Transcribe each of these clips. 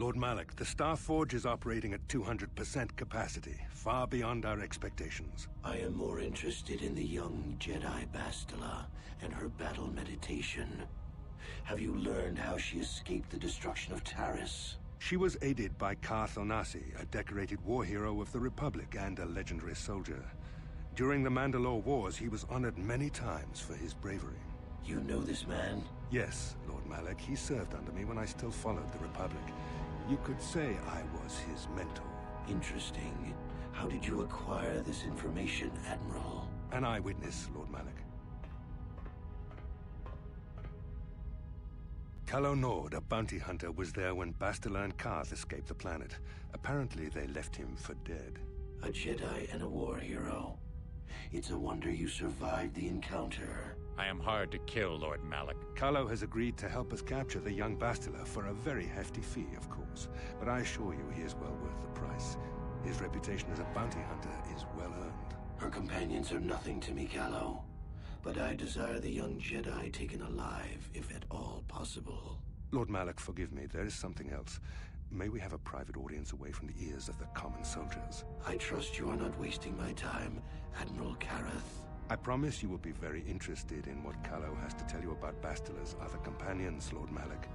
Lord Malak, the Star Forge is operating at 200% capacity, far beyond our expectations. I am more interested in the young Jedi Bastila and her battle meditation. Have you learned how she escaped the destruction of Taris? She was aided by Karth Onasi, a decorated war hero of the Republic and a legendary soldier. During the Mandalore Wars, he was honored many times for his bravery. You know this man? Yes, Lord Malak. He served under me when I still followed the Republic. You could say I was his mentor. Interesting. How did you acquire this information, Admiral? An eyewitness, Lord Malak. Calo Nord, a bounty hunter, was there when Bastila and Karth escaped the planet. Apparently, they left him for dead. A Jedi and a war hero. It's a wonder you survived the encounter. I am hard to kill, Lord Malak. Calo has agreed to help us capture the young Bastila for a very hefty fee, of course. But I assure you he is well worth the price. His reputation as a bounty hunter is well earned. Her companions are nothing to me, Calo. But I desire the young Jedi taken alive, if at all possible. Lord Malak, forgive me. There is something else. May we have a private audience away from the ears of the common soldiers? I trust you are not wasting my time, Admiral Kareth. I promise you will be very interested in what Calo has to tell you about Bastila's other companions, Lord Malak.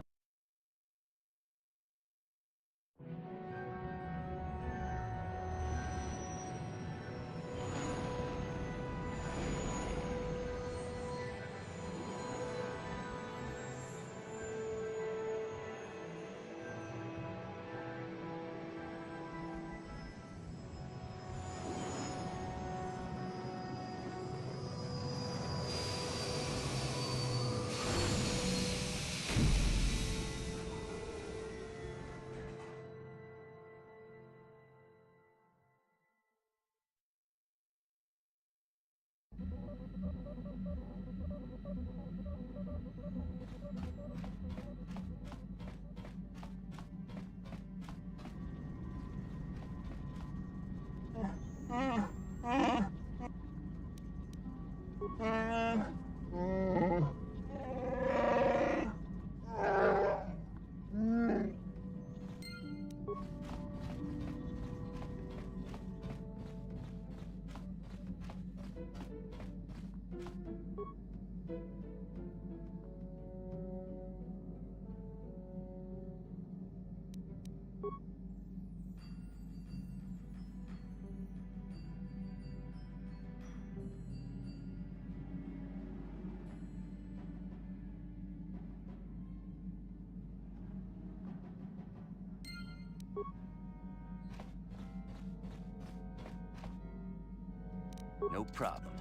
No problem.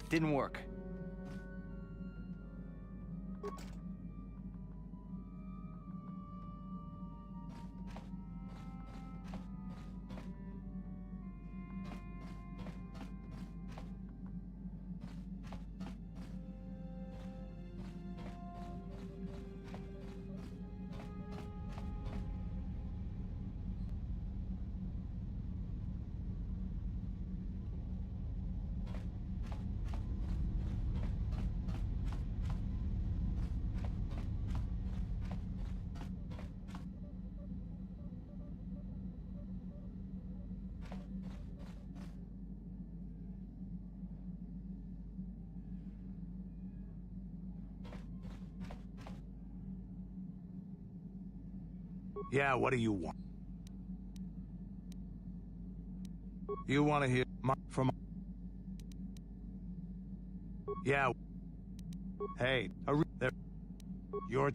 Didn't work. Yeah, what do you want? You want to hear from... Yeah. Hey, your...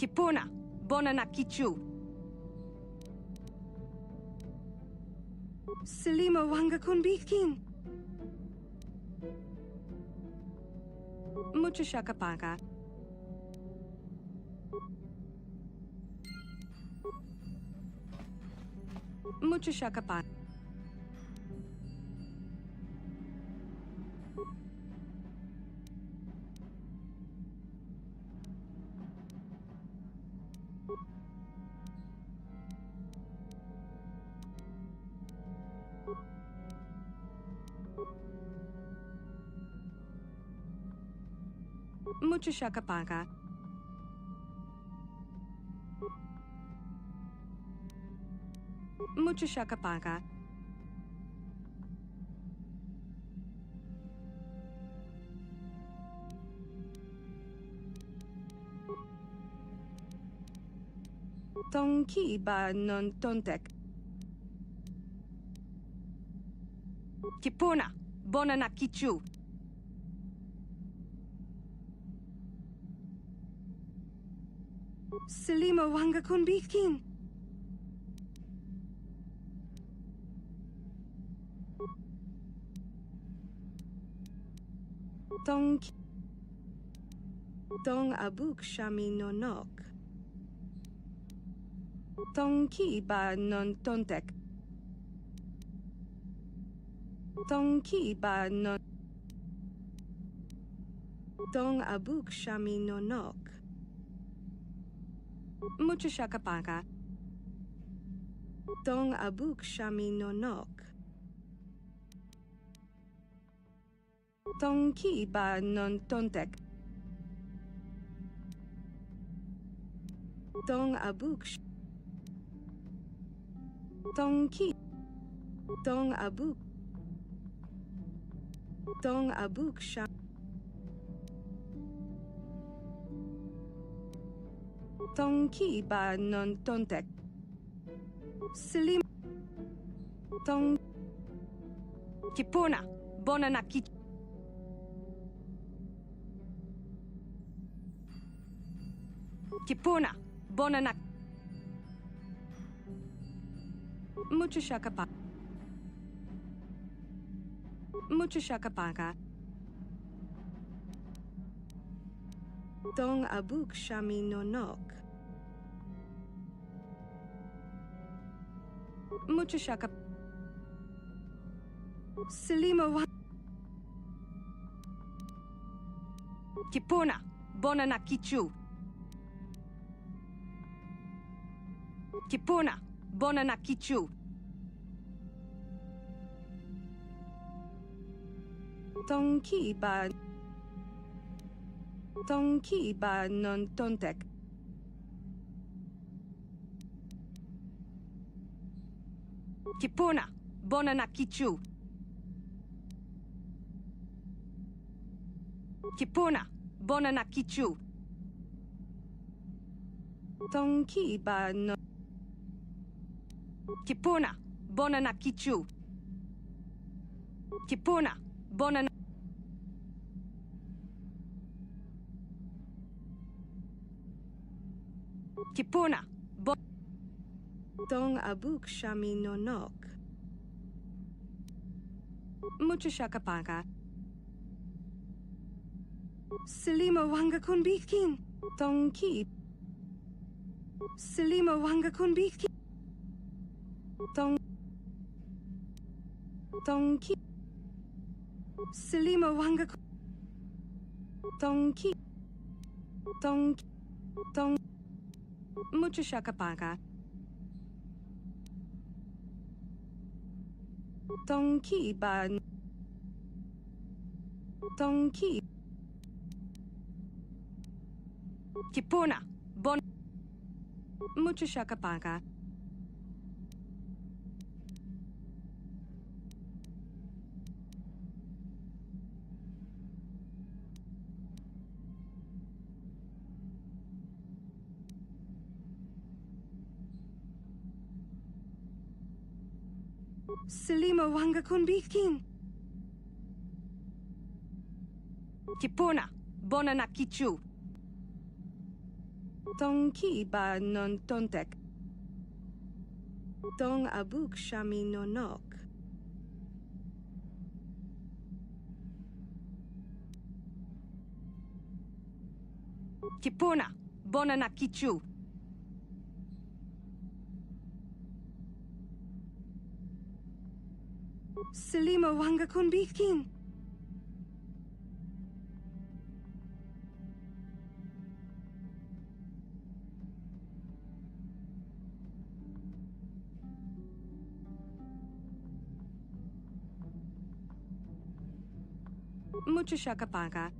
Kipuna, bona na kichu. Selima wanga kunbikin. Mucho shakapaka. Mucho shakapaka. Mucho shakapaka. Mucho shakapaka. Tonki ba non tontek. Kipuna, bona na kichu. Selima wanga kun bitkin. Dong abuk shami no nok. Tong ki ba non tontek. Tong ki ba non. Dong abuk shami no nok. Mucho shakapaka. Dong abuk shami no nok. Tong ki ba non tontek. Dong abuk. Dong ki. Dong abuk. Dong abuk sham. Dong ki ba non tontek. Selim. Dong. Kipuna. Bona na ki. Kipuna. Bona na. Mucho shakapa. Mucho shakapaka. Dong abuk shami no nok. Mucho shakap. Selima wa. Kipuna. Bona na kichu. Kipuna. Bona na kichu. Tong ki ba. Tong ki ba non tontek. Kipuna. Bona na kichu. Kipuna. Bona na kichu. Tong ki ba non. Kipuna. Bona na kichu. Kipuna. Bona na. Kipuna. Dong abuk shami no nok. Mucho shakapaka. Selima wanga kun bitkin. Dong ki. Selima wanga kun bitkin. Dong. Dong ki. Selima wanga kun. Dong ki. Dong. Dong. Mucho shakapaka. Dong ki ba. Dong ki. Kipuna. Bon. Mucho shakapaka. Selima wanga kun bitkin. Kipuna. Bona na kichu. Tong ki ba non tontek. Dong abuk shami no nok. Kipuna. Bona na kichu. Selima wanga kun bitkin. Mucho shakapaka.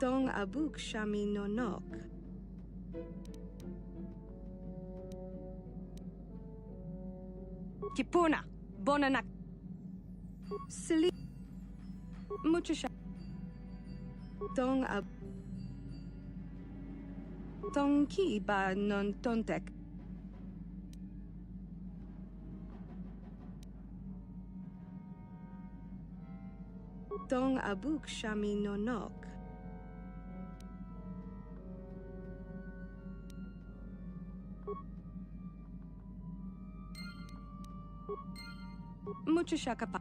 Dong abuk shami no nok. Kipuna. Bona na. Seli. Mucho shak. Dong ab. Tong ki ba non tontek. Tong abuk shami no nok. Mucho shakapa.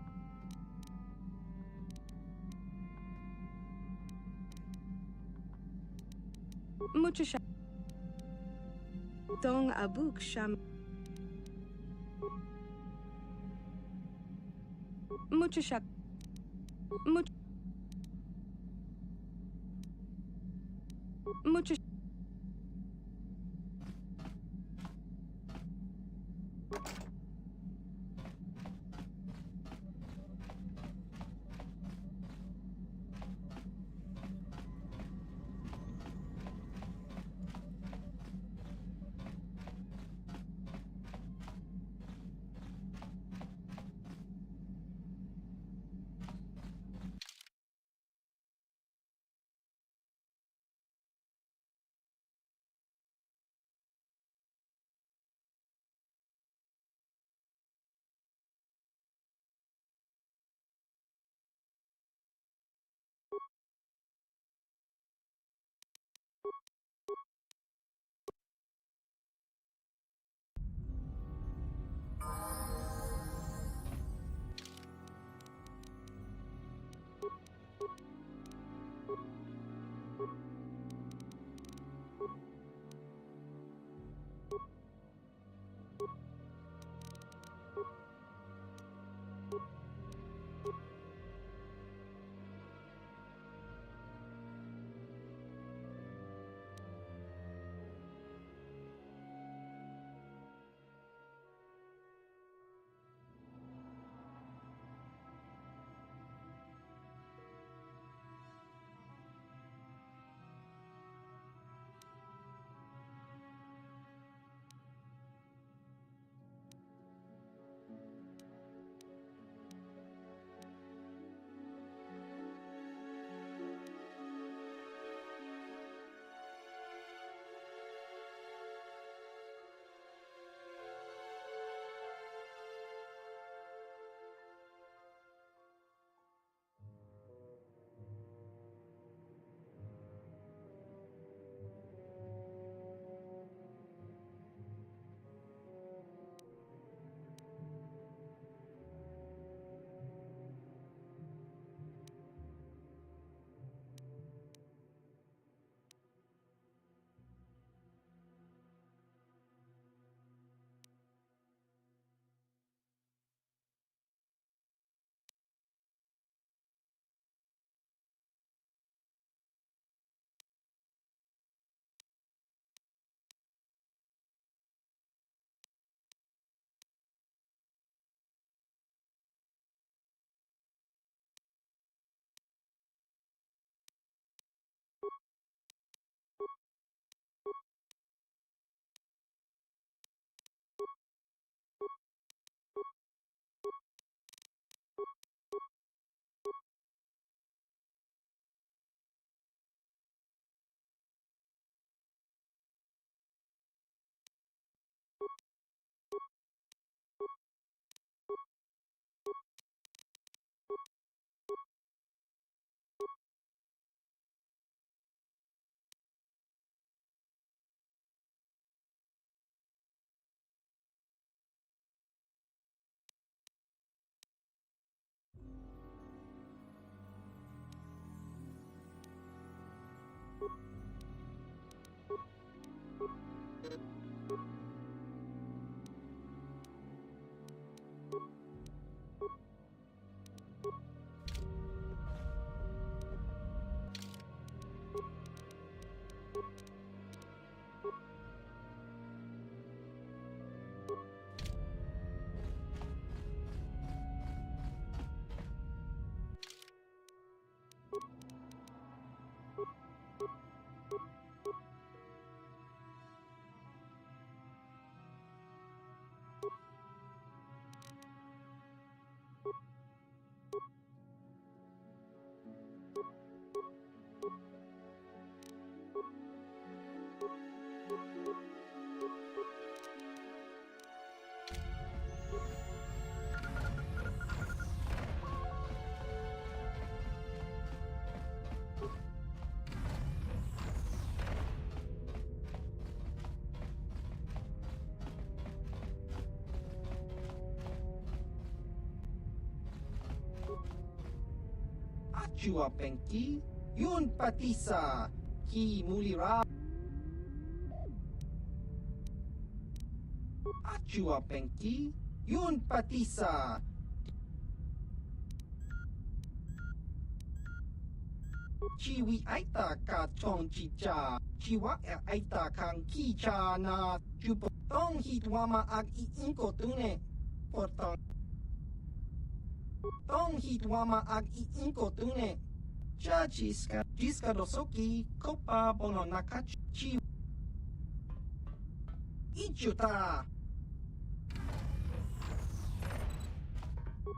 Mucho shak. Tong abuk sham. Mucho shak. Mucho. Mucho. Achua Penki, Yun Patisa, Ki Mulira. Achua Penki, Yun Patisa. Chiwi Aita Ka Chong Chicha, Chiwa Aita Kang Kicha na Chupo Tong Hitwama Ag Inko Tune, Portong. Tong Hitwama Ag Inko Tune, Cha Jiska Dosoki, Kopa Bono Nakachi. Ichuta.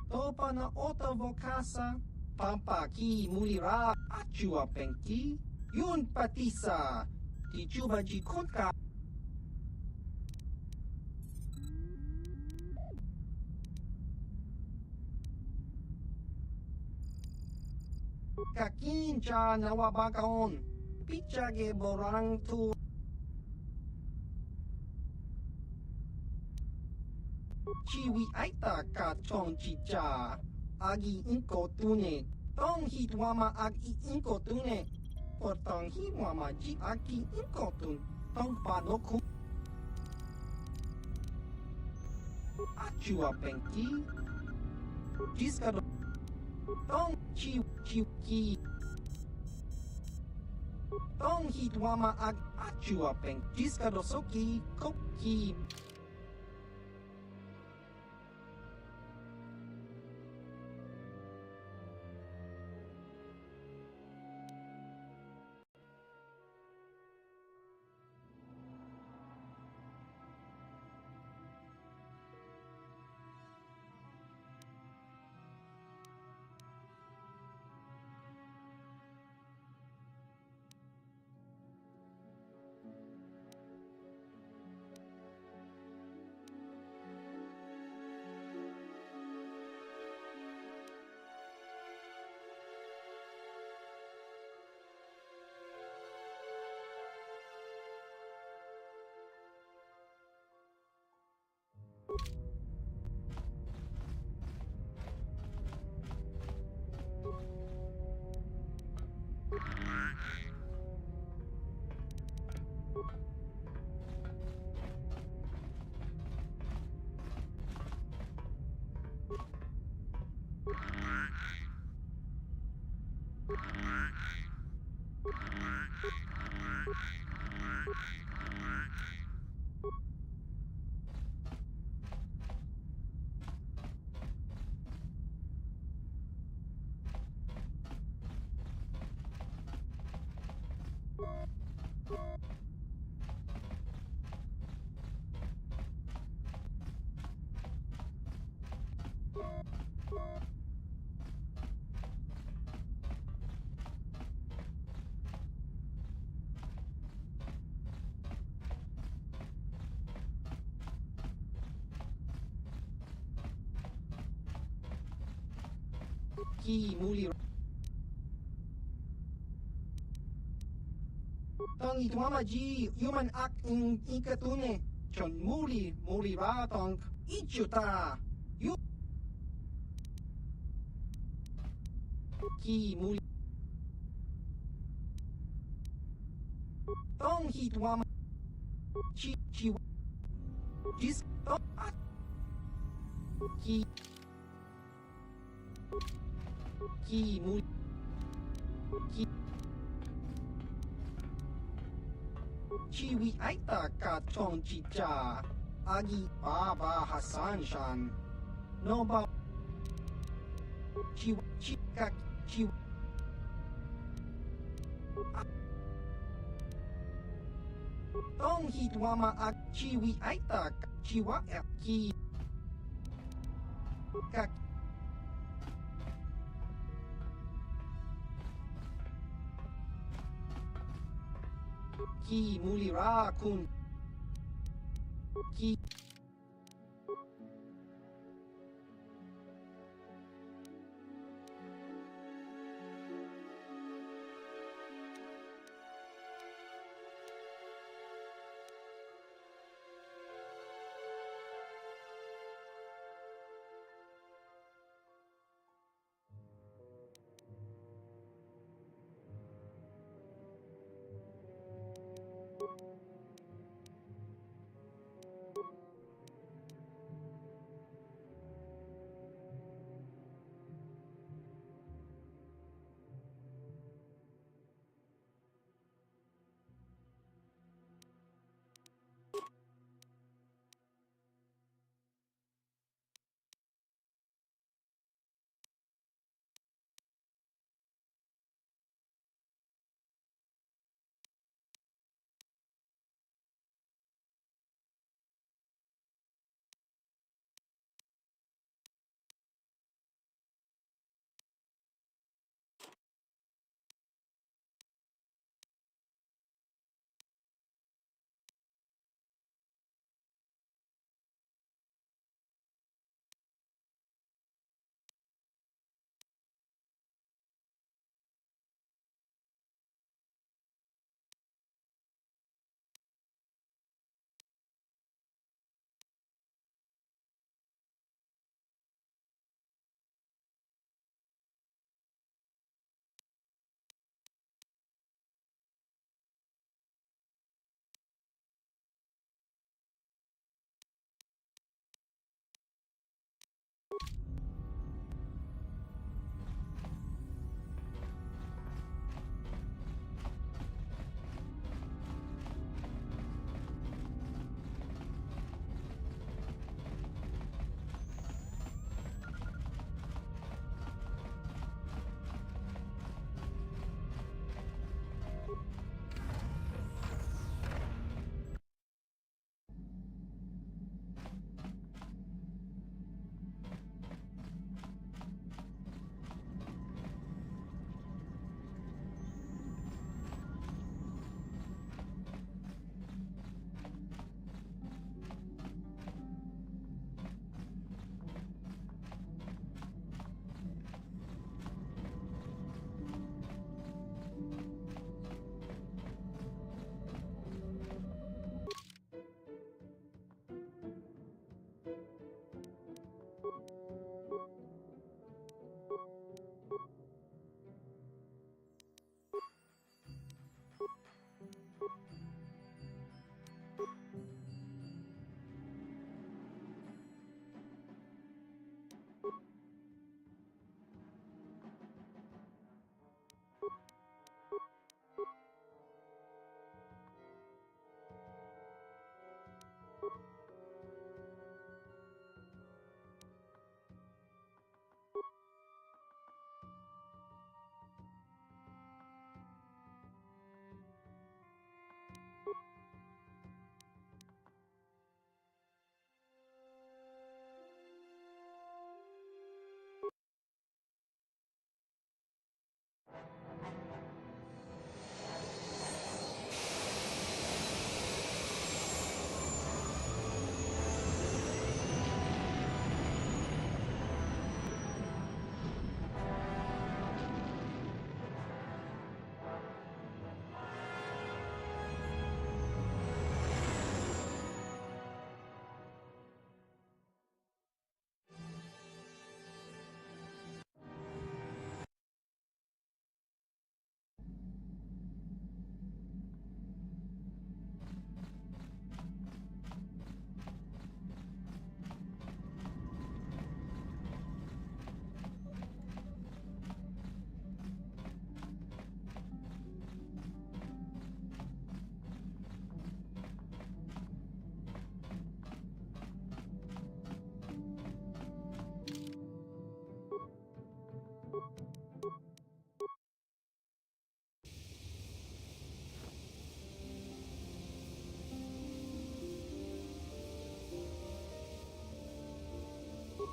Topa na Ota Vokasa, Pampa Ki Mulira, Achua Penki, Yun Patisa, Tichuba Jikunka. Kakincha Nawabakaon, Pichage Borang Tu. Chiwi Aita Ka Chong Chicha, Agi Inko Tune, Tong Hitwama Agi Inko Tune, Portong Hitwama Ji Agi Inko Tun, Tong Panoku. Achua Penki, Jiska Tong Chi Ki. Tong Hitwama Ag Achua Penki, Jiska Dosoki, Koki. Ki Muli. Tong Itwama Ji, Human Act in Ikatune, Chon Muli, Muli Ratong, Ichuta, Yu. Ki Muli. Tong Hitwama Chi Chi. Jis Tong At. Ki. Ki Muli. Ki. Chiwi Aita Ka Chong Chicha, Agi Baba Hassan Shan, Noba Chiwa Chika Chiwa. Tong Hitwama Ak Chiwi Aita Chiwa Ki. Kak. Ki Mulira Kun. Ki.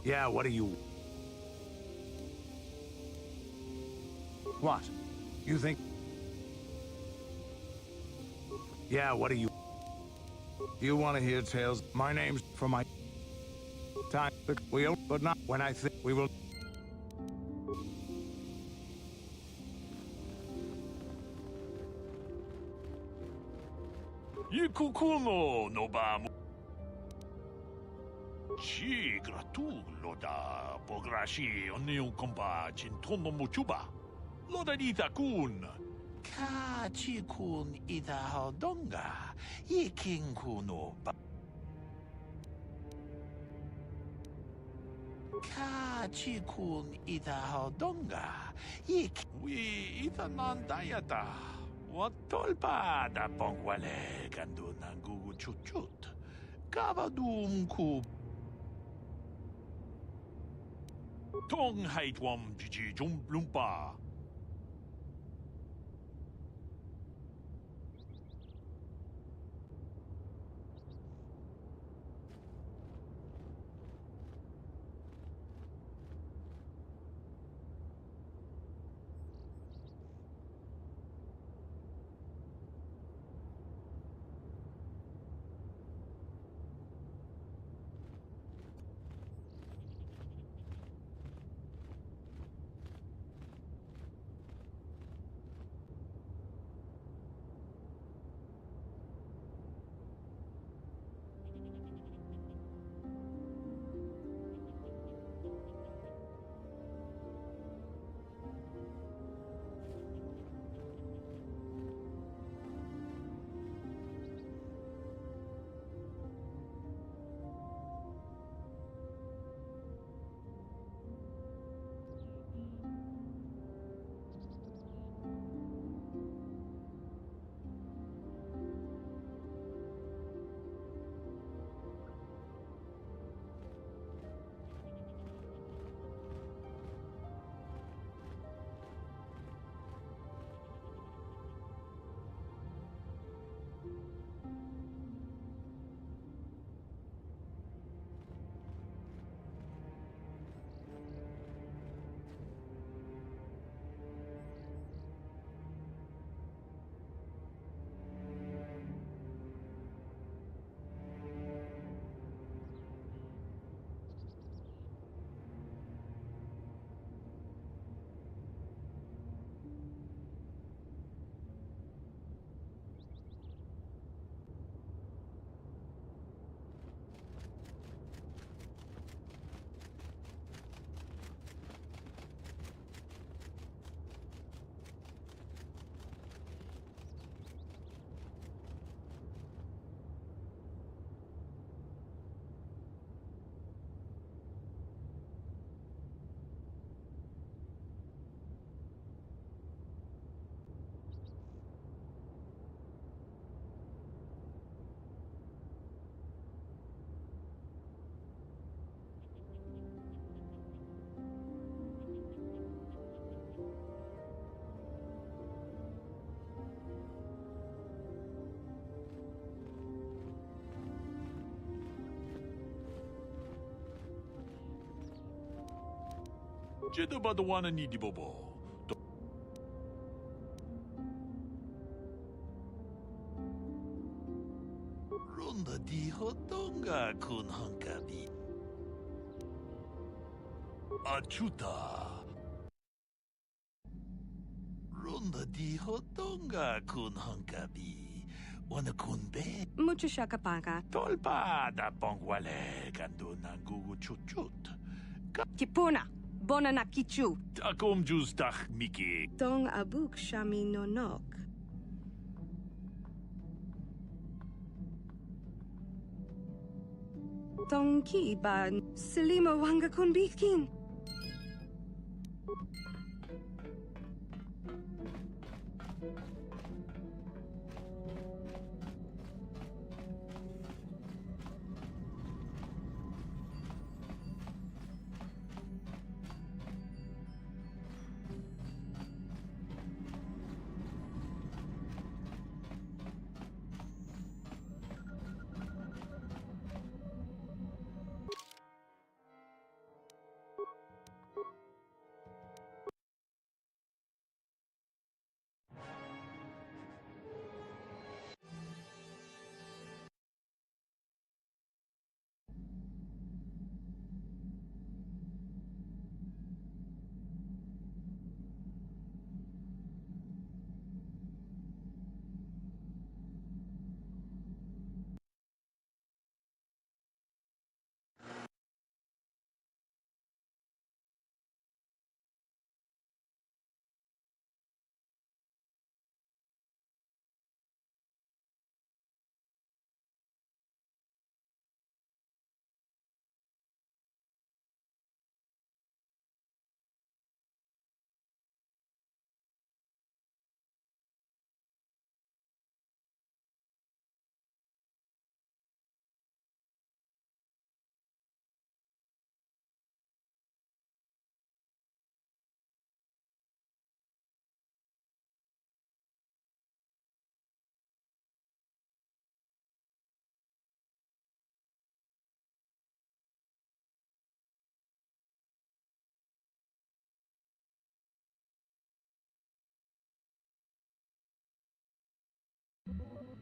Yeah, what do you... What? You think... Yeah, what do you... You want to hear tales? My name's for my... Time, but not when I think we will... Ikukumo no ba mo. Chi gratu loda pograshi oneu komba chintomo mochuba. Loda dita kun. Ka chi kun ida hodonga. Yikin kuno ba. Ka chi kun ida hodonga. Yik. We ida nandayata. Watolpa da pongwale gandu nangugu chuchut. Kavadum ku. Tong haitwam jiji jumplumpa. Jedo badawana ni di bobo. Ronda di hodonga kun hankabi. Achuta. Ronda di hodonga kun hankabi. Wana kun be. Mucho shakapaka. Tolpa da pongwale gandu nangugu chuchut. Kipuna. Bona na kichu. Takom justach miki. Tong abuk shami nonok. Tong ki ba silimo wanga kun bikin.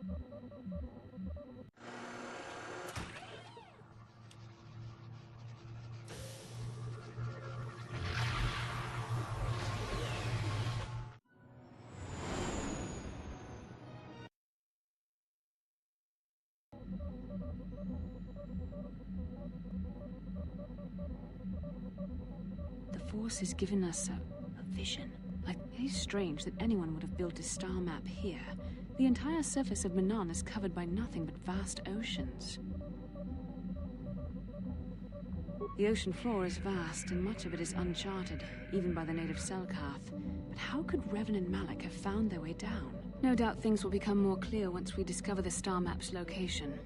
The Force has given us a vision. Like, it is strange that anyone would have built a star map here. The entire surface of Manan is covered by nothing but vast oceans. The ocean floor is vast, and much of it is uncharted, even by the native Selkath. But how could Revan and Malak have found their way down? No doubt things will become more clear once we discover the star map's location.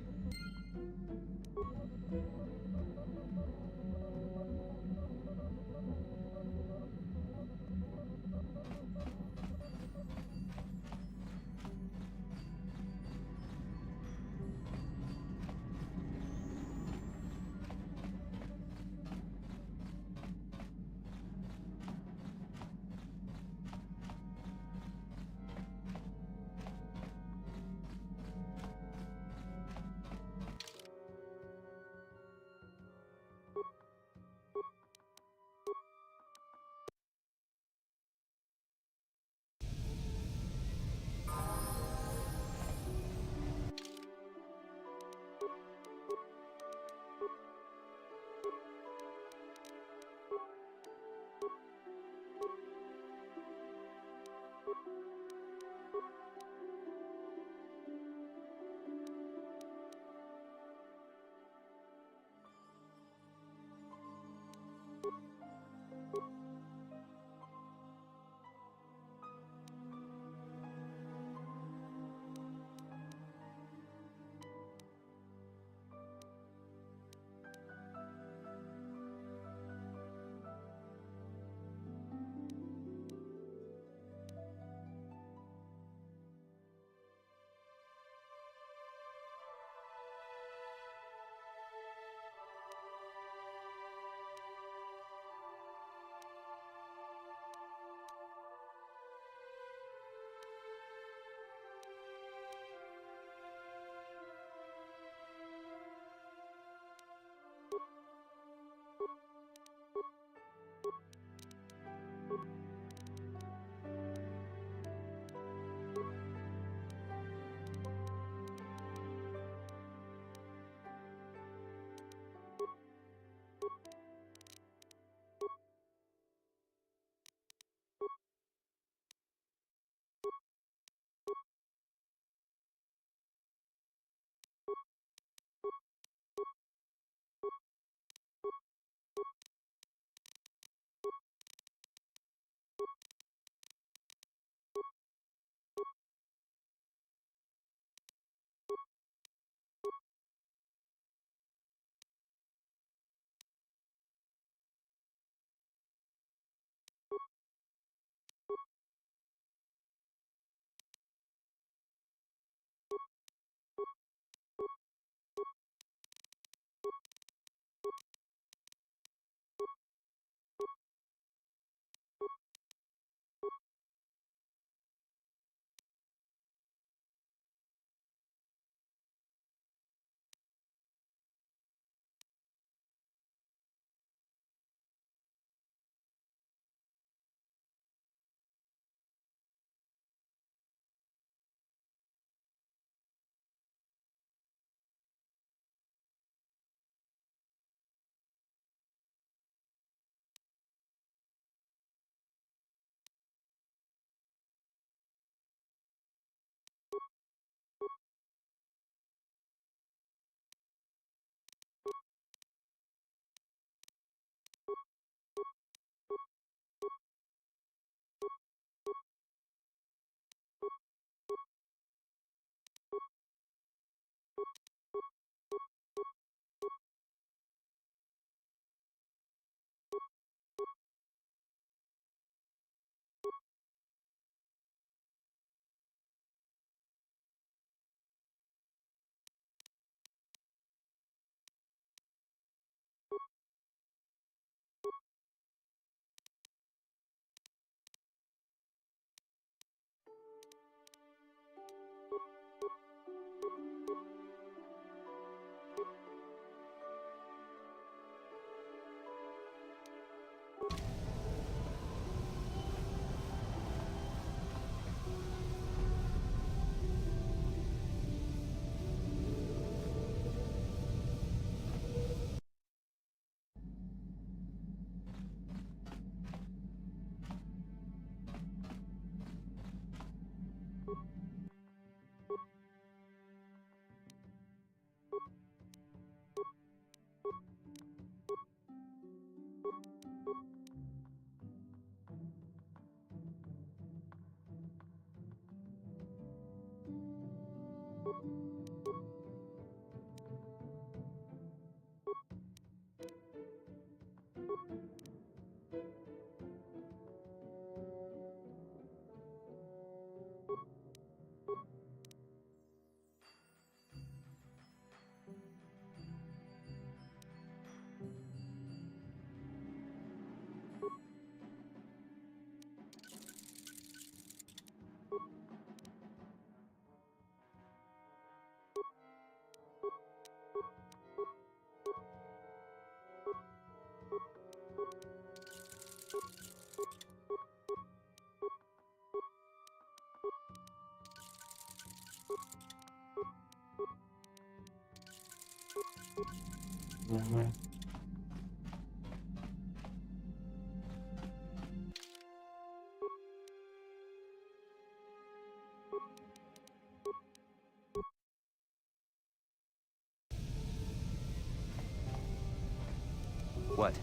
What?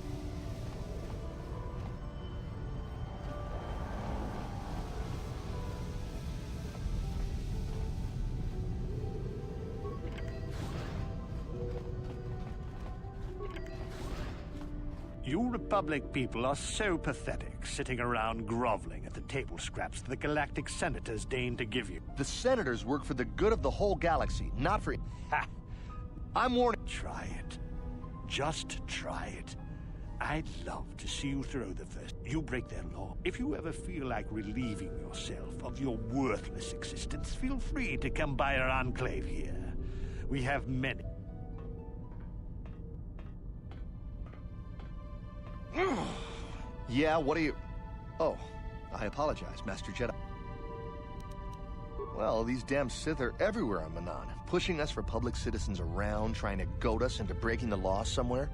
You Republic people are so pathetic, sitting around groveling at the table scraps the galactic senators deign to give you. The senators work for the good of the whole galaxy, not for... Ha! I'm warning... Try it. Just try it. I'd love to see you throw the first. You break their law. If you ever feel like relieving yourself of your worthless existence, feel free to come by our enclave here. We have many. Yeah, what are you... Oh, I apologize, Master Jedi. Well, these damn Sith are everywhere on Manan, pushing us Republic citizens around, trying to goad us into breaking the law somewhere.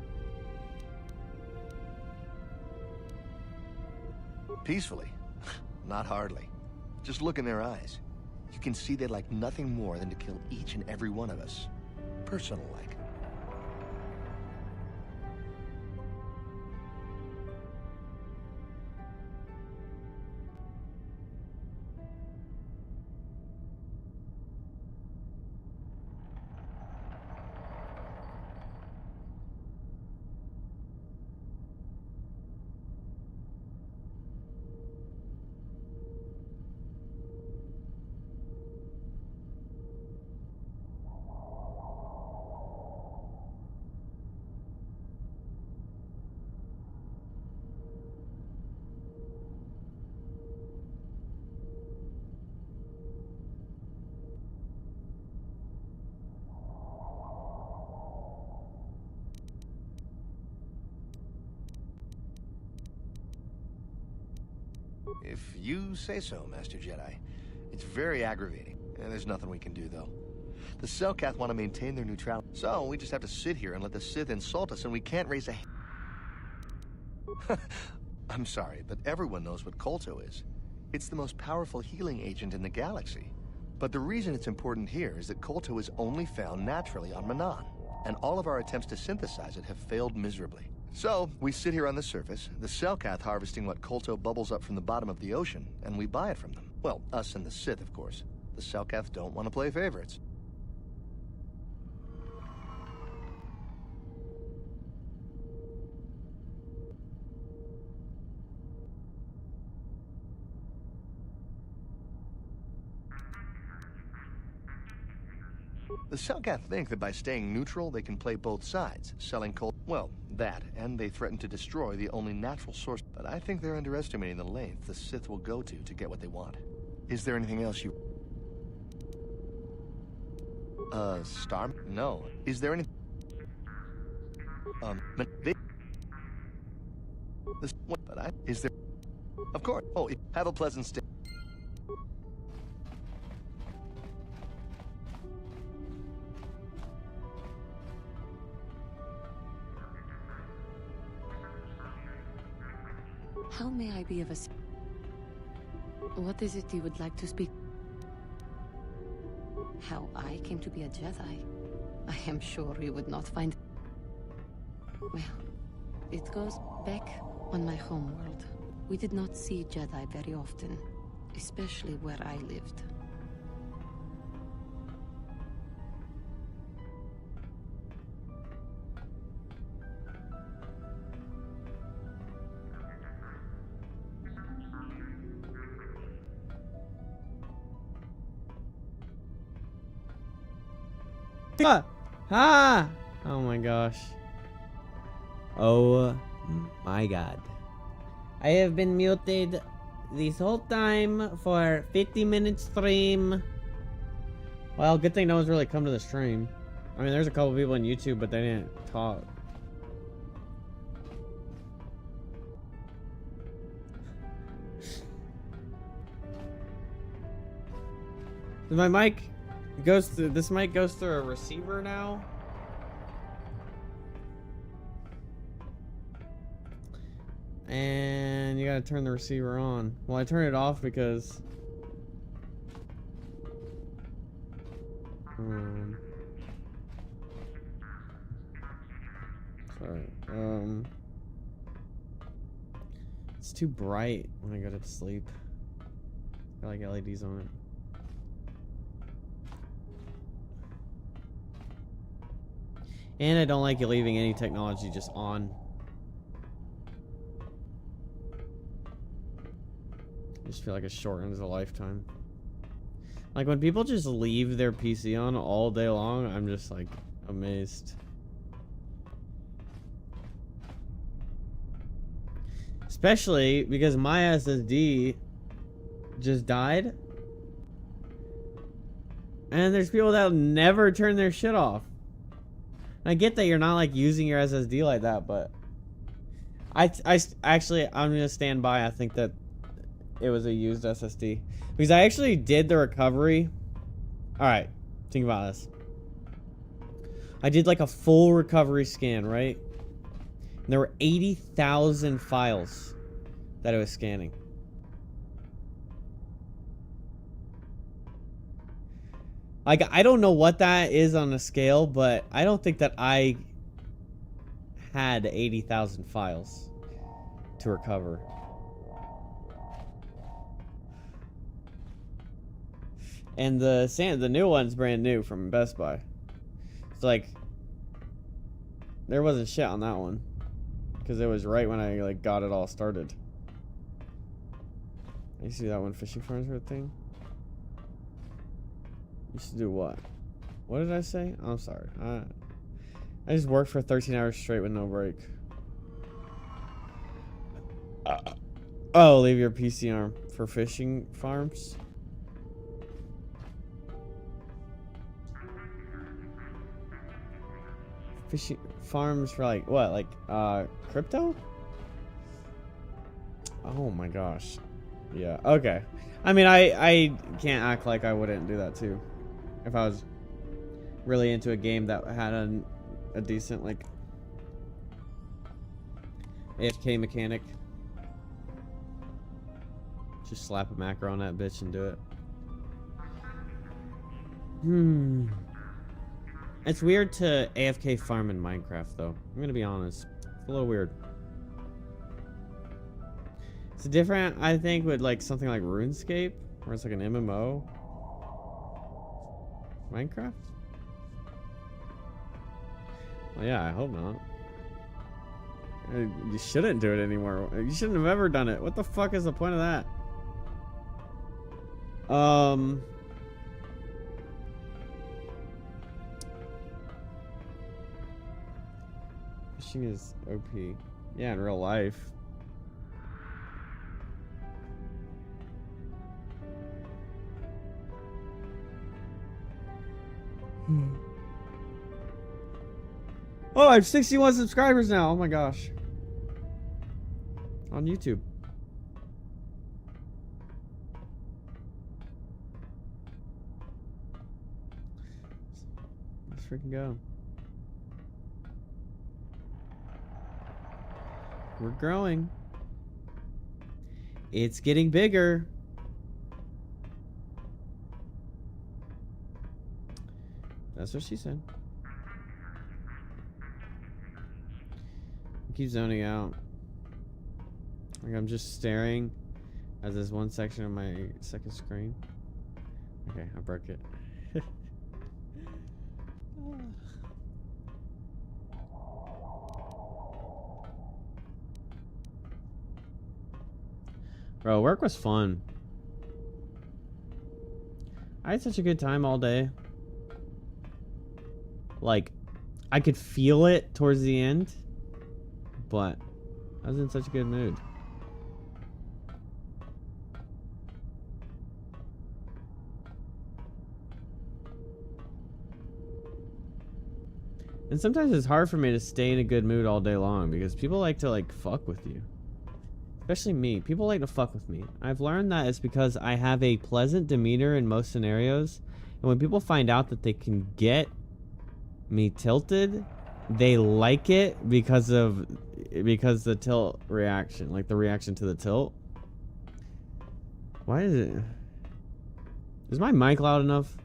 Peacefully? Not hardly. Just look in their eyes. You can see they'd like nothing more than to kill each and every one of us. Personal-like. If you say so, Master Jedi. It's very aggravating. There's nothing we can do, though. The Selkath want to maintain their neutrality. So, we just have to sit here and let the Sith insult us, and we can't raise a... I'm sorry, but everyone knows what Kolto is. It's the most powerful healing agent in the galaxy. But the reason it's important here is that Kolto is only found naturally on Manan, and all of our attempts to synthesize it have failed miserably. So, we sit here on the surface, the Selkath harvesting what Kolto bubbles up from the bottom of the ocean, and we buy it from them. Well, us and the Sith, of course. The Selkath don't want to play favorites. The Selkath think that by staying neutral, they can play both sides, selling coal. Well, that, and they threaten to destroy the only natural source. But I think they're underestimating the length the Sith will go to get what they want. Is there anything else you... Star? No. Is there any... But they... This... But I... Is there... Of course. Oh, have a pleasant stay. How may I be of assistance? What is it you would like to speak? How I came to be a Jedi? I am sure you would not find... Well, it goes back on my homeworld. We did not see Jedi very often, especially where I lived. Ah! Oh my gosh. Oh my god. I have been muted this whole time for 50-minute stream. Well, good thing no one's really come to the stream. I mean, there's a couple people on YouTube, but they didn't talk. My mic goes through, this mic goes through a receiver now. And you gotta turn the receiver on. Well, I turn it off because... sorry. It's too bright when I go to sleep. Got like LEDs on it. And I don't like you leaving any technology just on. I just feel like it shortens a lifetime. Like when people just leave their PC on all day long, I'm just like amazed. Especially because my SSD just died. And there's people that'll never turn their shit off. I get that you're not like using your SSD like that, but I actually, I'm gonna stand by. I think that it was a used SSD because I actually did the recovery. All right, think about this. I did like a full recovery scan, right? And there were 80,000 files that it was scanning. Like, I don't know what that is on a scale, but I don't think that I had 80,000 files to recover. And the new one's brand new from Best Buy. It's like there wasn't shit on that one because it was right when I like got it all started. You see that one fishing farms or thing? Used to do what? What did I say? I'm sorry. I just worked for 13 hours straight with no break. Oh, leave your PC arm for fishing farms? Fishing farms for like what? Like crypto? Oh my gosh. Yeah, okay. I mean, I can't act like I wouldn't do that too. If I was really into a game that had a decent, like, AFK mechanic. Just slap a macro on that bitch and do it. It's weird to AFK farm in Minecraft, though. I'm gonna be honest. It's a little weird. It's different, I think, with, like, something like RuneScape, where it's like an MMO. Minecraft? Well, yeah, I hope not. You shouldn't do it anymore. You shouldn't have ever done it. What the fuck is the point of that? Fishing is OP. Yeah, in real life. Oh, I have 61 subscribers now. Oh my gosh. On YouTube. Let's freaking go. We're growing. It's getting bigger. That's what she said. I keep zoning out. Like I'm just staring at this one section of my second screen. Okay, I broke it. Bro, work was fun. I had such a good time all day. Like, I could feel it towards the end, but I was in such a good mood. And sometimes it's hard for me to stay in a good mood all day long because people like to, like, fuck with you. Especially me. People like to fuck with me. I've learned that it's because I have a pleasant demeanor in most scenarios. And when people find out that they can get me tilted, they like it because of because the tilt reaction, like the reaction to the tilt. Why is it? Is my mic loud enough?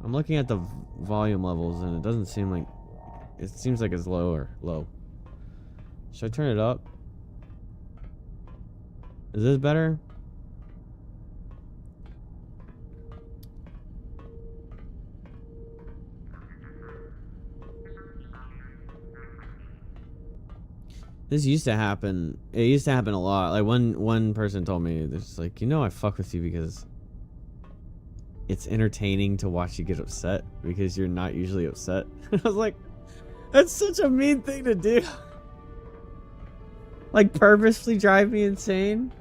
I'm looking at the volume levels and it doesn't seem like, it seems like it's low. Should I turn it up? Is this better? This used to happen. It used to happen a lot. Like one person told me, "It's like, you know, I fuck with you because it's entertaining to watch you get upset because you're not usually upset." I was like, "That's such a mean thing to do." Like purposely drive me insane.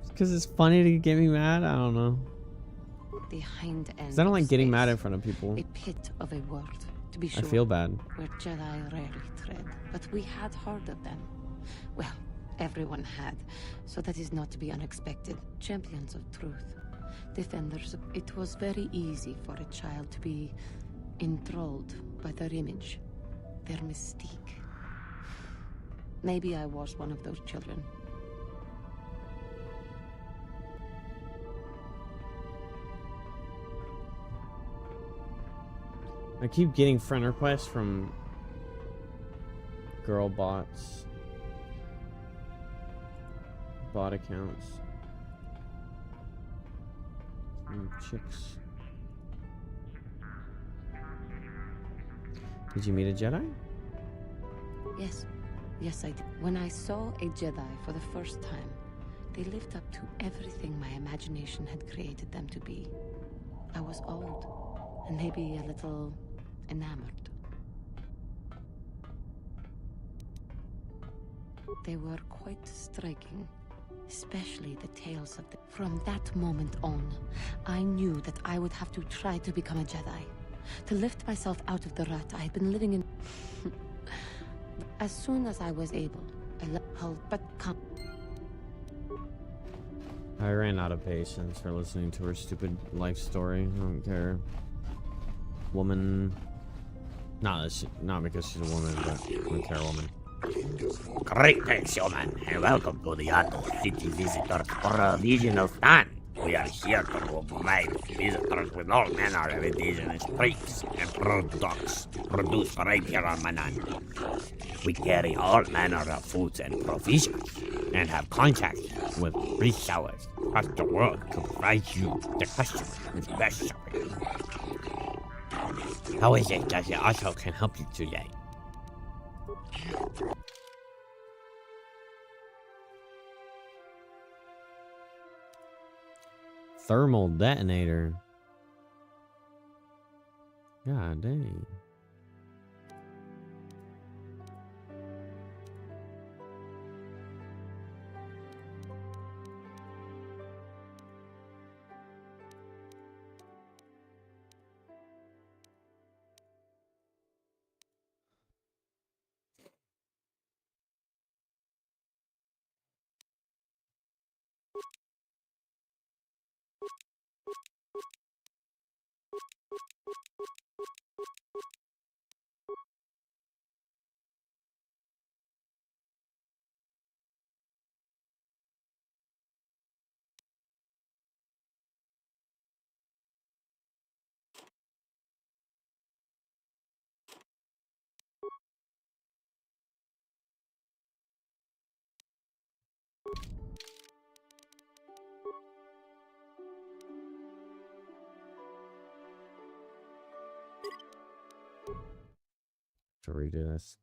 Because it's funny to get me mad? I don't know. The hind end. Because I don't like getting mad in front of people. A pit of a world, to be sure. I feel bad. Where Jedi rarely tread, but we had heard of them. Well, everyone had, so that is not to be unexpected. Champions of truth. Defenders. It was very easy for a child to be enthralled by their image, their mystique. Maybe I was one of those children. I keep getting friend requests from girl bots, bot accounts, chicks. Did you meet a Jedi? Yes. Yes, I did. When I saw a Jedi for the first time, they lived up to everything my imagination had created them to be. I was old, and maybe a little enamored. They were quite striking, especially the tales of them. From that moment on, I knew that I would have to try to become a Jedi, to lift myself out of the rut I had been living in. As soon as I was able, I held but come. I ran out of patience for listening to her stupid life story. I don't care. Woman. Not because she's a woman, but I don't care, woman. Greetings, human, and welcome to the Ato City Visitors Provisional Stand. We are here to provide visitors with all manner of indigenous treats and products produced right here on Manan. We carry all manner of foods and provisions, and have contact with resellers across the world to provide you, the customer, with the best shopping. How is it that the Ato can help you today? Thermal detonator. God dang. To redo this.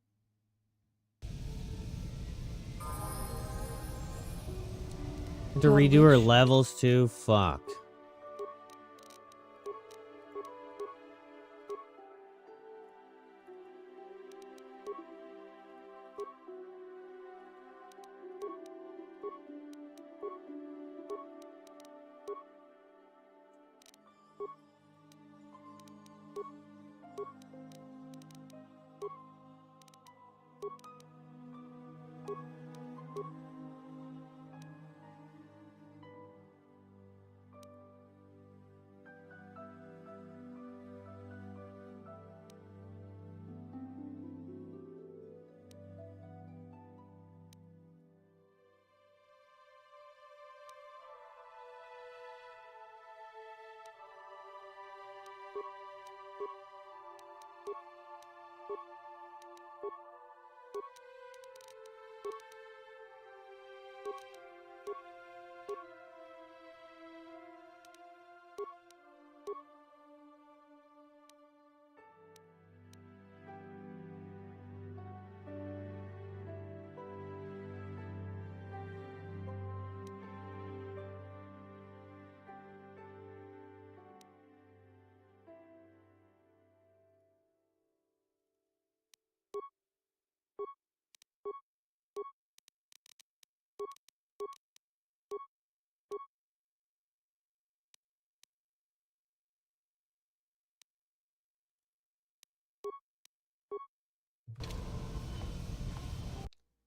To redo her levels too? Fuck.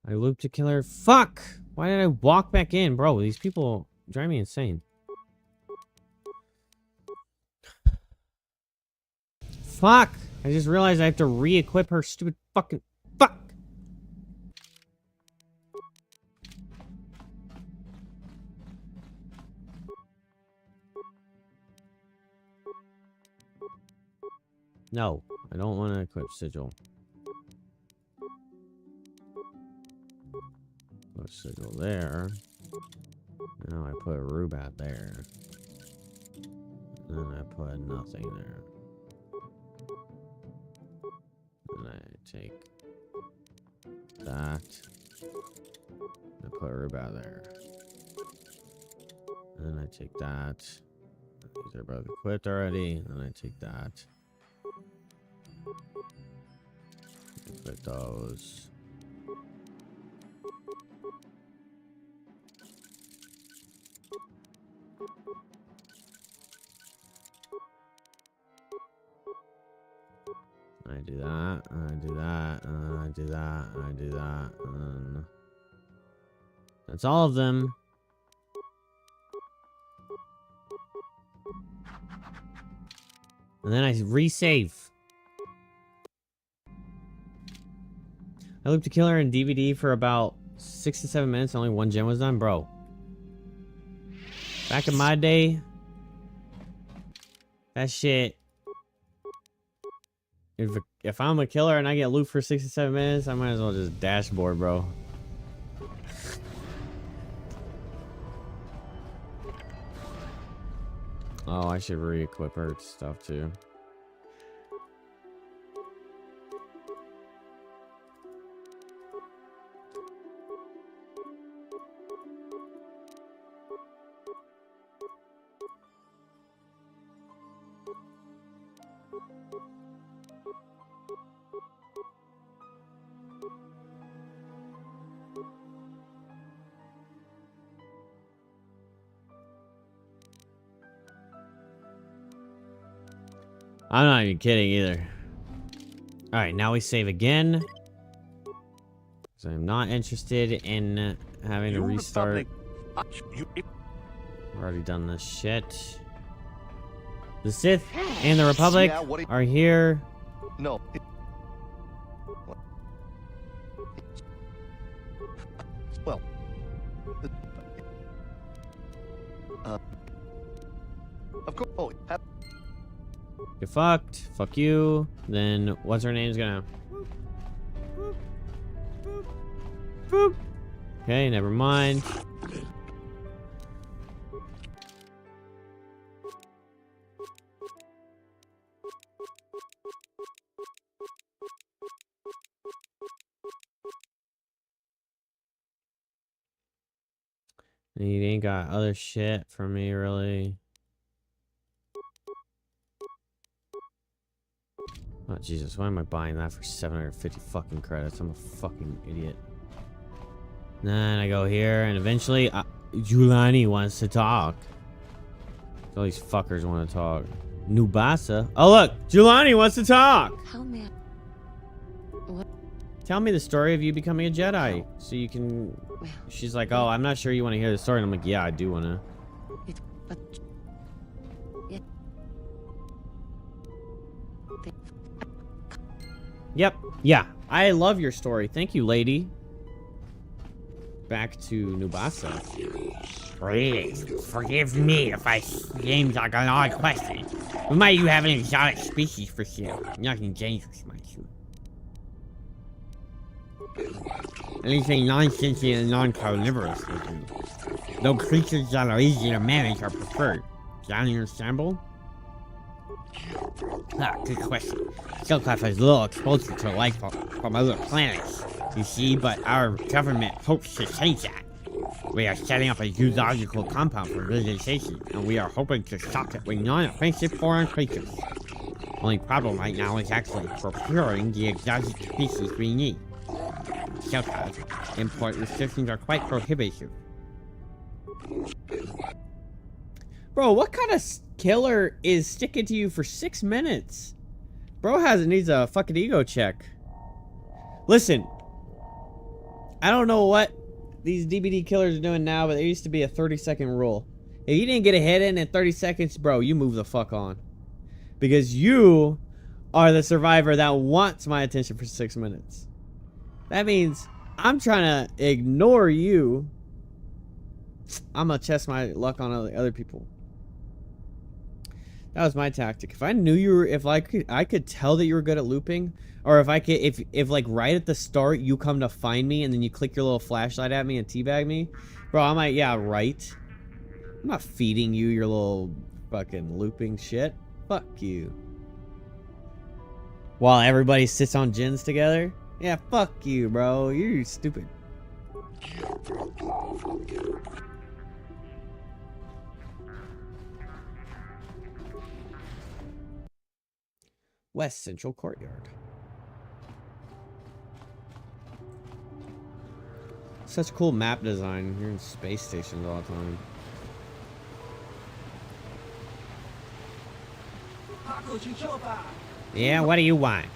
I looped a killer. Fuck! Why did I walk back in? Bro, these people drive me insane. Fuck! I just realized I have to re-equip her stupid fucking... Fuck! No, I don't want to equip Sigil. Put Sigil there. Now I put Rubat there. Then I put nothing there. And I take that. I put Rubat there. And then I take that. These are both equipped already. And I take that. Put those. I do that, and I do that, and I do that, and I do that, and that's all of them. And then I resave. I looped a killer in DVD for about 6 to 7 minutes. Only one gen was done, bro. Back in my day, that shit. If I'm a killer and I get loot for 6 to 7 minutes, I might as well just dashboard, bro. Oh, I should re-equip her stuff too. I'm not even kidding either. Alright, now we save again. So I'm not interested in having to restart. I've already done this shit. The Sith and the Republic are here. No. Well. Of course. Oh, You're fucked. Fuck you. Then what's her name's gonna... Boop. Okay, never mind. You ain't got other shit for me, really. Oh, Jesus, why am I buying that for 750 fucking credits? I'm a fucking idiot. Then I go here, and eventually, Julani wants to talk. All these fuckers want to talk. Nubasa. Oh, look! Julani wants to talk! How may I... What? Tell me the story of you becoming a Jedi. So you can... She's like, oh, I'm not sure you want to hear the story. And I'm like, yeah, I do want to. But... Yeah. Yep. Yeah. I love your story. Thank you, lady. Back to Nubasa. Greetings. Forgive me if I seem like an odd question. We might you have an exotic species for sale. Nothing dangerous, mind you. Anything non-sentient and non-carnivorous will do. Though creatures that are easy to manage are preferred. Down your sample? Ah, good question. Silcraft has little exposure to life from other planets, you see, but our government hopes to change that. We are setting up a zoological compound for visitation, and we are hoping to stock it with non-offensive foreign creatures. Only problem right now is actually procuring the exotic species we need. Silcraft import restrictions are quite prohibitive. Bro, what kind of killer is sticking to you for 6 minutes? Bro needs a fucking ego check. Listen, I don't know what these DVD killers are doing now, but there used to be a 30-second rule. If you didn't get a hit in 30 seconds, bro, you move the fuck on. Because you are the survivor that wants my attention for 6 minutes. That means I'm trying to ignore you. I'm gonna test my luck on other people. That was my tactic. If I knew you were, if I could tell that you were good at looping, or if I could, if like right at the start you come to find me and then you click your little flashlight at me and teabag me, bro, I'm like, yeah, right. I'm not feeding you your little fucking looping shit. Fuck you. While everybody sits on gins together? Yeah, fuck you, bro. You're stupid. West Central Courtyard. Such cool map design. You're in space stations all the time. Yeah, what do you want?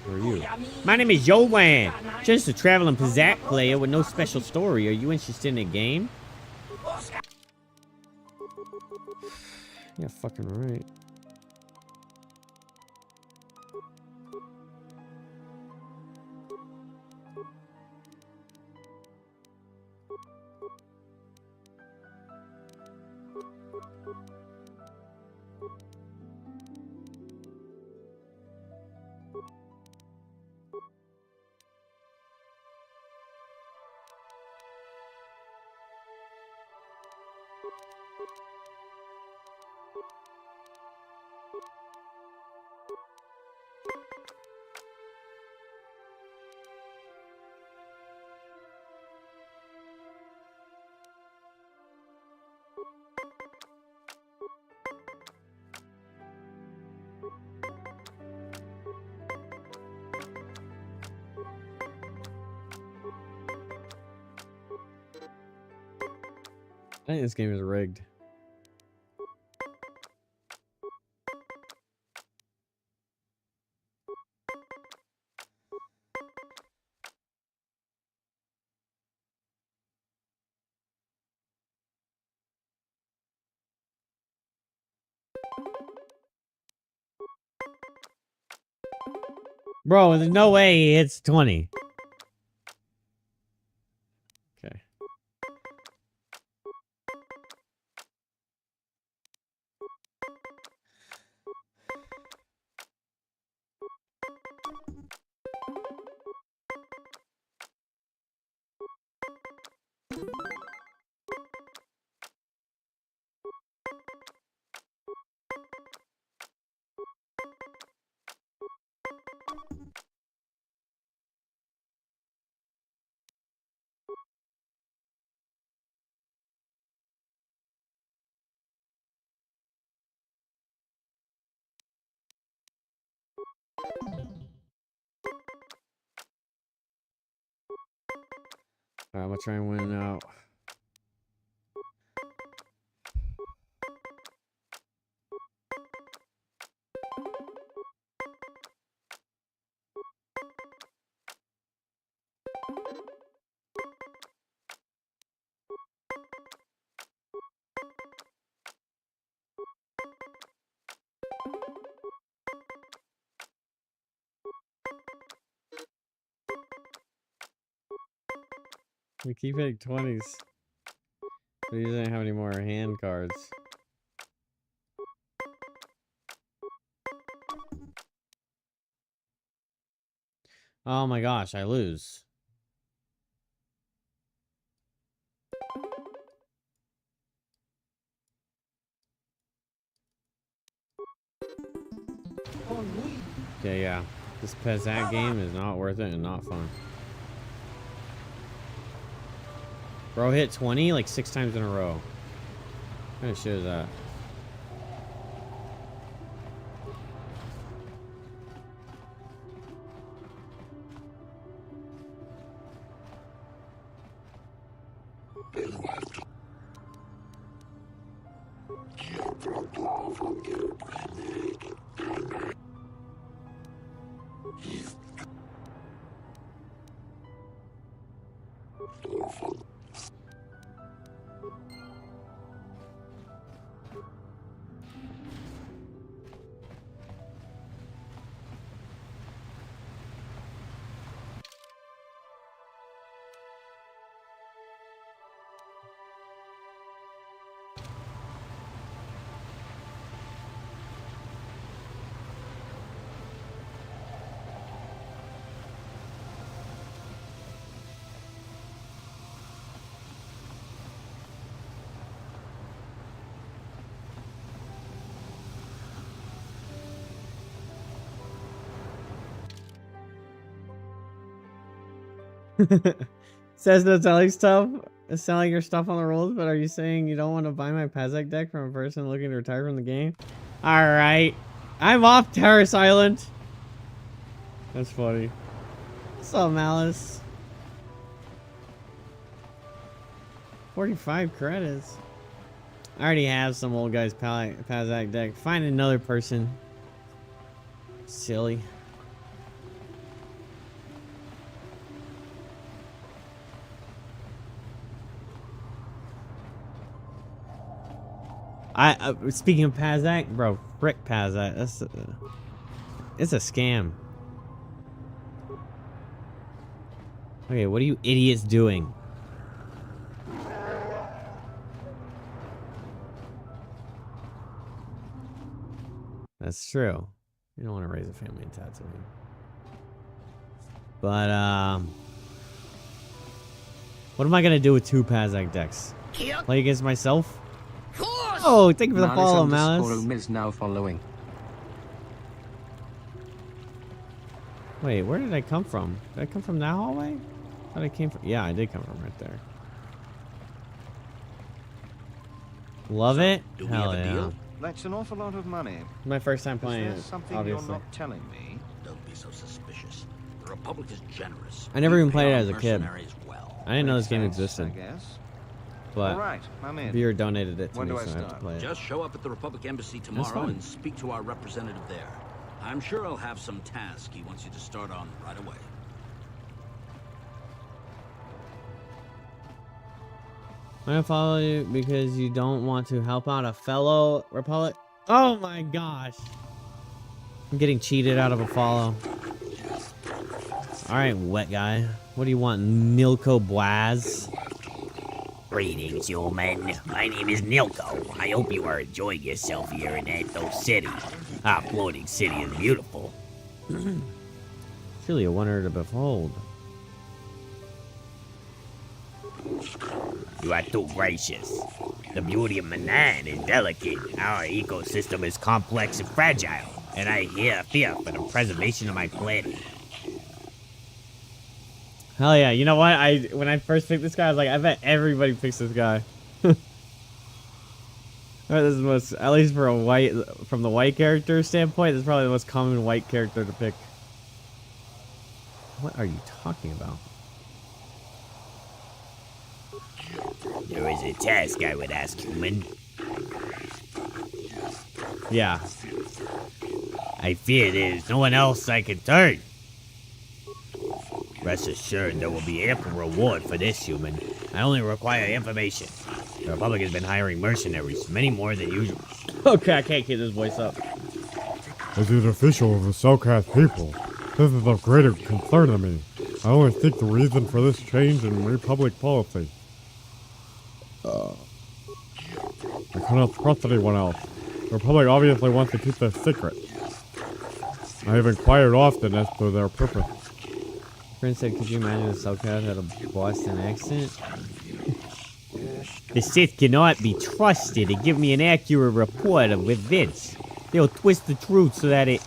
Who are you? My name is Yowan. Just a traveling Pizzak player with no special story. Are you interested in a game? Yeah, fucking right. I think this game is rigged. Bro, there's no way it's 20. Okay. Alright, I'm gonna try and win out. We keep hitting 20s. We didn't have any more hand cards. Oh my gosh, I lose. Okay, yeah. This Pizzak game is not worth it and not fun. Bro hit 20 like 6 times in a row. What kind of shit is that? Says no selling your stuff on the rolls, but are you saying you don't want to buy my Pazak deck from a person looking to retire from the game? Alright. I'm off Terrace Island. That's funny. What's up, Malice? 45 credits. I already have some old guy's Pazak deck. Find another person. Silly. Speaking of Pazak, bro, frick Pazak. That's it's a scam. Okay, what are you idiots doing? That's true. You don't want to raise a family in Tatooine. But what am I gonna do with 2 Pazak decks? Play against myself? Oh, thank you for the follow, Malice. Is now following. Wait, where did I come from? Did I come from that hallway? I thought I came from. Yeah, I did come from right there. Love it. Do we Hell have a yeah. deal? That's an awful lot of money. My first time playing Is there it, something obviously. you're not telling me? Don't be so suspicious. The Republic is generous. I never We even pay played it our as a kid. mercenaries well. I didn't know this Makes game sense, existed. I guess. But All right, I'm in. viewer donated it to When me, do I so I have to start? play it. Just show up at the Republic Embassy That's tomorrow fine. and speak to our representative there. I'm sure he'll have some task he wants you to start on right away. I'm gonna follow you because you don't want to help out a fellow Republic. Oh my gosh. I'm getting cheated out of a follow. Alright, wet guy. What do you want, Nilko Blaz? Greetings, human. My name is Nilko. I hope you are enjoying yourself here in Anthos City. Our floating city is beautiful. Truly a wonder to behold. You are too gracious. The beauty of Manan is delicate. Our ecosystem is complex and fragile, and I fear for the preservation of my planet. Hell yeah, you know what? When I first picked this guy, I was like, I bet everybody picks this guy. Alright, this is the most, at least for from the white character standpoint, this is probably the most common white character to pick. What are you talking about? There is a task I would ask, human. Yeah. I fear there is no one else I can turn. Rest assured there will be ample reward for this, human. I only require information. The Republic has been hiring mercenaries, many more than usual. Okay, I can't keep this voice up. As an official of the Selkath people, this is of greater concern to me. I only seek the reason for this change in Republic policy. I cannot trust anyone else. The Republic obviously wants to keep this secret. I have inquired often as to their purpose. Friend said, could you imagine if Selkath had a Boston accent? The Sith cannot be trusted to give me an accurate report of events. They'll twist the truth so that it...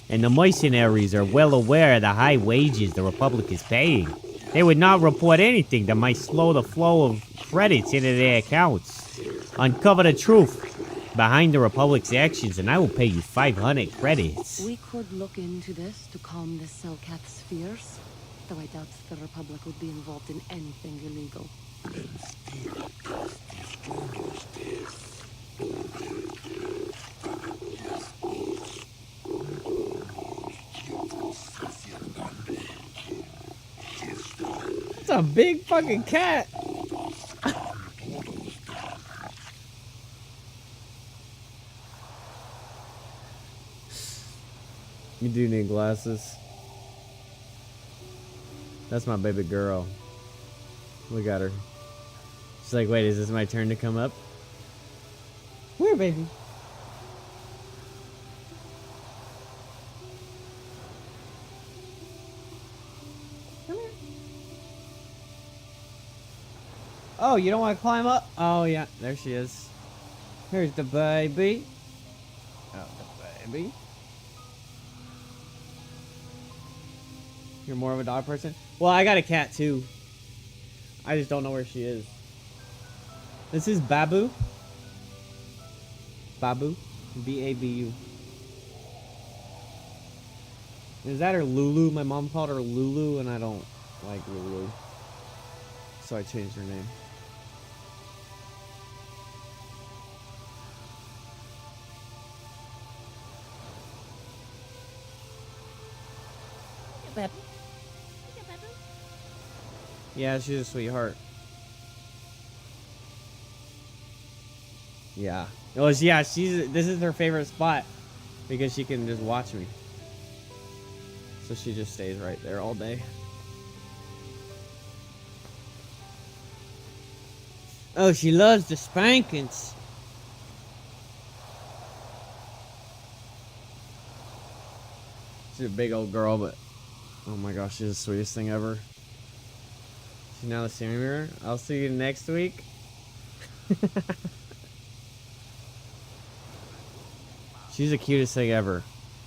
And the mercenaries are well aware of the high wages the Republic is paying. They would not report anything that might slow the flow of credits into their accounts. Uncover the truth behind the Republic's actions, and I will pay you 500 credits. We could look into this to calm the Selkath's fears, though I doubt the Republic would be involved in anything illegal. It's a big fucking cat. You do need glasses. That's my baby girl. Look at her. She's like, wait, is this my turn to come up? Where, baby? Come here. Oh, you don't want to climb up? Oh, yeah, there she is. Here's the baby. Oh, the baby. You're more of a dog person? Well, I got a cat too. I just don't know where she is. This is Babu. Babu. B-A-B-U. Is that her Lulu? My mom called her Lulu, and I don't like Lulu. So I changed her name. Yeah, she's a sweetheart. Yeah. Oh, yeah, this is her favorite spot because she can just watch me. So she just stays right there all day. Oh, she loves the spankings. She's a big old girl, but oh my gosh, she's the sweetest thing ever. She's now the steering mirror. I'll see you next week. She's the cutest thing ever.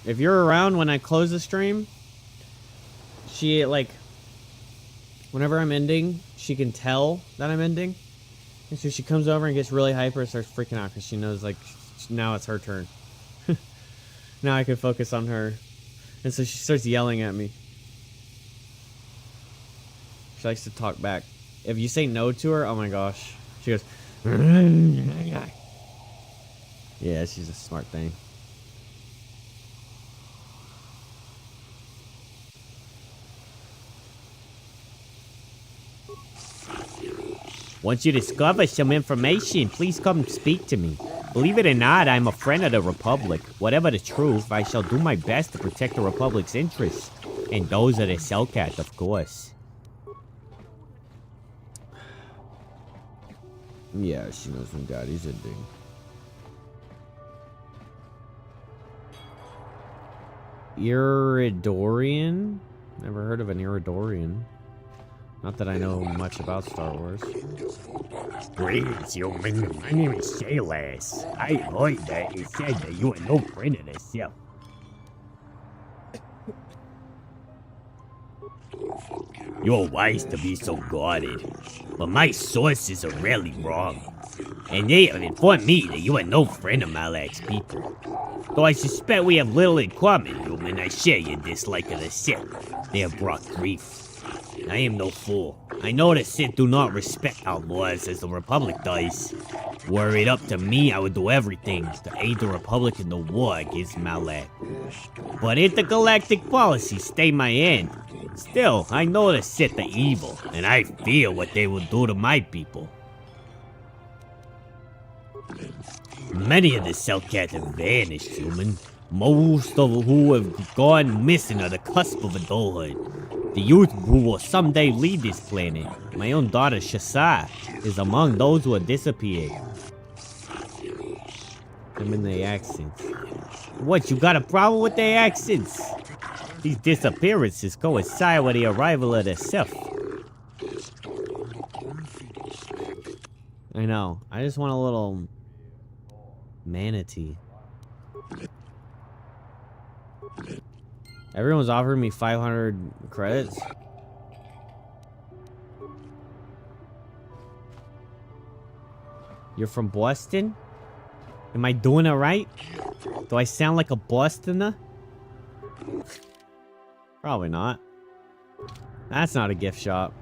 If you're around when I close the stream, she, like, whenever I'm ending, she can tell that I'm ending. And so she comes over and gets really hyper and starts freaking out because she knows, like, now it's her turn. Now I can focus on her. And so she starts yelling at me. She likes to talk back. If you say no to her, oh my gosh. She goes, yeah, she's a smart thing. Once you discover some information, please come speak to me. Believe it or not, I'm a friend of the Republic. Whatever the truth, I shall do my best to protect the Republic's interests. And those of the Selkat, of course. Yeah, she knows when Daddy's ending. Iridorian? Never heard of an Iridorian. Not that I know much about Star Wars. Greetings, human. My name is Shaylas. I heard that it said that you are no friend of the Self. You're wise to be so guarded, but my sources are rarely wrong. And they have informed me that you are no friend of Malak's people. Though I suspect we have little in common, human, I share your dislike of the Sith. They have brought grief. I am no fool. I know the Sith do not respect our laws as the Republic does. Were it up to me, I would do everything to aid the Republic in the war against Malak. But intergalactic policies stay my end. Still, I know the Sith are evil, and I fear what they will do to my people. Many of the Selkat have vanished, human. Most of who have gone missing are the cusp of adulthood. The youth who will someday lead this planet. My own daughter, Shasa, is among those who have disappeared. I'm in the accents. What, you got a problem with their accents? These disappearances coincide with the arrival of the Self. I know. I just want a little manatee. Everyone's offering me 500 credits. You're from Boston? Am I doing it right? Do I sound like a Bostoner? Probably not. That's not a gift shop.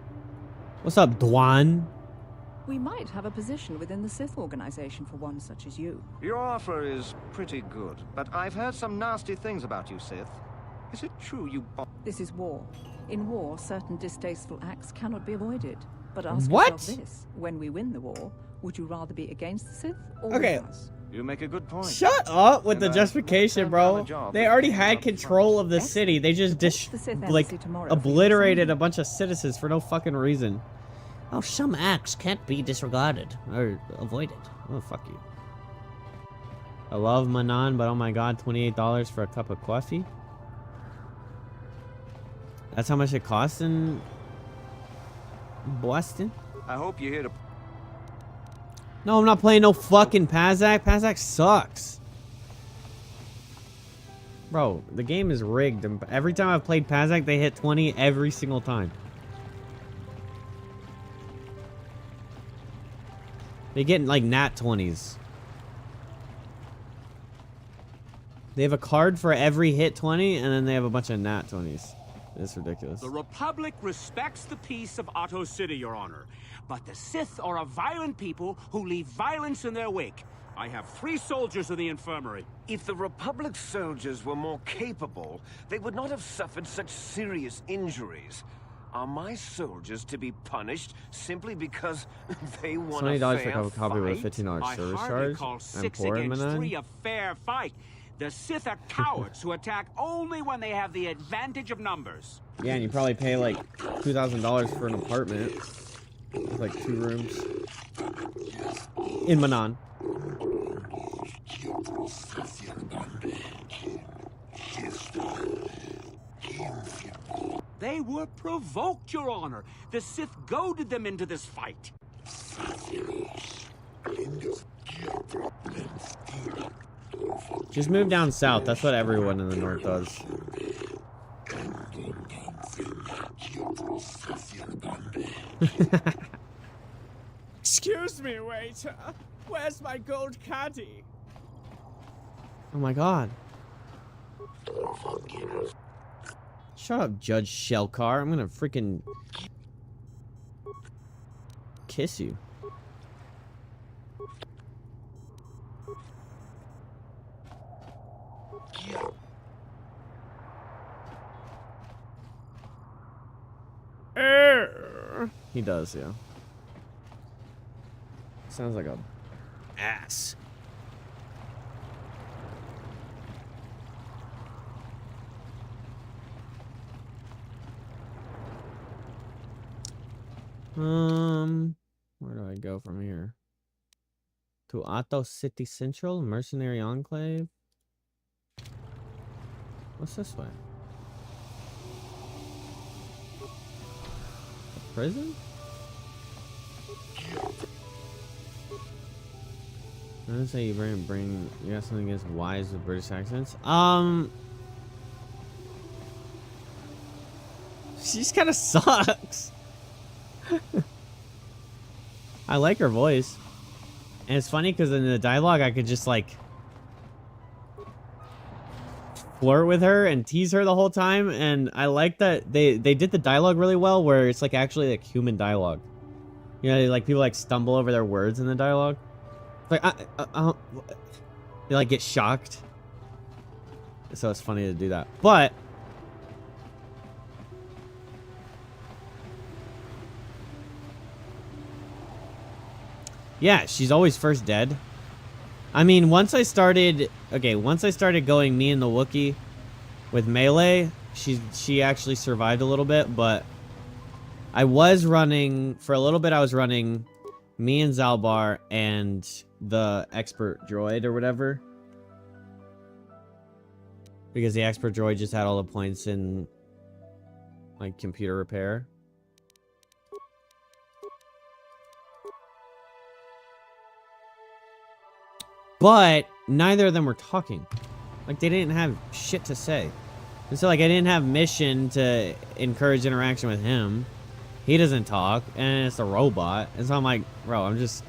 What's up, Dwan? We might have a position within the Sith organization for one such as you. Your offer is pretty good, but I've heard some nasty things about you, Sith. Is it true you... This is war. In war, certain distasteful acts cannot be avoided. But ask What? yourself this. When we win the war, would you rather be against the Sith or Okay. with us? You make a good point. Shut up with the justification, bro. They already had control of the city. They just obliterated a bunch of citizens for no fucking reason. Oh, some acts can't be disregarded or avoided. Oh, fuck you. I love Manon, but oh my god, $28 for a cup of coffee? That's how much it costs in Boston? I hope you're here to... No, I'm not playing no fucking Pazak. Pazak sucks. Bro, the game is rigged. Every time I've played Pazak, they hit 20 every single time. They get like nat 20s. They have a card for every hit 20, and then they have a bunch of nat 20s. It's ridiculous. The Republic respects the peace of Otto City, Your Honor. But the Sith are a violent people who leave violence in their wake. I have 3 soldiers in the infirmary. If the Republic soldiers were more capable, they would not have suffered such serious injuries. Are my soldiers to be punished simply because they won a $20 fair for a copy with a fight? $15 service I hardly charge. call I'm 6 poor in against Manon. 3 a fair fight. The Sith are cowards who attack only when they have the advantage of numbers. Yeah, and you probably pay like $2,000 for an apartment with like 2 rooms in Manon. They were provoked, Your Honor. The Sith goaded them into this fight. Just move down south. That's what everyone in the north does. Excuse me, waiter. Where's my gold caddy? Oh my god. Shut up, Judge Shellcar. I'm gonna freaking kiss you. He does, yeah. Sounds like a ass. Where do I go from here? To Otto City Central, Mercenary Enclave. What's this way? A prison? I didn't say you bring you got something against wise with British accents. She just kind of sucks. I like her voice. And it's funny because in the dialogue I could just like flirt with her and tease her the whole time, and I like that they did the dialogue really well where it's like actually like human dialogue. You know, like people like stumble over their words in the dialogue. Like they like get shocked. So it's funny to do that. But yeah, she's always first dead. I mean, once I started going me and the Wookiee with melee, she actually survived a little bit, but I was running for a little bit. I was running me and Zalbar and the expert droid or whatever, because the expert droid just had all the points in like computer repair. But neither of them were talking. Like, they didn't have shit to say. And so, like, I didn't have mission to encourage interaction with him. He doesn't talk, and it's a robot. And so I'm like, bro, I'm just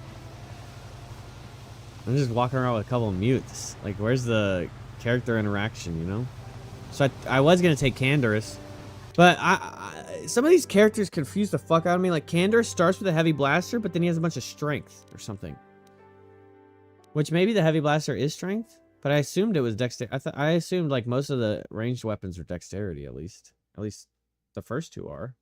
walking around with a couple of mutes. Like, where's the character interaction, you know? So I was going to take Canderous. But some of these characters confuse the fuck out of me. Like, Canderous starts with a heavy blaster, but then he has a bunch of strength or something. Which maybe the heavy blaster is strength, but I assumed it was dexterity. I assumed like most of the ranged weapons are dexterity, at least. At least the first 2 are.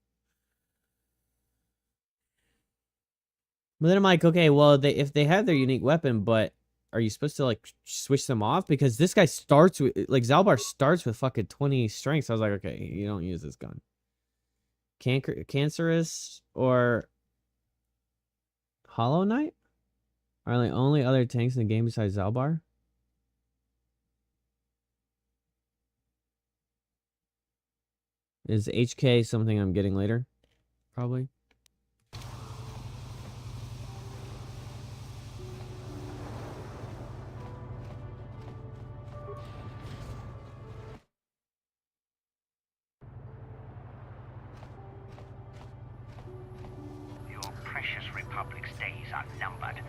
But then I'm like, okay, well, if they have their unique weapon, but are you supposed to like switch them off? Because this guy starts with like Zalbar starts with fucking 20 strength. So I was like, okay, you don't use this gun. Cancerous or Hollow Knight are the only other tanks in the game besides Zalbar? Is HK something I'm getting later? Probably. Your precious Republic's days are numbered.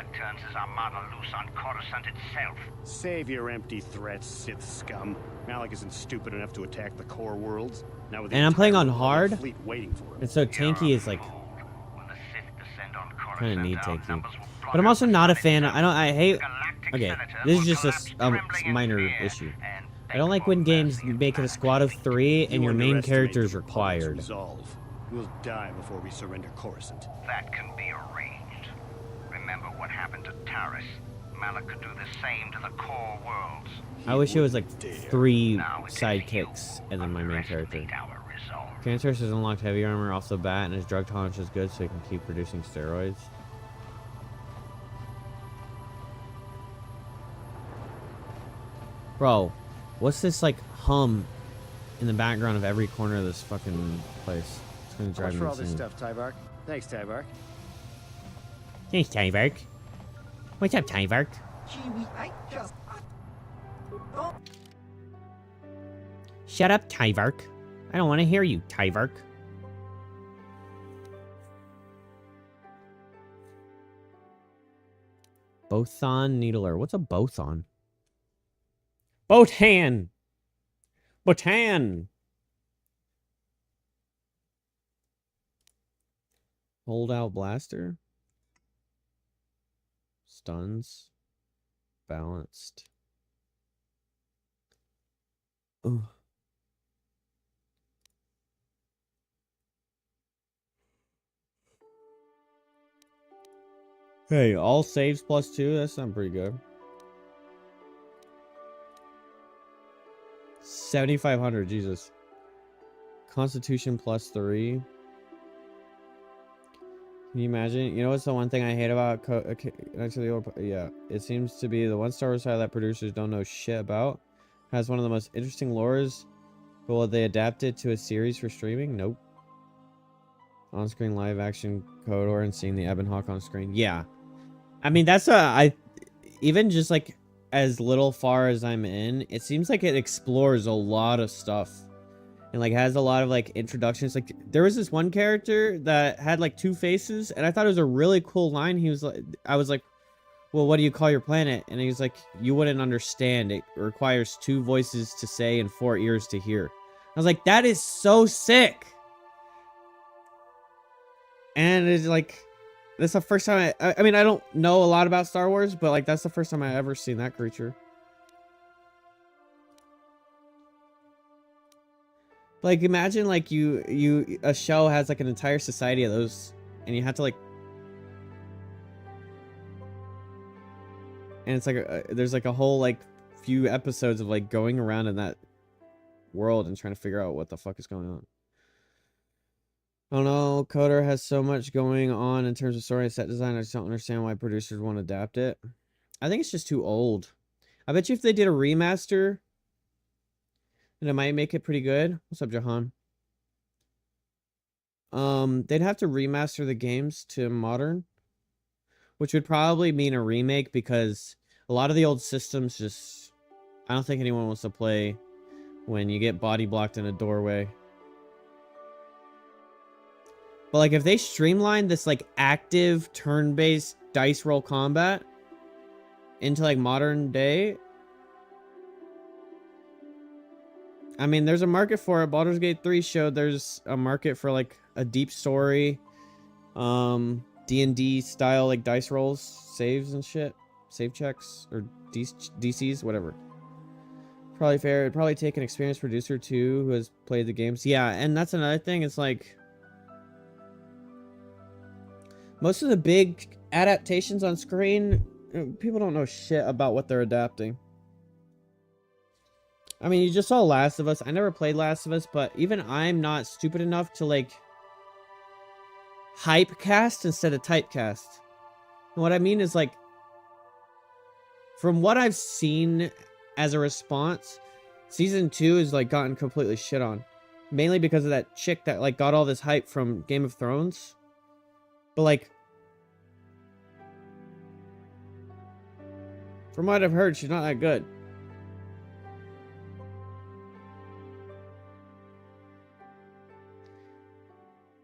Malak turns his armada loose on Coruscant itself. Save your empty threats, Sith scum. Malak isn't stupid enough to attack the core worlds. Now with the And I'm playing on entire hard. fleet waiting for him. And so tanky is like kind of need tanky. But I'm also not a fan. I hate. Okay, this is just a minor issue. I don't like when games make it a squad of 3 and your main character is required. Resolve. We'll die before we surrender Coruscant. That can be arranged. Remember what happened to Taris. Malak could do the same to the core worlds. I wish it was like 3 sidekicks and then my main character. Cancerous has unlocked heavy armor off the bat and his drug tolerance is good so he can keep producing steroids. Bro, what's this like hum in the background of every corner of this fucking place? It's gonna drive me for all this insane. stuff, Tyvark. Thanks, Tyvark. Thanks, Tyvark. What's up, Tyvark? Shut up, Tyvark. I don't want to hear you, Tyvark. Bothon Needler. What's a Bothon? Botan! Botan! Hold out blaster. Stuns. Balanced. Ugh. Hey, all saves +2? That sounds pretty good. 7,500, Jesus. Constitution +3. Can you imagine? You know what's the one thing I hate about yeah, it seems to be the one Star Wars title that producers don't know shit about. Has one of the most interesting lores, but will they adapt it to a series for streaming? Nope. On-screen live action Kotor and seeing the Ebon Hawk on screen. Yeah. I mean, that's even just like as little far as I'm in, it seems like it explores a lot of stuff. And like has a lot of like introductions. Like there was this one character that had like 2 faces, and I thought it was a really cool line. He was like, I was like, well, what do you call your planet? And he was like, you wouldn't understand. It requires 2 voices to say and 4 ears to hear. I was like, that is so sick. And it's like, that's the first time I mean, I don't know a lot about Star Wars, but like that's the first time I ever seen that creature. Like imagine like a show has like an entire society of those and you have to like, and it's like there's like a whole like few episodes of like going around in that world and trying to figure out what the fuck is going on. Oh no, Kotor has so much going on in terms of story and set design. I just don't understand why producers want to adapt it. I think it's just too old. I bet you if they did a remaster, then it might make it pretty good. What's up, Jahan? They'd have to remaster the games to modern, which would probably mean a remake because a lot of the old systems just, I don't think anyone wants to play when you get body blocked in a doorway. But like if they streamline this like active turn-based dice roll combat into like modern day, I mean there's a market for it. Baldur's Gate 3 showed there's a market for like a deep story, D&D style like dice rolls, saves and shit, save checks or DCs, whatever. Probably fair. It'd probably take an experienced producer too who has played the games. Yeah, and that's another thing. It's like most of the big adaptations on screen, people don't know shit about what they're adapting. I mean, you just saw Last of Us. I never played Last of Us, but even I'm not stupid enough to, like, hype cast instead of typecast. And what I mean is, like, from what I've seen as a response, Season 2 has, like, gotten completely shit on. Mainly because of that chick that, like, got all this hype from Game of Thrones. But, like, from what I've heard, she's not that good.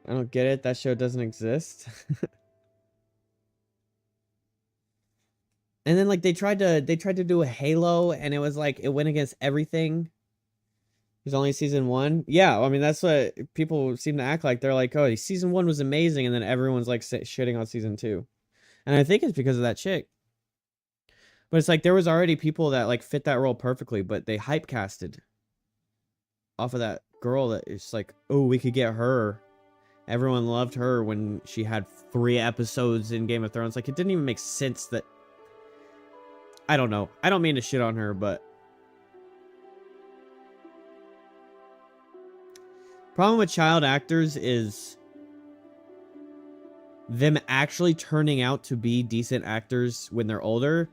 I don't get it. That show doesn't exist. And then like they tried to do a Halo, and it was like it went against everything. It was only season 1. Yeah, I mean that's what people seem to act like. They're like, oh, season 1 was amazing, and then everyone's like shitting on season 2. And I think it's because of that chick. But it's like there was already people that like fit that role perfectly, but they hype casted off of that girl that is like, oh, we could get her. Everyone loved her when she had 3 episodes in Game of Thrones. Like, it didn't even make sense that... I don't know. I don't mean to shit on her, but... Problem with child actors is... them actually turning out to be decent actors when they're older...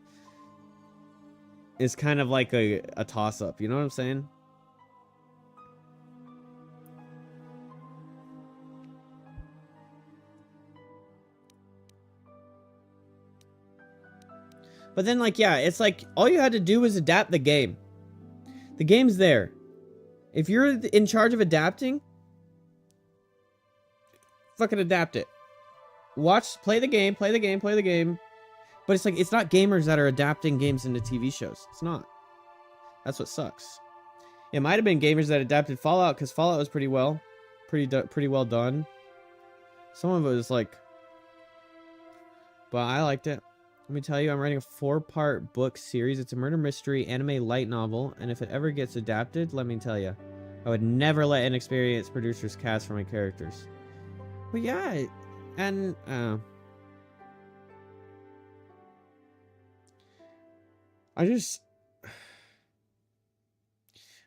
is kind of like a toss-up. You know what I'm saying? But then, like, yeah, it's like, all you had to do was adapt the game. The game's there. If you're in charge of adapting, fucking adapt it. Play the game. But it's like, it's not gamers that are adapting games into TV shows. It's not. That's what sucks. It might have been gamers that adapted Fallout, because Fallout was pretty well done. Some of it was like... But I liked it. Let me tell you, I'm writing a 4-part book series. It's a murder mystery anime light novel, and if it ever gets adapted, let me tell you, I would never let inexperienced producers cast for my characters. But yeah, and I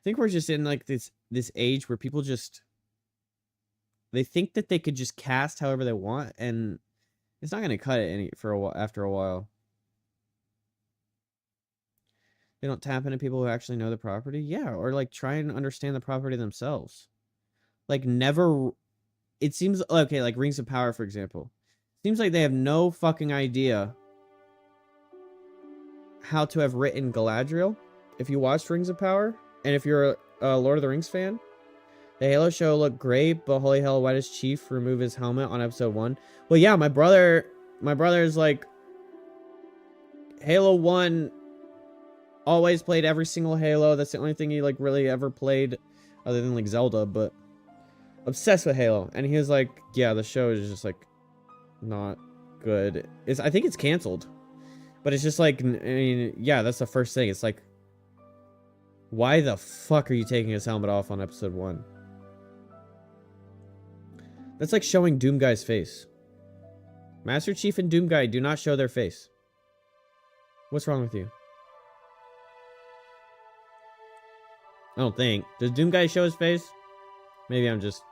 think we're just in like this age where people just they think that they could just cast however they want, and it's not going to cut it after a while. They don't tap into people who actually know the property. Yeah, or like try and understand the property themselves. Like never... It seems... Okay, like Rings of Power, for example. Seems like they have no fucking idea how to have written Galadriel. If you watched Rings of Power, and if you're a Lord of the Rings fan, the Halo show looked great, but holy hell, why does Chief remove his helmet on episode 1? Well, yeah, my brother's like... Halo 1... always played every single Halo. That's the only thing he like really ever played other than like Zelda, but obsessed with Halo. And he was like, yeah, the show is just like not good. I think it's canceled, but it's just like, I mean, yeah, that's the first thing. It's like, why the fuck are you taking his helmet off on episode 1? That's like showing Doom Guy's face. Master Chief and Doom Guy do not show their face. What's wrong with you? I don't think. Does Doom Guy show his face? Maybe I'm just...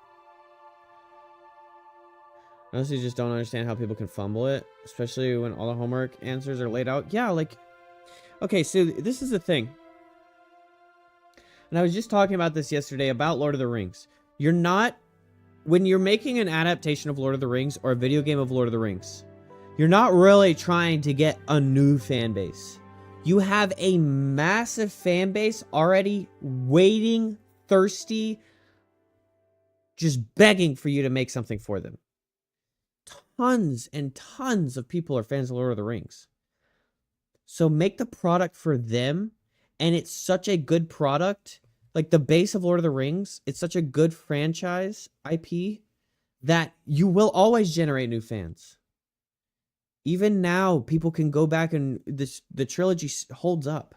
I honestly just don't understand how people can fumble it. Especially when all the homework answers are laid out. Yeah, like... Okay, so this is the thing. And I was just talking about this yesterday about Lord of the Rings. You're not... When you're making an adaptation of Lord of the Rings or a video game of Lord of the Rings, you're not really trying to get a new fan base. You have a massive fan base already waiting, thirsty, just begging for you to make something for them. Tons and tons of people are fans of Lord of the Rings. So make the product for them, and it's such a good product. Like the base of Lord of the Rings, it's such a good franchise IP that you will always generate new fans. Even now, people can go back and the trilogy holds up.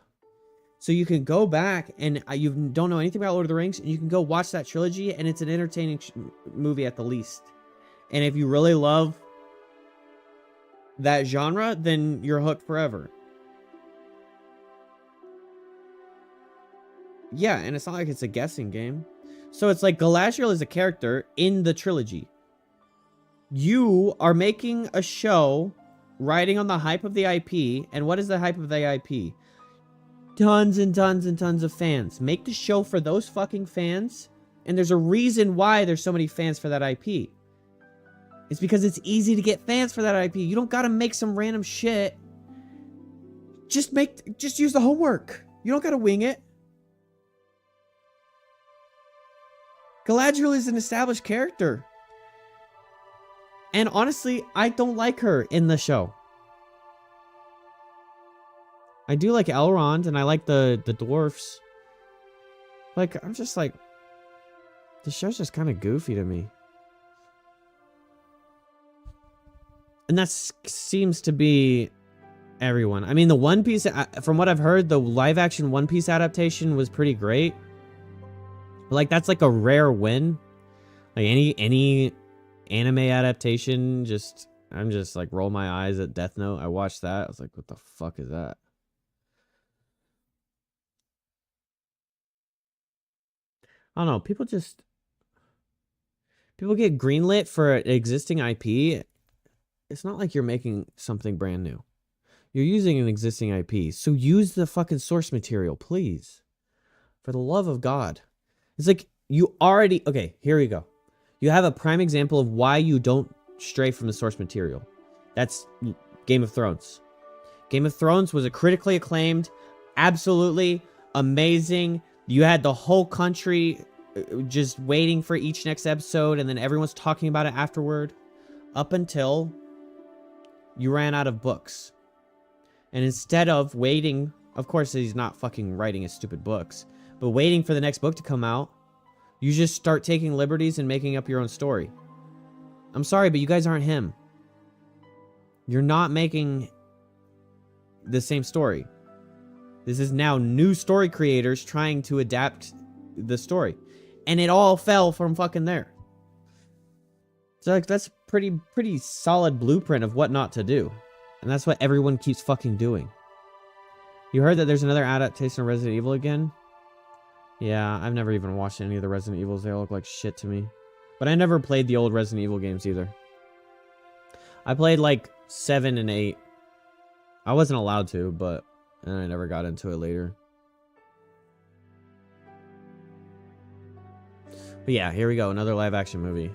So you can go back and you don't know anything about Lord of the Rings, and you can go watch that trilogy, and it's an entertaining movie at the least. And if you really love that genre, then you're hooked forever. Yeah, and it's not like it's a guessing game. So it's like Galadriel is a character in the trilogy. You are making a show riding on the hype of the IP. And what is the hype of the IP? Tons and tons and tons of fans. Make the show for those fucking fans. And there's a reason why there's so many fans for that IP. It's because it's easy to get fans for that IP. You don't gotta make some random shit. Just use the homework. You don't gotta wing it. Galadriel is an established character. And honestly, I don't like her in the show. I do like Elrond, and I like the dwarfs. Like, I'm just like, the show's just kind of goofy to me. And that seems to be everyone. I mean, the One Piece, from what I've heard, the live-action One Piece adaptation was pretty great. Like, that's like a rare win. Like, any anime adaptation, I'm just like, roll my eyes at Death Note. I watched that. I was like, what the fuck is that? I don't know. People get greenlit for an existing IP. It's not like you're making something brand new. You're using an existing IP. So use the fucking source material, please. For the love of God. It's like you already... Okay, here we go. You have a prime example of why you don't stray from the source material. That's Game of Thrones. Game of Thrones was a critically acclaimed, absolutely amazing. You had the whole country just waiting for each next episode, and then everyone's talking about it afterward. Up until you ran out of books. And instead of waiting... Of course, he's not fucking writing his stupid books. But waiting for the next book to come out, you just start taking liberties and making up your own story. I'm sorry, but you guys aren't him. You're not making the same story. This is now new story creators trying to adapt the story. And it all fell from fucking there. So like, that's pretty solid blueprint of what not to do. And that's what everyone keeps fucking doing. You heard that there's another adaptation of Resident Evil again? Yeah, I've never even watched any of the Resident Evils. They all look like shit to me. But I never played the old Resident Evil games either. I played like 7 and 8. I wasn't allowed to, but I never got into it later. But yeah, here we go. Another live action movie.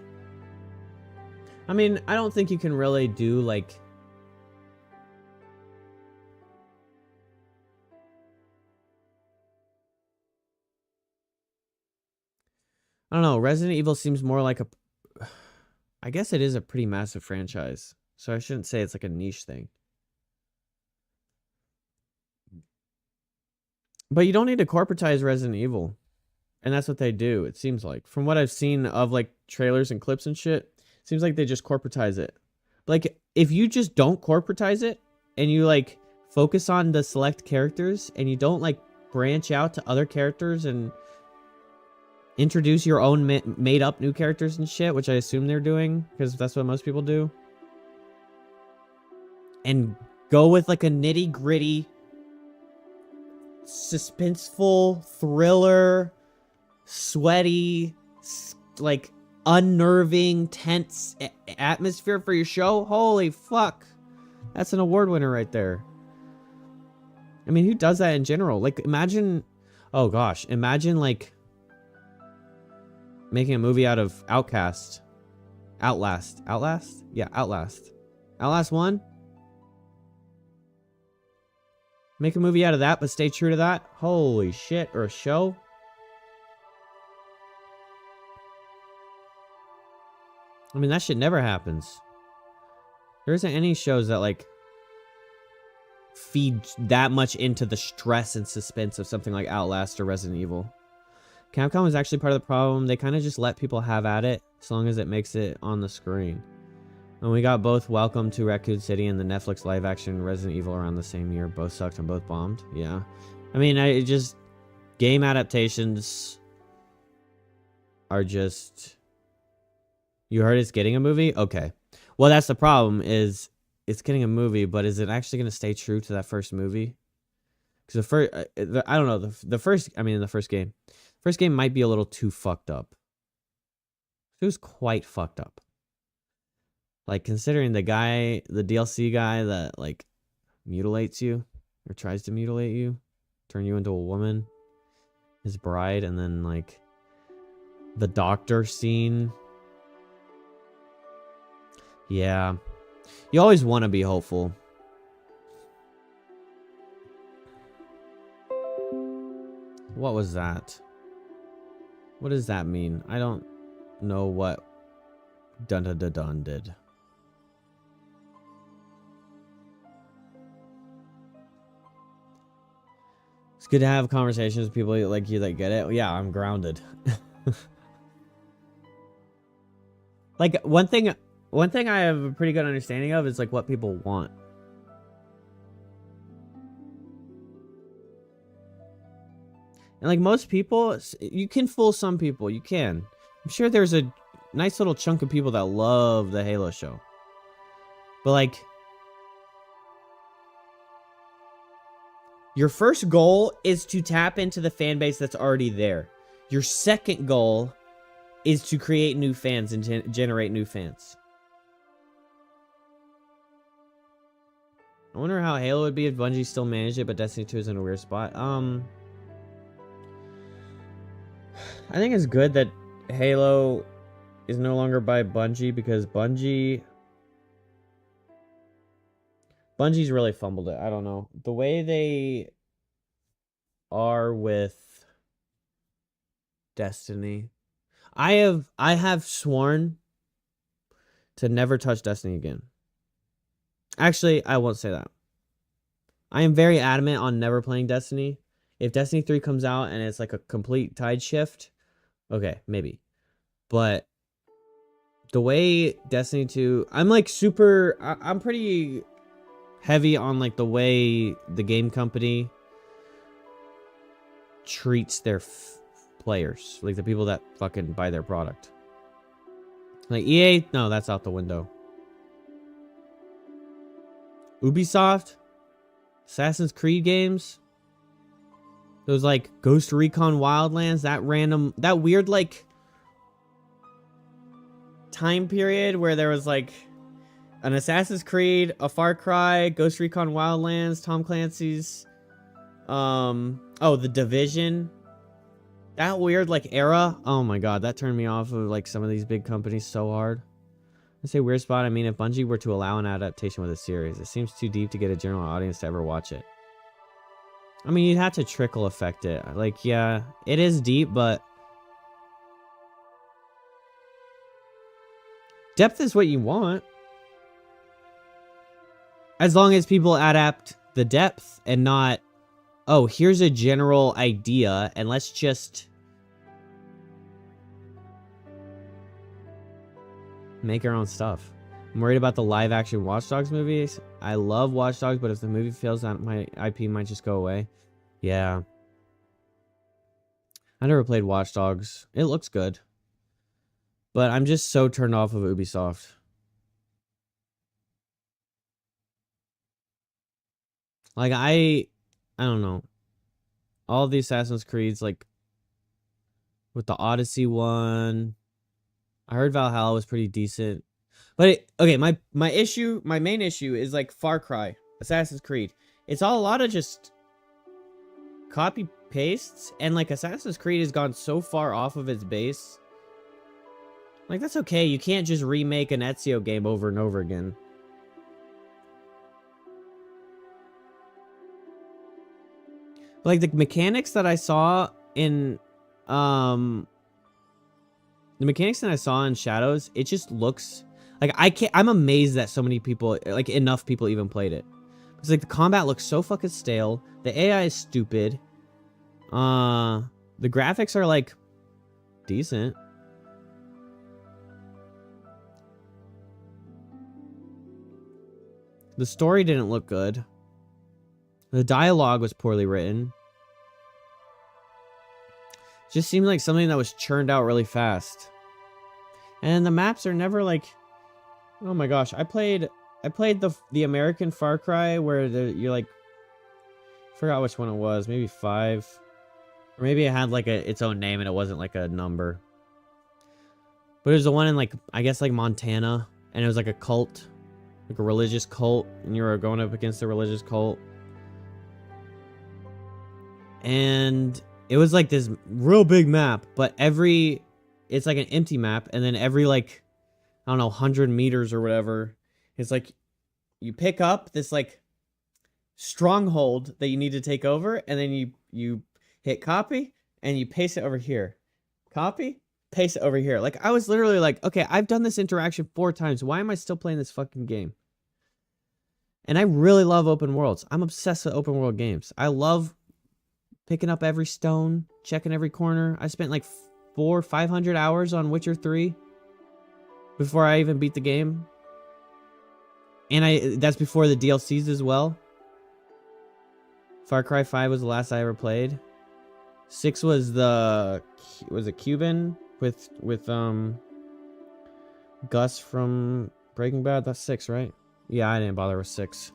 I mean, I don't think you can really do like... I don't know. Resident Evil seems more like a... I guess it is a pretty massive franchise. So I shouldn't say it's like a niche thing. But you don't need to corporatize Resident Evil. And that's what they do, it seems like. From what I've seen of like trailers and clips and shit, it seems like they just corporatize it. Like, if you just don't corporatize it, and you like focus on the select characters, and you don't like branch out to other characters and introduce your own made up new characters and shit, which I assume they're doing, because that's what most people do. And go with like a nitty gritty, suspenseful, thriller, sweaty, like unnerving, tense atmosphere for your show. Holy fuck. That's an award winner right there. I mean, who does that in general? Like, imagine, oh gosh, imagine like making a movie out of Outlast. Yeah, Outlast 1. Make a movie out of that, but stay true to that. Holy shit. Or a show. I mean, that shit never happens. There isn't any shows that like feed that much into the stress and suspense of something like Outlast or Resident Evil. Capcom was actually part of the problem. They kind of just let people have at it as long as it makes it on the screen. And we got both Welcome to Raccoon City and the Netflix live-action Resident Evil around the same year. Both sucked and both bombed. Yeah. I mean, game adaptations are just... You heard it's getting a movie? Okay. Well, that's the problem, is it's getting a movie, but is it actually going to stay true to that first movie? Because the first... I don't know. The first game. First game might be a little too fucked up. It was quite fucked up. Like, considering the DLC guy that, like, mutilates you, or tries to mutilate you, turn you into a woman, his bride, and then, like, the doctor scene. Yeah. You always want to be hopeful. What was that? What does that mean? I don't know what dun-dun-dun-dun did. It's good to have conversations with people like you that get it. Yeah, I'm grounded. Like, one thing I have a pretty good understanding of is, like, what people want. And, like, most people, you can fool some people. You can. I'm sure there's a nice little chunk of people that love the Halo show. But, like, your first goal is to tap into the fan base that's already there. Your second goal is to create new fans and generate new fans. I wonder how Halo would be if Bungie still managed it, but Destiny 2 is in a weird spot. I think it's good that Halo is no longer by Bungie, because Bungie's really fumbled it. I don't know. The way they are with Destiny. I have sworn to never touch Destiny again. Actually, I won't say that. I am very adamant on never playing Destiny. If Destiny 3 comes out and it's like a complete tide shift, okay, maybe. But the way Destiny 2, I'm like I'm pretty heavy on like the way the game company treats their players, like the people that fucking buy their product. Like EA, no, that's out the window. Ubisoft, Assassin's Creed games, those like Ghost Recon Wildlands, that weird like time period where there was like an Assassin's Creed, a Far Cry, Ghost Recon Wildlands, Tom Clancy's, The Division. That weird, like, era, oh my god, that turned me off of, like, some of these big companies so hard. I say weird spot, I mean, if Bungie were to allow an adaptation with a series, it seems too deep to get a general audience to ever watch it. I mean, you'd have to trickle effect it. Like, yeah, it is deep, but depth is what you want. As long as people adapt the depth and not, oh, here's a general idea, and let's just make our own stuff. I'm worried about the live-action Watch Dogs movies. I love Watch Dogs, but if the movie fails, my IP might just go away. Yeah. I never played Watch Dogs. It looks good. But I'm just so turned off of Ubisoft. Like, I don't know. All the Assassin's Creeds, like, with the Odyssey one, I heard Valhalla was pretty decent. But, okay, my main issue is, like, Far Cry, Assassin's Creed. It's all a lot of just copy-pastes, and, like, Assassin's Creed has gone so far off of its base. Like, that's okay. You can't just remake an Ezio game over and over again. Like, the mechanics that I saw in, Shadows, it just looks, like, I'm amazed that so many people, like, enough people even played it. Because, like, the combat looks so fucking stale. The AI is stupid. The graphics are, like, decent. The story didn't look good. The dialogue was poorly written. Just seemed like something that was churned out really fast. And the maps are never like, oh my gosh, I played the American Far Cry where you're like, I forgot which one it was, maybe 5. Or maybe it had like its own name and it wasn't like a number. But it was the one in like, I guess like Montana, and it was like a cult, like a religious cult, and you were going up against a religious cult. And it was like this real big map, but it's like an empty map, and then every like, I don't know, 100 meters or whatever, it's like you pick up this like stronghold that you need to take over, and then you hit copy and you paste it over here. Copy, paste it over here. Like, I was literally like, okay, I've done this interaction 4 times. Why am I still playing this fucking game? And I really love open worlds. I'm obsessed with open world games. I love picking up every stone, checking every corner. I spent like 500 hours on Witcher 3 before I even beat the game. And that's before the DLCs as well. Far Cry 5 was the last I ever played. 6 was it Cuban with Gus from Breaking Bad? That's 6, right? Yeah, I didn't bother with 6.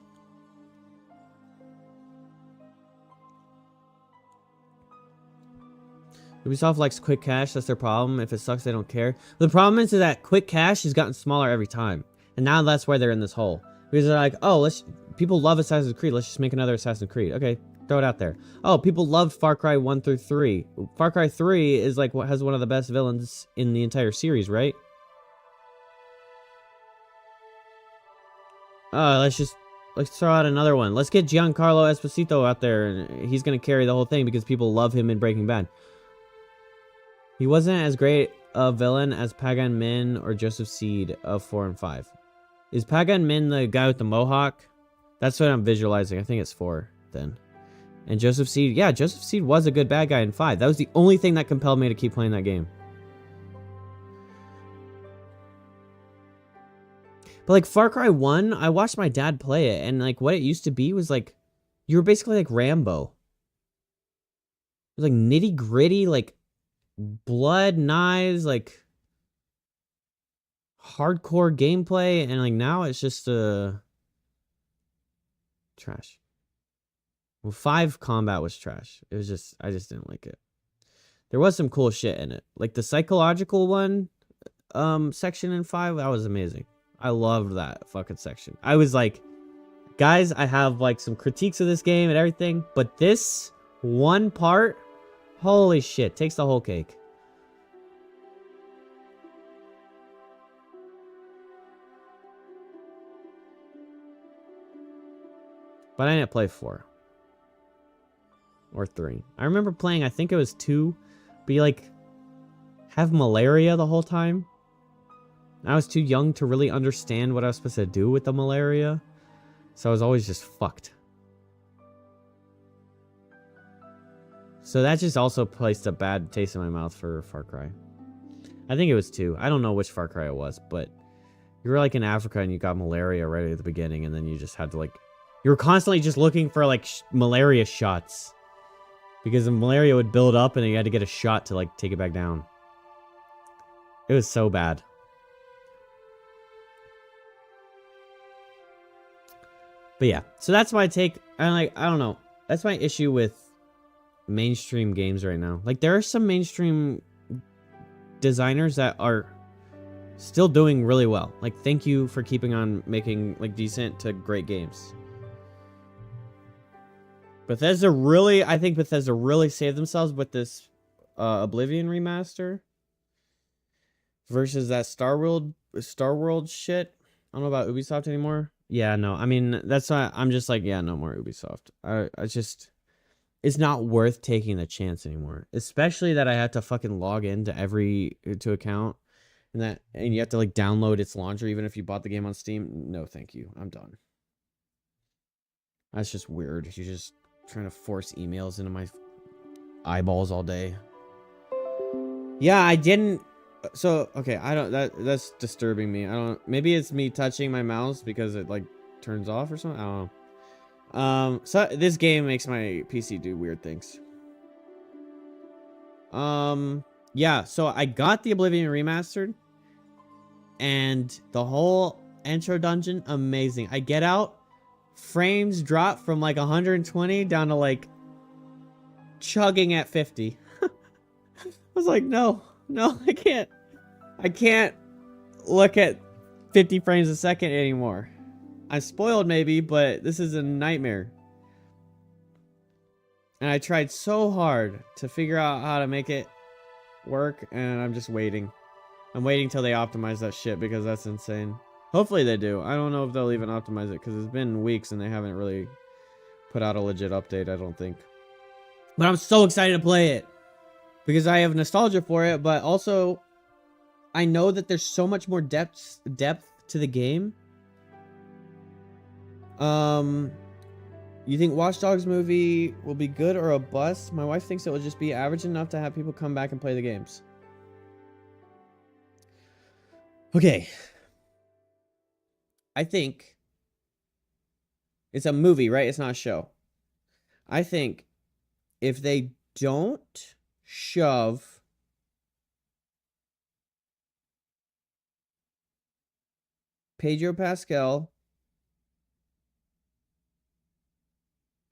Ubisoft likes quick cash. That's their problem. If it sucks, they don't care. The problem is that quick cash has gotten smaller every time. And now that's why they're in this hole. Because they're like, oh, people love Assassin's Creed. Let's just make another Assassin's Creed. Okay, throw it out there. Oh, people loved Far Cry 1 through 3. Far Cry 3 is like what has one of the best villains in the entire series, right? Let's throw out another one. Let's get Giancarlo Esposito out there, and he's gonna carry the whole thing because people love him in Breaking Bad. He wasn't as great a villain as Pagan Min or Joseph Seed of 4 and 5. Is Pagan Min the guy with the mohawk? That's what I'm visualizing. I think it's 4 then. And Joseph Seed, yeah, Joseph Seed was a good bad guy in 5. That was the only thing that compelled me to keep playing that game. But like Far Cry 1, I watched my dad play it, and like what it used to be was like, you were basically like Rambo. It was like nitty gritty, like blood, knives, like hardcore gameplay, and like now it's just trash. Well, 5 combat was trash. It was just, I just didn't like it. There was some cool shit in it. Like the psychological one section in 5, that was amazing. I loved that fucking section. I was like, guys, I have like some critiques of this game and everything, but this one part, holy shit, takes the whole cake. But I didn't play 4. Or 3. I remember playing, I think it was 2, but you like have malaria the whole time. I was too young to really understand what I was supposed to do with the malaria. So I was always just fucked. So that just also placed a bad taste in my mouth for Far Cry. I think it was 2. I don't know which Far Cry it was, but you were like in Africa and you got malaria right at the beginning, and then you just had to like, you were constantly just looking for like malaria shots. Because the malaria would build up and you had to get a shot to like take it back down. It was so bad. But yeah, so that's my take. I don't know. That's my issue with mainstream games right now. Like there are some mainstream designers that are still doing really well. Like thank you for keeping on making like decent to great games. I think Bethesda really saved themselves with this Oblivion remaster versus that Star World shit. I don't know about Ubisoft anymore. Yeah, no. I mean, that's why I'm just like, yeah, no more Ubisoft. I just, it's not worth taking the chance anymore. Especially that I had to fucking log into to account, and you have to like download its launcher even if you bought the game on Steam. No, thank you. I'm done. That's just weird. You're just trying to force emails into my eyeballs all day. Yeah, I didn't. So okay, I don't. That's disturbing me. I don't. Maybe it's me touching my mouse because it like turns off or something. I don't know. So this game makes my PC do weird things. Yeah. So I got the Oblivion remastered, and the whole intro dungeon, amazing. I get out, frames drop from like 120 down to like chugging at 50. I was like, no, I can't look at 50 frames a second anymore. I'm spoiled maybe, but this is a nightmare. And I tried so hard to figure out how to make it work, and I'm just waiting. I'm waiting till they optimize that shit because that's insane. Hopefully they do. I don't know if they'll even optimize it because it's been weeks and they haven't really put out a legit update, I don't think. But I'm so excited to play it because I have nostalgia for it, but also I know that there's so much more depth to the game. You think Watch Dogs movie will be good or a bust? My wife thinks it will just be average enough to have people come back and play the games. Okay. I think it's a movie, right? It's not a show. I think if they don't shove Pedro Pascal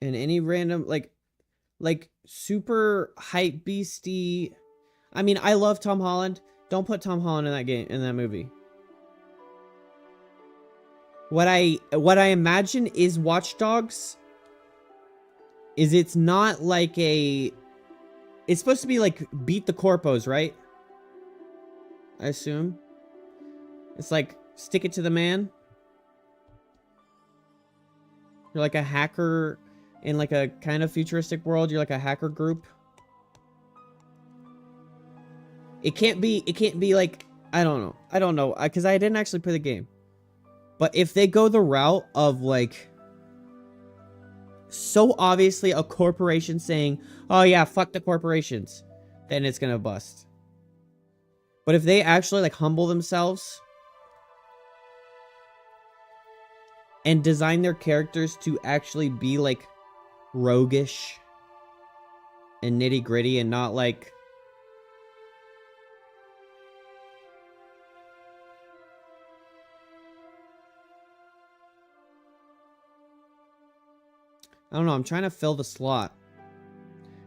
and any random like super hype beastie. I mean, I love Tom Holland. Don't put Tom Holland in that movie. What I imagine is Watch Dogs is it's not like it's supposed to be like beat the corpos, right? I assume. It's like stick it to the man. You're like a hacker in like a kind of futuristic world. You're like a hacker group. It can't be like, I don't know, because I didn't actually play the game. But if they go the route of like, so obviously a corporation saying, oh yeah, fuck the corporations, then it's gonna bust. But if they actually like humble themselves and design their characters to actually be like roguish and nitty gritty and not like I don't know, I'm trying to fill the slot.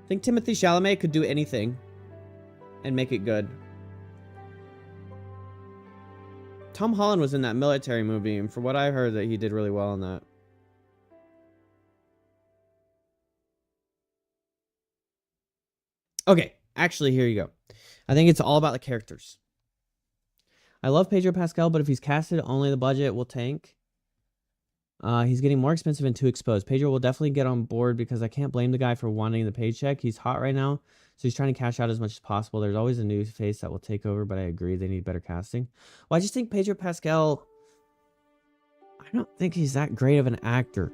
I think Timothée Chalamet could do anything and make it good. Tom Holland was in that military movie, and for what I heard, that he did really well in that. Okay, actually, here you go. I think it's all about the characters. I love Pedro Pascal, but if he's casted, only the budget will tank. He's getting more expensive and too exposed. Pedro will definitely get on board because I can't blame the guy for wanting the paycheck. He's hot right now, so he's trying to cash out as much as possible. There's always a new face that will take over, but I agree they need better casting. Well, I just think Pedro Pascal, I don't think he's that great of an actor.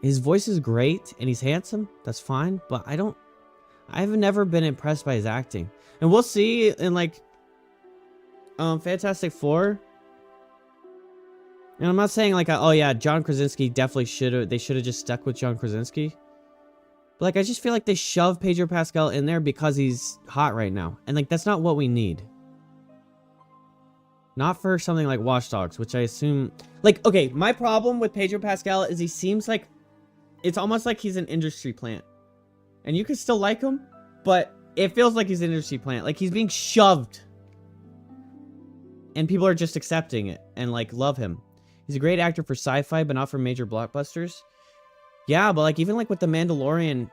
His voice is great, and he's handsome. That's fine, but I've never been impressed by his acting. And we'll see in, like, Fantastic Four. And I'm not saying like, oh yeah, John Krasinski definitely they should have just stuck with John Krasinski. But like, I just feel like they shoved Pedro Pascal in there because he's hot right now. And like, that's not what we need. Not for something like Watch Dogs, which I assume, like, okay, my problem with Pedro Pascal is he seems like, it's almost like he's an industry plant. And you can still like him, but it feels like he's an industry plant. Like he's being shoved. And people are just accepting it and like love him. He's a great actor for sci-fi, but not for major blockbusters. Yeah, but like even like with The Mandalorian,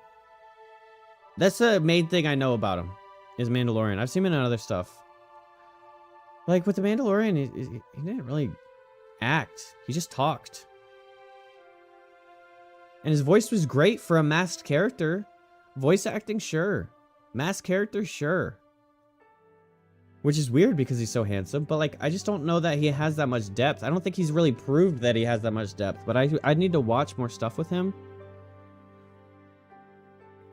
that's the main thing I know about him, is Mandalorian. I've seen him in other stuff. Like with The Mandalorian, he didn't really act. He just talked. And his voice was great for a masked character. Voice acting, sure. Masked character, sure. Which is weird because he's so handsome, but like I just don't know that he has that much depth. I don't think he's really proved that he has that much depth, but I need to watch more stuff with him.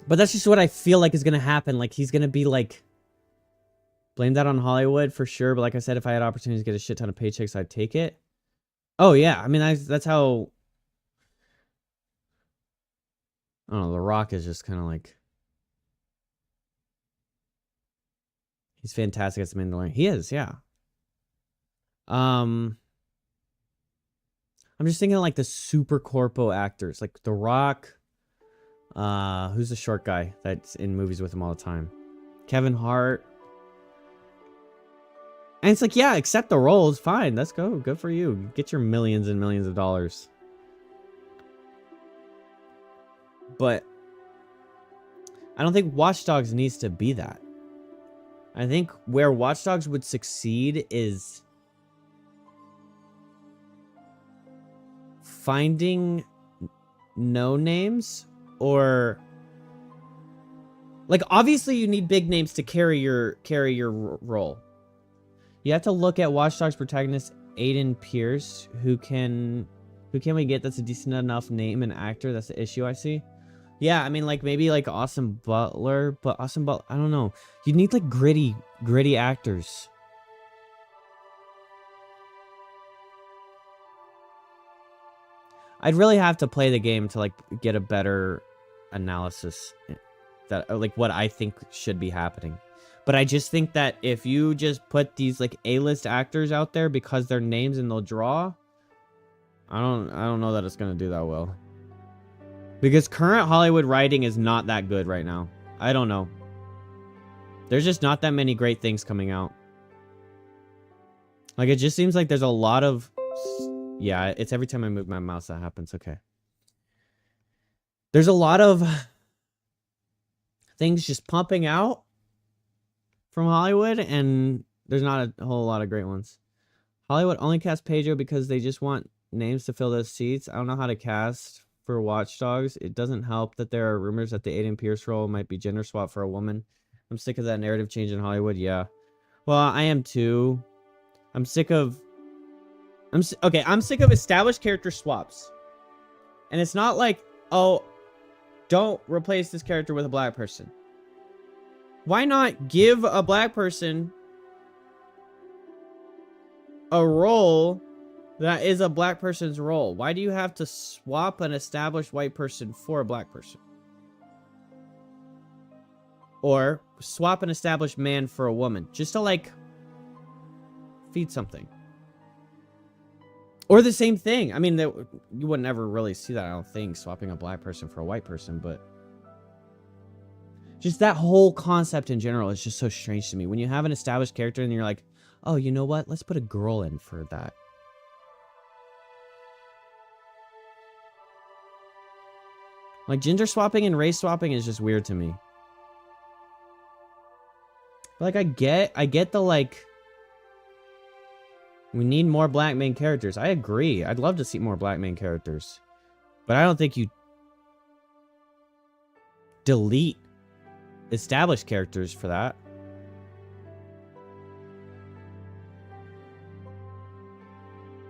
But that's just what I feel like is going to happen. Like he's going to be like, blame that on Hollywood for sure, but like I said, if I had opportunities to get a shit ton of paychecks, I'd take it. Oh yeah, I mean that's how, I don't know, The Rock is just kind of like, he's fantastic as The Mandalorian. He is, yeah. I'm just thinking of like the super corpo actors, like The Rock. Who's the short guy that's in movies with him all the time? Kevin Hart. And it's like, yeah, accept the roles. Fine, let's go. Good for you. Get your millions and millions of dollars. But I don't think Watch Dogs needs to be that. I think where Watch Dogs would succeed is finding no names, or like obviously you need big names to carry your role. You have to look at Watch Dogs protagonist Aiden Pierce, who can Who can we get that's a decent enough name and actor? That's the issue I see. Yeah, I mean, like, maybe, like, Austin Butler, but Austin Butler, I don't know. You need, like, gritty actors. I'd really have to play the game to, like, get a better analysis that, like, what I think should be happening. But I just think that if you just put these, like, A-list actors out there because they're names and they'll draw, I don't know that it's gonna do that well. Because current Hollywood writing is not that good right now. I don't know. There's just not that many great things coming out. Like, it just seems like there's a lot of... Yeah, it's every time I move my mouse that happens. Okay. There's a lot of things just pumping out from Hollywood, and there's not a whole lot of great ones. Hollywood only cast Pedro because they just want names to fill those seats. I don't know how to cast for Watch Dogs. It doesn't help that there are rumors that the Aiden Pierce role might be gender swap for a woman. I'm sick of that narrative change in Hollywood. Yeah. Well, I am too. I'm sick of... I'm sick of established character swaps. And it's not like, oh, don't replace this character with a black person. Why not give a black person a role that is a black person's role? Why do you have to swap an established white person for a black person? Or swap an established man for a woman, just to, like, feed something. Or the same thing. I mean, you would never really see that, I don't think, swapping a black person for a white person, but just that whole concept in general is just so strange to me. When you have an established character and you're like, oh, you know what? Let's put a girl in for that. Like, gender swapping and race swapping is just weird to me. Like, I get the, like, we need more black main characters. I agree. I'd love to see more black main characters. But I don't think you delete established characters for that.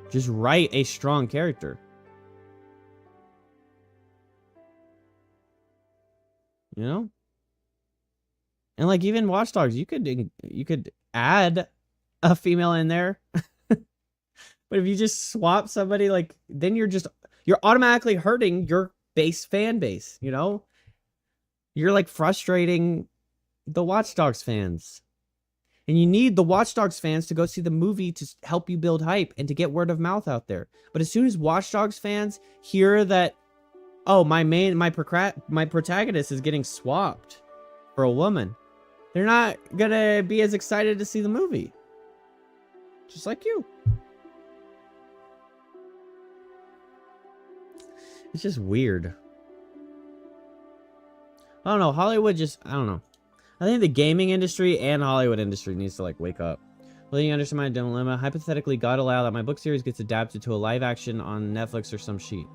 Just write a strong character. You know? And, like, even Watch Dogs, you could add a female in there. But if you just swap somebody, like, then you're automatically hurting your fan base, you know? You're, like, frustrating the Watch Dogs fans. And you need the Watch Dogs fans to go see the movie to help you build hype and to get word of mouth out there. But as soon as Watch Dogs fans hear that, oh, my protagonist is getting swapped for a woman, they're not gonna be as excited to see the movie. Just like you. It's just weird. I don't know. Hollywood just... I don't know. I think the gaming industry and Hollywood industry needs to, like, wake up. Will you understand my dilemma? Hypothetically, God allow that my book series gets adapted to a live action on Netflix or some shit.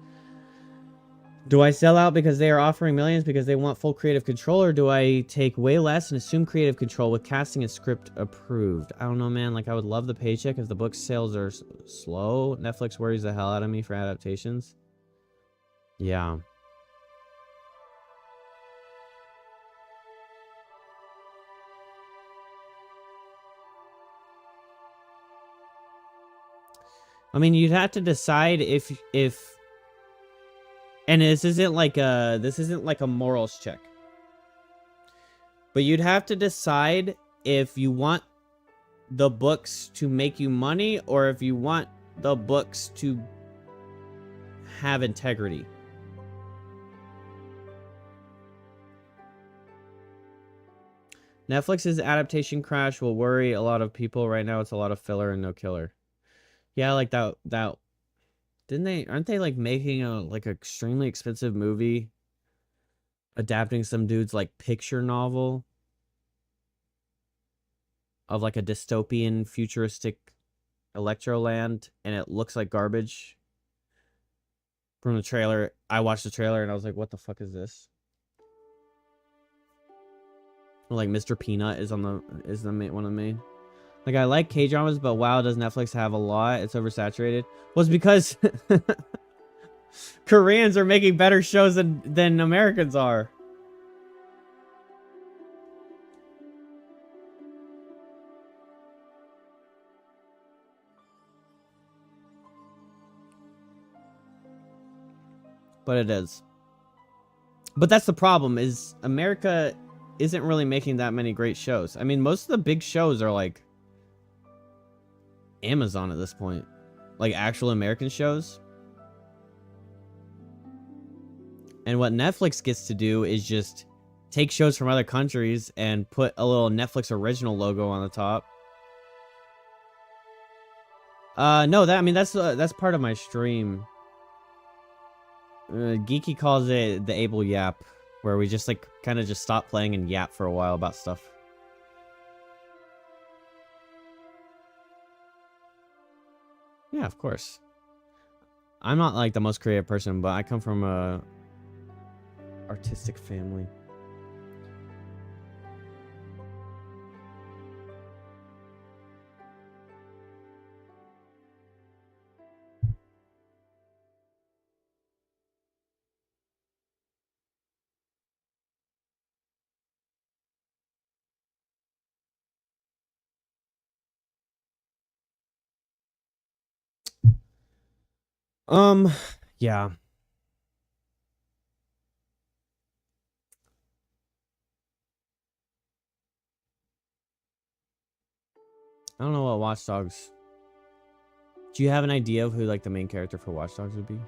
Do I sell out because they are offering millions because they want full creative control, or do I take way less and assume creative control with casting and script approved? I don't know, man. Like, I would love the paycheck if the book sales are slow. Netflix worries the hell out of me for adaptations. Yeah. I mean, you'd have to decide if and this isn't like a morals check. But you'd have to decide if you want the books to make you money or if you want the books to have integrity. Netflix's adaptation crash will worry a lot of people. Right now it's a lot of filler and no killer. Yeah, like that aren't they like making a like extremely expensive movie adapting some dude's like picture novel of like a dystopian futuristic Electroland, and it looks like garbage? From the trailer, I watched the trailer and I was like, what the fuck is this? Like Mr. Peanut is one of the main. Like, I like K-dramas, but wow, does Netflix have a lot? It's oversaturated. Well, it's because Koreans are making better shows than Americans are. But it is. But that's the problem, is America isn't really making that many great shows. I mean, most of the big shows are like Amazon at this point. Like actual American shows. And what Netflix gets to do is just take shows from other countries and put a little Netflix original logo on the top. No, that's part of my stream. Geeky calls it the Able Yap, where we just like kind of just stop playing and yap for a while about stuff. Yeah, of course. I'm not like the most creative person, but I come from a artistic family. Yeah. I don't know what Watch Dogs. Do you have an idea of who like the main character for Watch Dogs would be?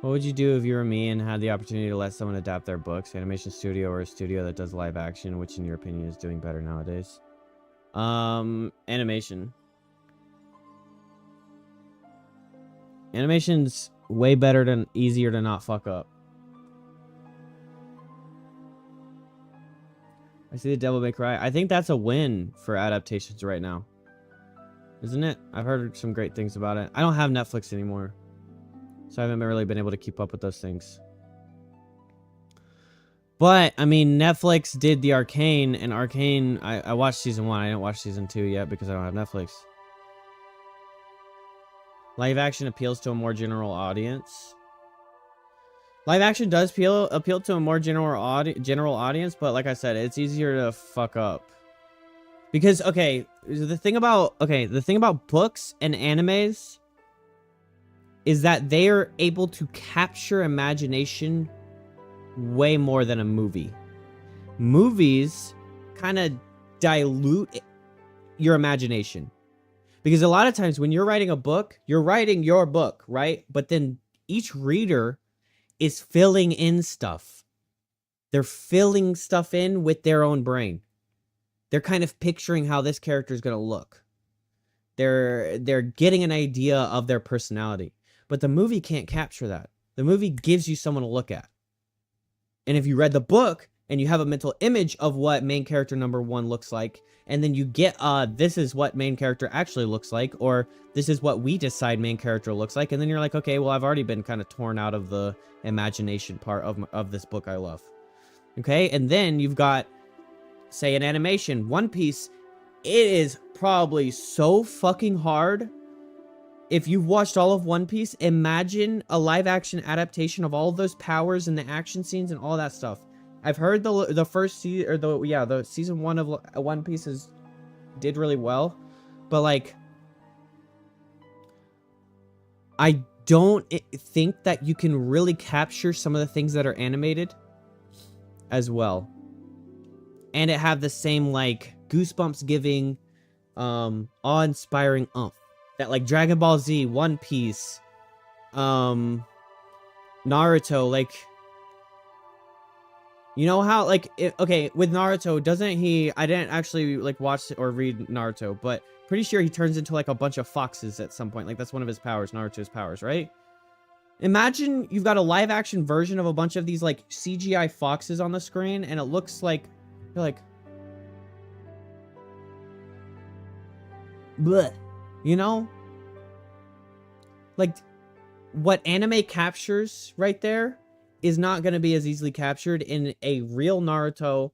What would you do if you were me and had the opportunity to let someone adapt their books? Animation studio or a studio that does live action, which in your opinion is doing better nowadays? Animation. Animation's way better than easier to not fuck up. I see the Devil May Cry. I think that's a win for adaptations right now. Isn't it? I've heard some great things about it. I don't have Netflix anymore, so I haven't really been able to keep up with those things. But, I mean, Netflix did the Arcane, and Arcane, I watched season 1. I didn't watch season 2 yet because I don't have Netflix. Live action appeals to a more general audience. Live action does appeal to a more general audience, but like I said, it's easier to fuck up. Because, okay, the thing about books and animes is that they are able to capture imagination way more than a movie. Movies kind of dilute your imagination. Because a lot of times when you're writing a book, you're writing your book, right? But then each reader is filling in stuff. They're filling stuff in with their own brain. They're kind of picturing how this character is going to look. They're getting an idea of their personality. But the movie can't capture that. The movie gives you someone to look at. And if you read the book and you have a mental image of what main character number 1 looks like, and then you get, this is what main character actually looks like, or this is what we decide main character looks like, and then you're like, okay, well, I've already been kind of torn out of the imagination part of this book I love. Okay, and then you've got, say, an animation. One Piece, it is probably so fucking hard. If you've watched all of One Piece, imagine a live-action adaptation of all of those powers and the action scenes and all that stuff. I've heard the first season, or the season 1 of One Piece did really well, but like, I don't think that you can really capture some of the things that are animated as well, and it have the same like goosebumps giving, awe-inspiring oomph that like Dragon Ball Z, One Piece, Naruto, like. You know how, like, okay, with Naruto, doesn't he, I didn't actually, like, watch or read Naruto, but pretty sure he turns into, like, a bunch of foxes at some point. Like, that's one of his powers, Naruto's powers, right? Imagine you've got a live-action version of a bunch of these, like, CGI foxes on the screen, and it looks like, you're like, bleh, you know? Like, what anime captures right there is not going to be as easily captured in a real Naruto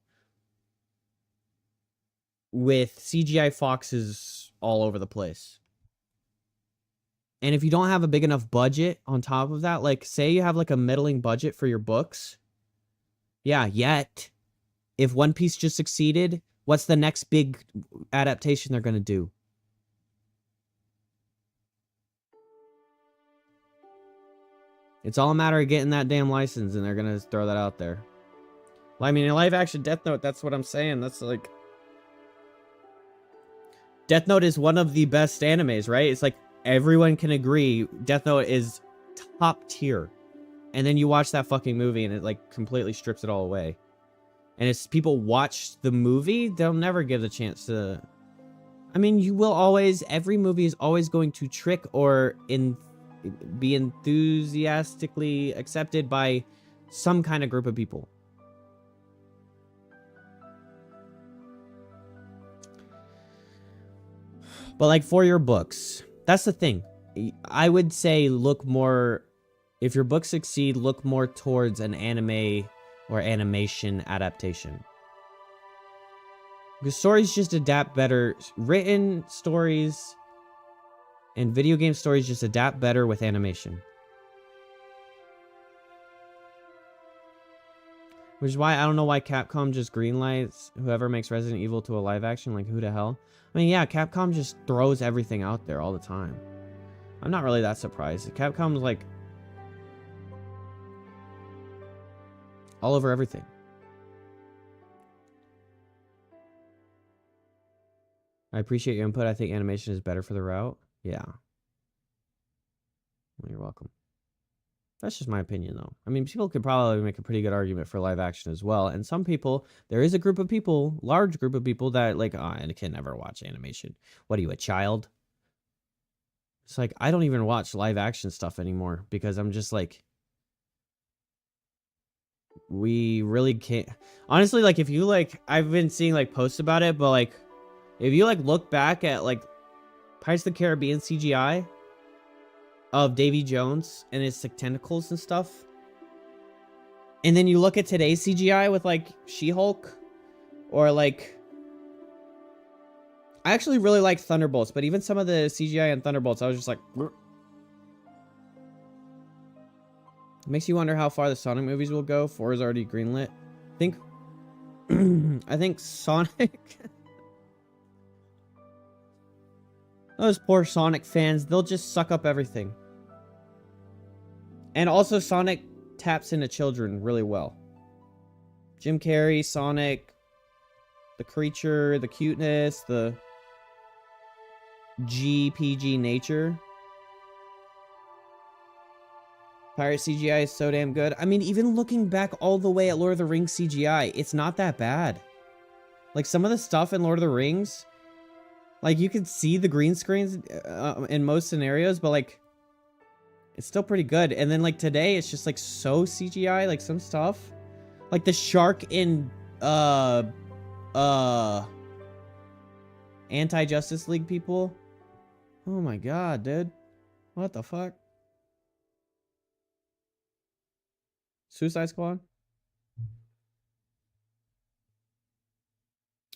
with CGI foxes all over the place. And if you don't have a big enough budget on top of that, like say you have like a middling budget for your books. Yeah, yet if One Piece just succeeded, what's the next big adaptation they're going to do? It's all a matter of getting that damn license, and they're going to throw that out there. Well, I mean, in live action Death Note, that's what I'm saying. That's like... Death Note is one of the best animes, right? It's like everyone can agree Death Note is top tier. And then you watch that fucking movie and it like completely strips it all away. And if people watch the movie, they'll never give the chance to... I mean, you will always... Every movie is always going to trick or be enthusiastically accepted by some kind of group of people. But like for your books, that's the thing. I would say look more... If your books succeed, look more towards an anime or animation adaptation. Because stories just adapt better. Written stories and video game stories just adapt better with animation. Which is why I don't know why Capcom just greenlights whoever makes Resident Evil to a live action. Like, who the hell? I mean, yeah, Capcom just throws everything out there all the time. I'm not really that surprised. Capcom's like... all over everything. I appreciate your input. I think animation is better for the route. Yeah. Well, you're welcome. That's just my opinion, though. I mean, people could probably make a pretty good argument for live action as well. And some people, there is a group of people, large group of people that like, oh, I can never watch animation. What are you, a child? It's like, I don't even watch live action stuff anymore because I'm just like, we really can't. Honestly, like, if you like, I've been seeing like posts about it, but like, if you like look back at like Pirates of the Caribbean CGI of Davy Jones and his like tentacles and stuff, and then you look at today's CGI with like She-Hulk, or like, I actually really like Thunderbolts, but even some of the CGI in Thunderbolts, I was just like, bleh. It makes you wonder how far the Sonic movies will go. 4 is already greenlit. I think Sonic... Those poor Sonic fans, they'll just suck up everything. And also Sonic taps into children really well. Jim Carrey, Sonic, the creature, the cuteness, the GPG nature. Pirate CGI is so damn good. I mean, even looking back all the way at Lord of the Rings CGI, it's not that bad. Like, some of the stuff in Lord of the Rings, like, you can see the green screens in most scenarios, but, like, it's still pretty good. And then, like, today, it's just, like, so CGI, like, some stuff. Like, the shark in, Anti-Justice League people. Oh my god, dude. What the fuck? Suicide Squad?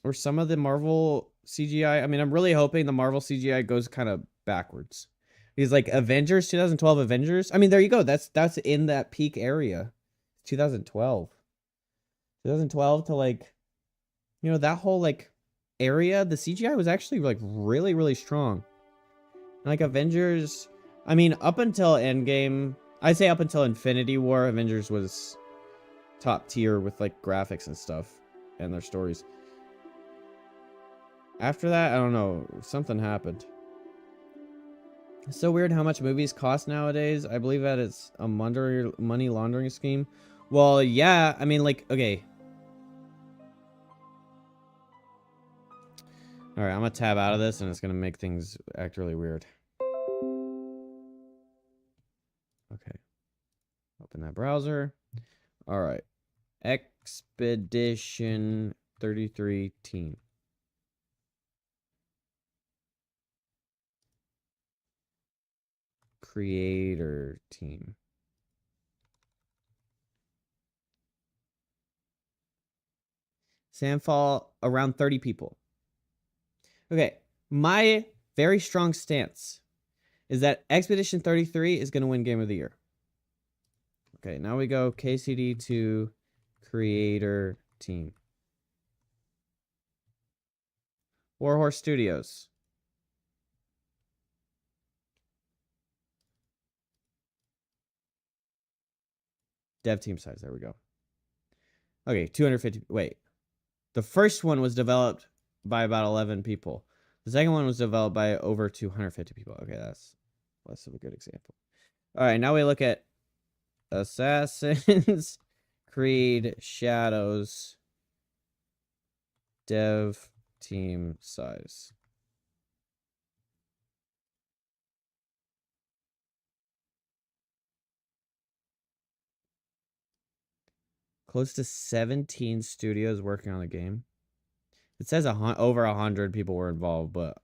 Or some of the Marvel CGI. I mean, I'm really hoping the Marvel CGI goes kind of backwards. Because like Avengers, 2012 Avengers. I mean, there you go. That's in that peak area. 2012. 2012 to like, you know, that whole like area, the CGI was actually like really, really strong. Like Avengers, I mean, up until Endgame, I'd say up until Infinity War, Avengers was top tier with like graphics and stuff and their stories. After that, I don't know, something happened. It's so weird how much movies cost nowadays. I believe that it's a money laundering scheme. Well, yeah, I mean, like, okay. Alright, I'm gonna tab out of this and it's gonna make things act really weird. Okay. Open that browser. Alright. Expedition 33 team. Creator team. Sandfall, around 30 people. Okay, my very strong stance is that Expedition 33 is going to win Game of the Year. Okay, now we go KCD to Creator Team. Warhorse Studios. Dev team size, there we go. Okay, 250, wait. The first one was developed by about 11 people. The second one was developed by over 250 people. Okay, that's less of a good example. All right, now we look at Assassin's Creed Shadows dev team size. Close to 17 studios working on the game. It says over 100 people were involved, but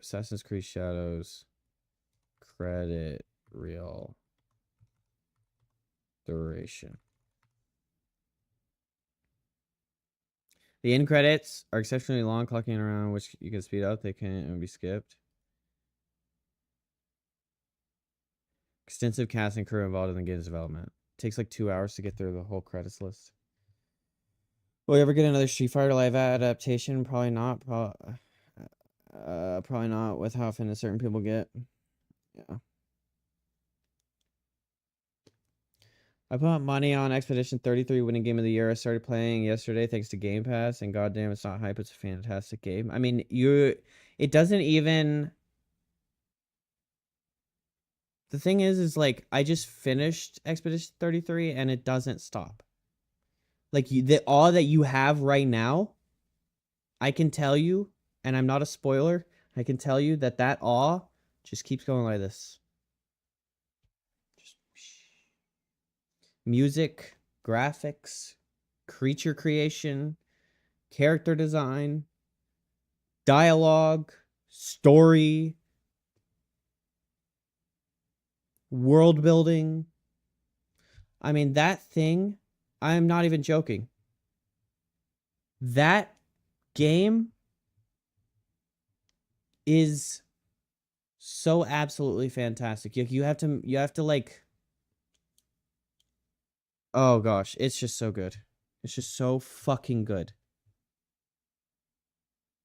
Assassin's Creed Shadows credit real duration. The end credits are exceptionally long, clocking around, which you can speed up. They can't be skipped. Extensive cast and crew involved in the game's development. Takes like 2 hours to get through the whole credits list. Will we ever get another Street Fighter live adaptation? Probably not. Probably not with how offended certain people get. Yeah. I put money on Expedition 33 winning Game of the Year. I started playing yesterday thanks to Game Pass, and goddamn, it's not hype. It's a fantastic game. I mean, it doesn't even... The thing is like, I just finished Expedition 33, and it doesn't stop. Like, all that you have right now, I can tell you, and I'm not a spoiler, I can tell you that awe just keeps going like this. Just music, graphics, creature creation, character design, dialogue, story, world building. I mean, that thing, I am not even joking. That game is so absolutely fantastic. You have to like, oh gosh, it's just so good. It's just so fucking good.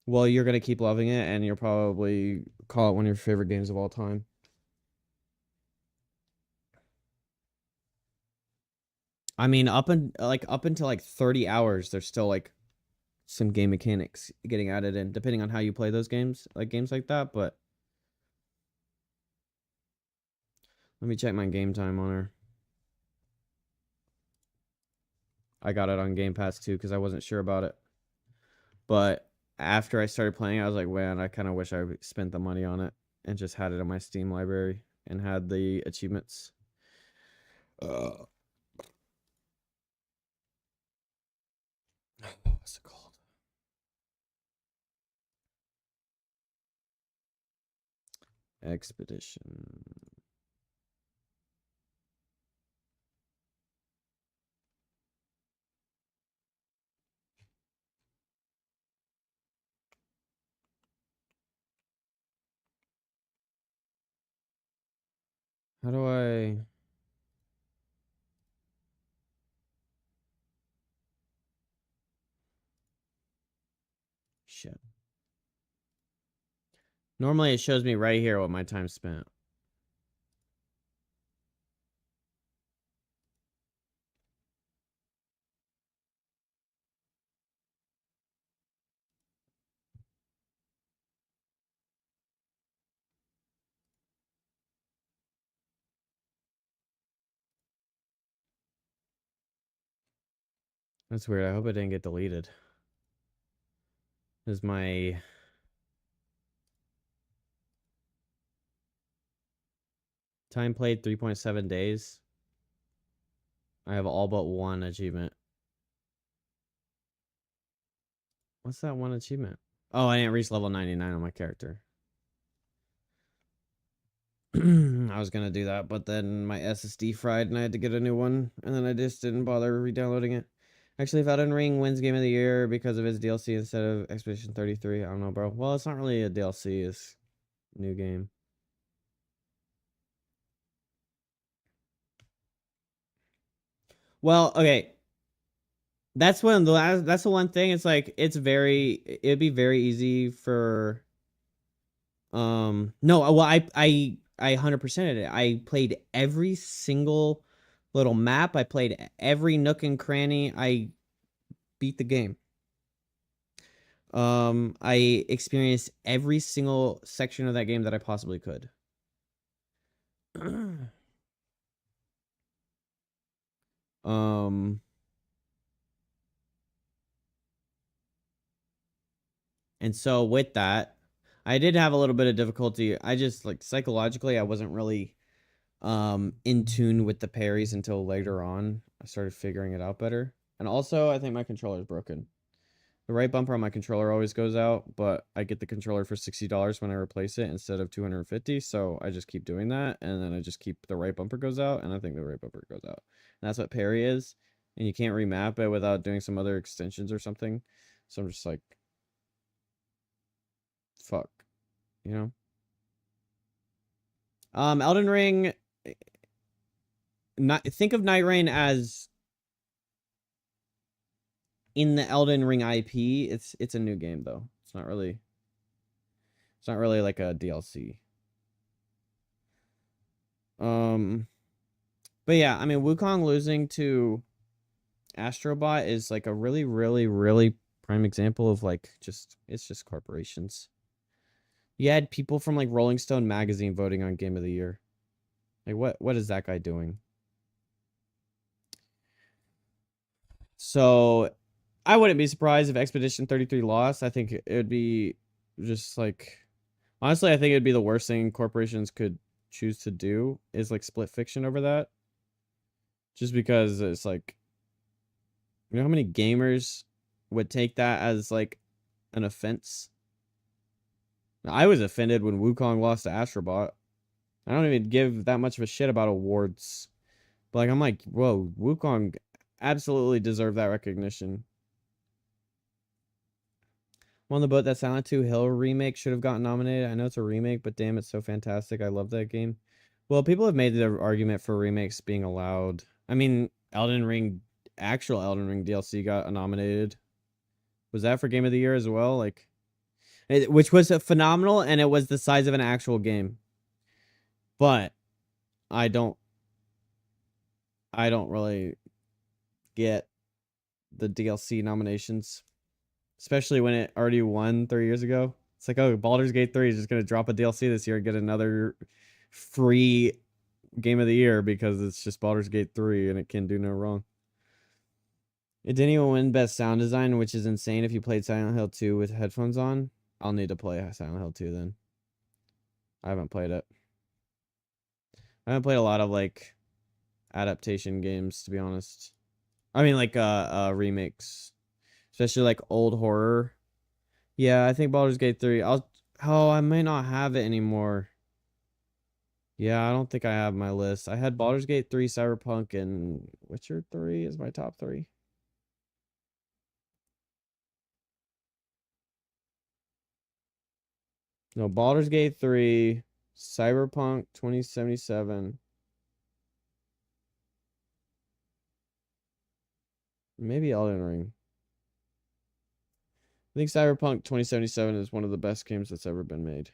Well, you're gonna keep loving it, and you'll probably call it one of your favorite games of all time. I mean, up until like 30 hours, there's still like some game mechanics getting added in, depending on how you play those games, like that. But let me check my game time on her. I got it on Game Pass too because I wasn't sure about it. But after I started playing, I was like, man, I kind of wish I spent the money on it and just had it in my Steam library and had the achievements. What's it called? Expedition. How do I... Shit. Normally it shows me right here what my time spent. That's weird. I hope it didn't get deleted. This is my... Time played 3.7 days. I have all but one achievement. What's that one achievement? Oh, I didn't reach level 99 on my character. I was gonna do that, but then my SSD fried and I had to get a new one, and then I just didn't bother re-downloading it. Actually, if Elden Ring wins Game of the Year because of its DLC instead of Expedition 33, I don't know, bro. Well, it's not really a DLC, it's a new game. Well, okay. That's that's the one thing. It's like it'd be very easy for no, well I 100%ed it. I played every single little map. I played every nook and cranny. I beat the game. I experienced every single section of that game that I possibly could. um and so with that, I did have a little bit of difficulty. I just like psychologically I wasn't really in tune with the parries until later on. I started figuring it out better. And also, I think my controller is broken. The right bumper on my controller always goes out, but I get the controller for $60 when I replace it instead of $250, so I just keep doing that, and then I just keep the right bumper goes out, and I think the right bumper goes out. And that's what parry is, and you can't remap it without doing some other extensions or something. So I'm just like, fuck, you know? Elden Ring, not think of Night Rain as in the Elden Ring IP. It's a new game though. It's not really like a DLC. But yeah, I mean Wukong losing to Astrobot is like a really, really, really prime example of like it's just corporations. You had people from like Rolling Stone magazine voting on Game of the Year. Like what is that guy doing? So I wouldn't be surprised if Expedition 33 lost. I think it would be just like honestly, I think it'd be the worst thing corporations could choose to do is like split fiction over that. Just because it's like you know how many gamers would take that as like an offense? I was offended when Wukong lost to Astrobot. I don't even give that much of a shit about awards. But like I'm like, whoa, Wukong absolutely deserved that recognition. I'm on the boat that Silent 2 Hill remake should have gotten nominated. I know it's a remake, but damn, it's so fantastic. I love that game. Well, people have made the argument for remakes being allowed. I mean, actual Elden Ring DLC got nominated. Was that for Game of the Year as well? Like, which was phenomenal, and it was the size of an actual game. But I don't really get the DLC nominations, especially when it already won 3 years ago. It's like, oh, Baldur's Gate 3 is just gonna drop a DLC this year and get another free Game of the Year because it's just Baldur's Gate 3 and it can do no wrong. It didn't even win Best Sound Design, which is insane if you played Silent Hill 2 with headphones on. I'll need to play Silent Hill 2 then. I haven't played it. I haven't played a lot of like adaptation games, to be honest. I mean like remakes. Especially like old horror. Yeah, I think Baldur's Gate 3. I might not have it anymore. Yeah, I don't think I have my list. I had Baldur's Gate 3, Cyberpunk, and Witcher 3 is my top 3. No, Baldur's Gate 3, Cyberpunk 2077. Maybe Elden Ring. I think Cyberpunk 2077 is one of the best games that's ever been made.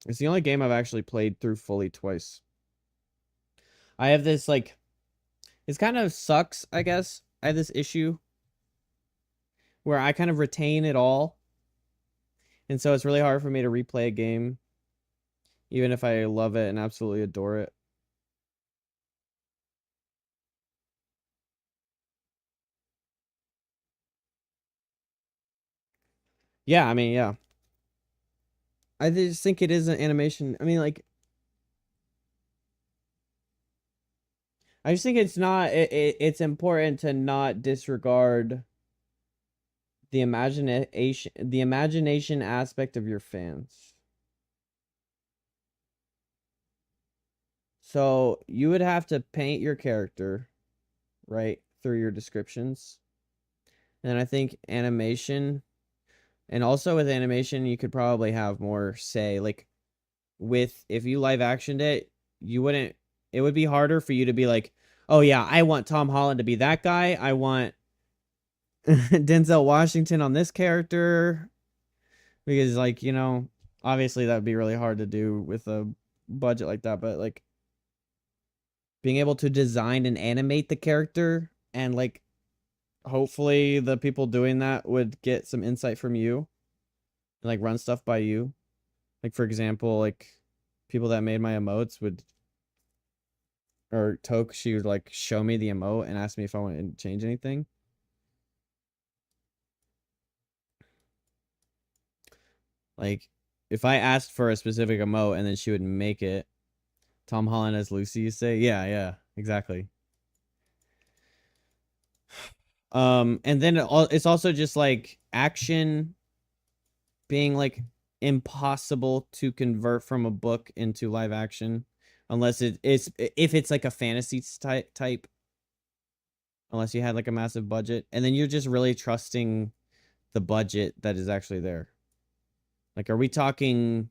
It's the only game I've actually played through fully twice. I have this like it kind of sucks, I guess. I have this issue where I kind of retain it all. And so it's really hard for me to replay a game even if I love it and absolutely adore it. Yeah, I mean, yeah. I just think it is an animation. I mean, like I just think it's not it's important to not disregard the imagination aspect of your fans. So you would have to paint your character, right, through your descriptions. And I think animation, and also with animation, you could probably have more say. Like, if you live actioned it, you wouldn't, it would be harder for you to be like, oh yeah, I want Tom Holland to be that guy. I want Denzel Washington on this character. Because, like, you know, obviously that would be really hard to do with a budget like that. But, like, being able to design and animate the character, and, like, hopefully the people doing that would get some insight from you and, like, run stuff by you. Like, for example, like, people that made my emotes would, or Toke, she would, like, show me the emote and ask me if I wanted to change anything. Like, if I asked for a specific emote and then she would make it, Tom Holland as Lucy, you say? Yeah, exactly. And then it's also just, like, action being, like, impossible to convert from a book into live action, unless if it's like a fantasy type, unless you had, like, a massive budget, and then you're just really trusting the budget that is actually there. Like, are we talking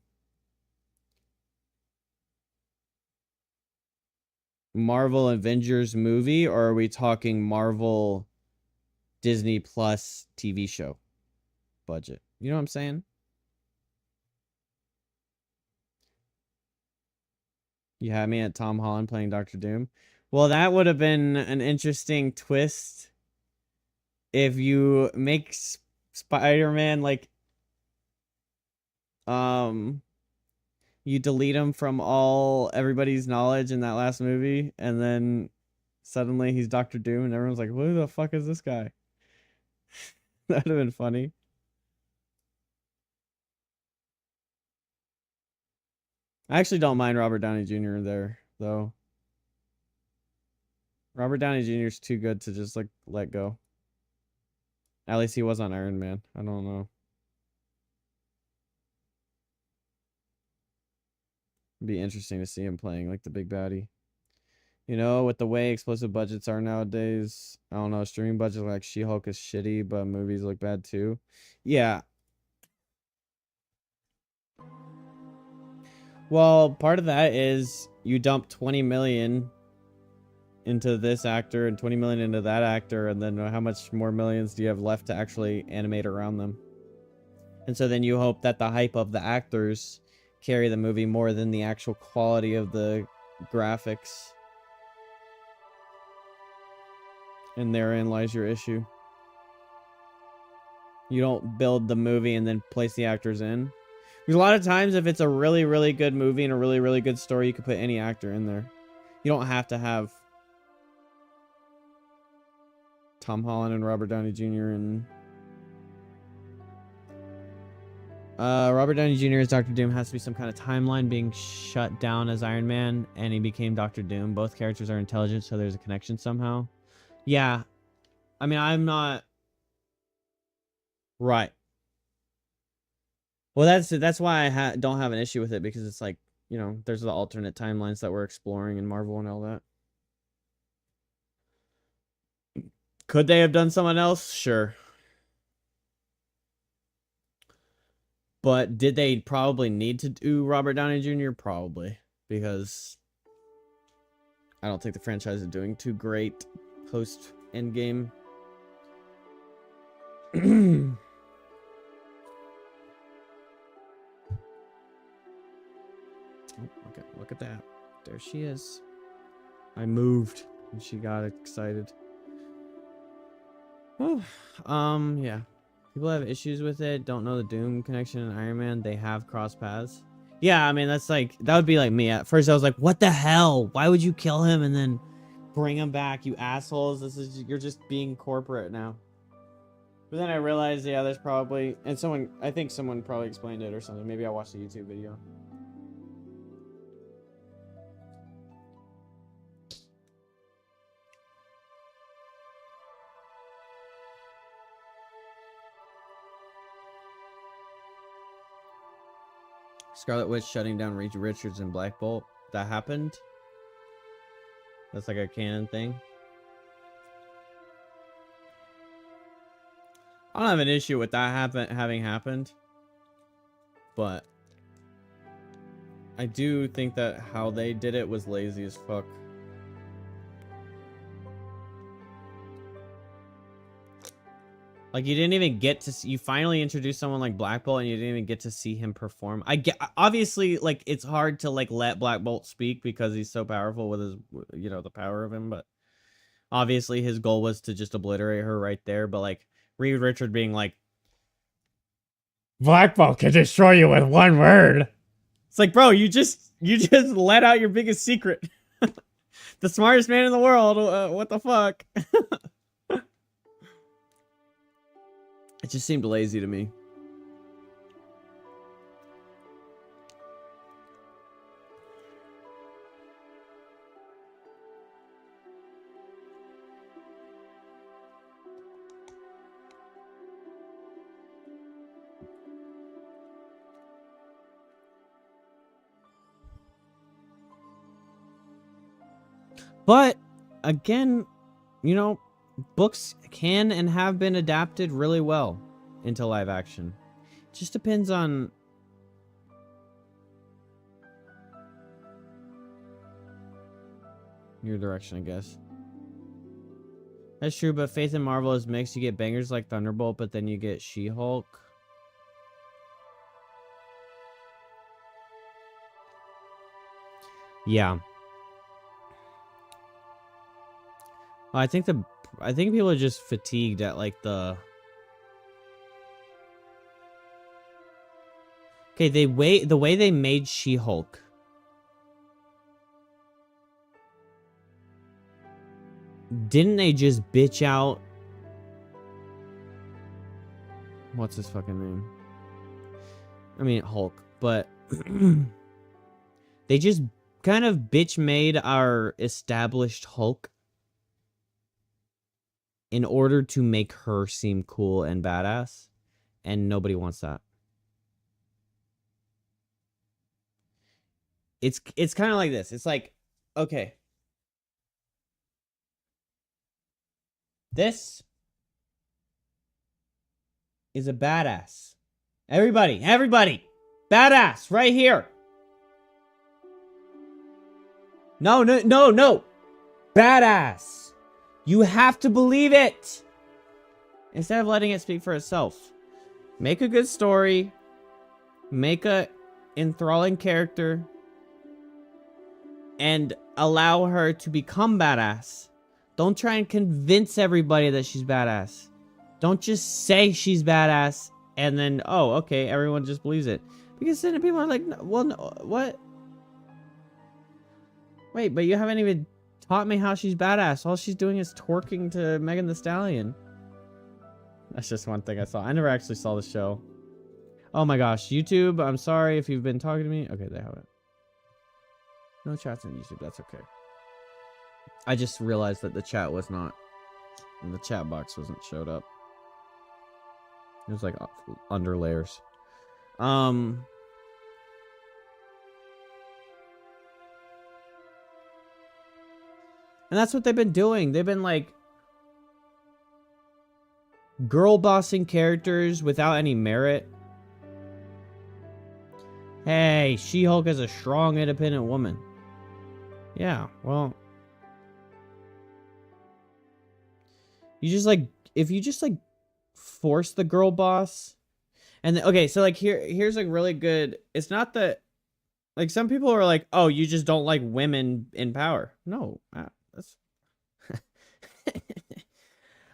Marvel Avengers movie, or are we talking Marvel Disney Plus TV show budget? You know what I'm saying? You had me at Tom Holland playing Doctor Doom. Well, that would have been an interesting twist if you make Spider-Man, like, you delete him from everybody's knowledge in that last movie, and then suddenly he's Doctor Doom, and everyone's like, who the fuck is this guy? That would have been funny. I actually don't mind Robert Downey Jr. there, though. Robert Downey Jr. is too good to just, like, let go. At least he was on Iron Man. I don't know. It'd be interesting to see him playing, like, the big baddie. You know, with the way explosive budgets are nowadays, I don't know, streaming budgets like She-Hulk is shitty, but movies look bad too. Yeah. Well, part of that is you dump 20 million into this actor and 20 million into that actor, and then how much more millions do you have left to actually animate around them? And so then you hope that the hype of the actors carry the movie more than the actual quality of the graphics. And therein lies your issue. You don't build the movie and then place the actors in. Because a lot of times, if it's a really, really good movie and a really, really good story, you can put any actor in there. You don't have to have Tom Holland and Robert Downey Jr. and Robert Downey Jr. as Doctor Doom. Has to be some kind of timeline being shut down as Iron Man, and he became Doctor Doom. Both characters are intelligent, so there's a connection somehow. Yeah. I mean, I'm not... Right. Well, that's why I don't have an issue with it, because it's like, you know, there's the alternate timelines that we're exploring in Marvel and all that. Could they have done someone else? Sure. But did they probably need to do Robert Downey Jr.? Probably. Because I don't think the franchise is doing too great post-Endgame. Look at that. There she is. I moved and she got excited. Oh, yeah. People have issues with it. Don't know the Doom connection in Iron Man. They have cross paths. Yeah, I mean, that's like, that would be like me. At first I was like, what the hell? Why would you kill him and then bring him back, you assholes? You're just being corporate now. But then I realized, yeah, there's probably, and I think someone probably explained it or something. Maybe I watched a YouTube video. Scarlet Witch shutting down Reed Richards and Black Bolt. That happened? That's like a canon thing? I don't have an issue with that having happened. But I do think that how they did it was lazy as fuck. Like, you didn't even get to see, you finally introduced someone like Black Bolt and you didn't even get to see him perform. I get, obviously, like, it's hard to, like, let Black Bolt speak because he's so powerful with his, you know, the power of him, but obviously his goal was to just obliterate her right there, but, like, Reed Richard being like, Black Bolt can destroy you with one word. It's like, bro, you just let out your biggest secret. The smartest man in the world, what the fuck? It just seemed lazy to me. But again, you know, books can and have been adapted really well into live action. It just depends on your direction, I guess. That's true, but Faith in Marvel is mixed. You get bangers like Thunderbolt, but then you get She-Hulk. Yeah. I think people are just fatigued at like the the way they made She-Hulk. Didn't they just bitch out what's his fucking name? I mean Hulk, but they just kind of bitch made our established Hulk in order to make her seem cool and badass, and nobody wants that. It's kind of like this. It's like, okay, this is a badass. Everybody, badass right here. No, badass. You have to believe it. Instead of letting it speak for itself. Make a good story. Make a enthralling character. And allow her to become badass. Don't try and convince everybody that she's badass. Don't just say she's badass and then, oh, okay, everyone just believes it. Because then people are like, well, no, what? Wait, but you haven't even taught me how she's badass. All she's doing is twerking to Megan Thee Stallion. That's just one thing I saw. I never actually saw the show. Oh my gosh, YouTube, I'm sorry if you've been talking to me. Okay, they have it. No chats on YouTube, that's okay. I just realized that the chat was not, and the chat box wasn't showed up. It was like under layers. And that's what they've been doing. They've been like girl bossing characters without any merit. Hey, She-Hulk is a strong, independent woman. Yeah, well, you just like, if you just like force the girl boss, and okay, so like here's like really good. It's not that, like, some people are like, oh, you just don't like women in power. No, that's.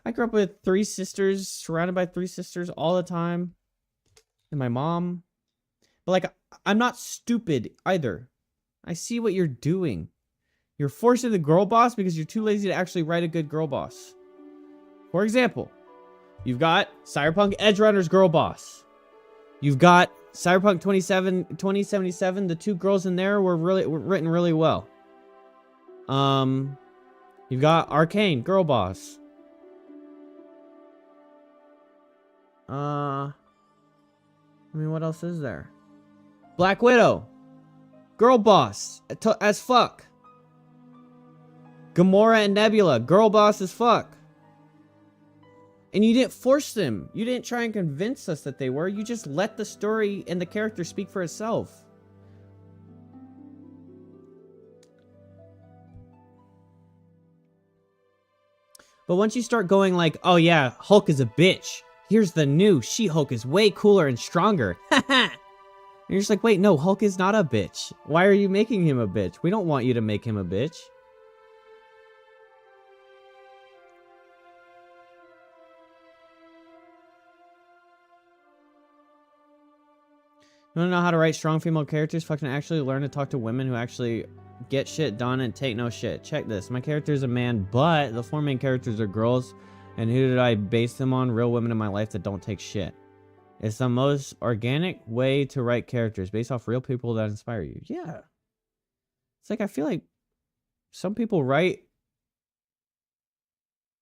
I grew up with 3 sisters, surrounded by 3 sisters all the time, and my mom. But like, I'm not stupid either. I see what you're doing. You're forcing the girl boss because you're too lazy to actually write a good girl boss. For example, you've got Cyberpunk Edge Runner's girl boss. You've got Cyberpunk 2077. The 2 girls in there were written really well. You've got Arcane girl boss. I mean, what else is there? Black Widow. Girl boss. As fuck. Gamora and Nebula. Girl boss as fuck. And you didn't force them. You didn't try and convince us that they were. You just let the story and the character speak for itself. But once you start going like, oh yeah, Hulk is a bitch. Here's the new She-Hulk is way cooler and stronger. And you're just like, wait, no, Hulk is not a bitch. Why are you making him a bitch? We don't want you to make him a bitch. You wanna know how to write strong female characters? Fucking actually learn to talk to women who actually get shit done and take no shit. Check this. My character is a man, but the 4 main characters are girls. And who did I base them on? Real women in my life that don't take shit. It's the most organic way to write characters based off real people that inspire you. Yeah. It's like, I feel like some people write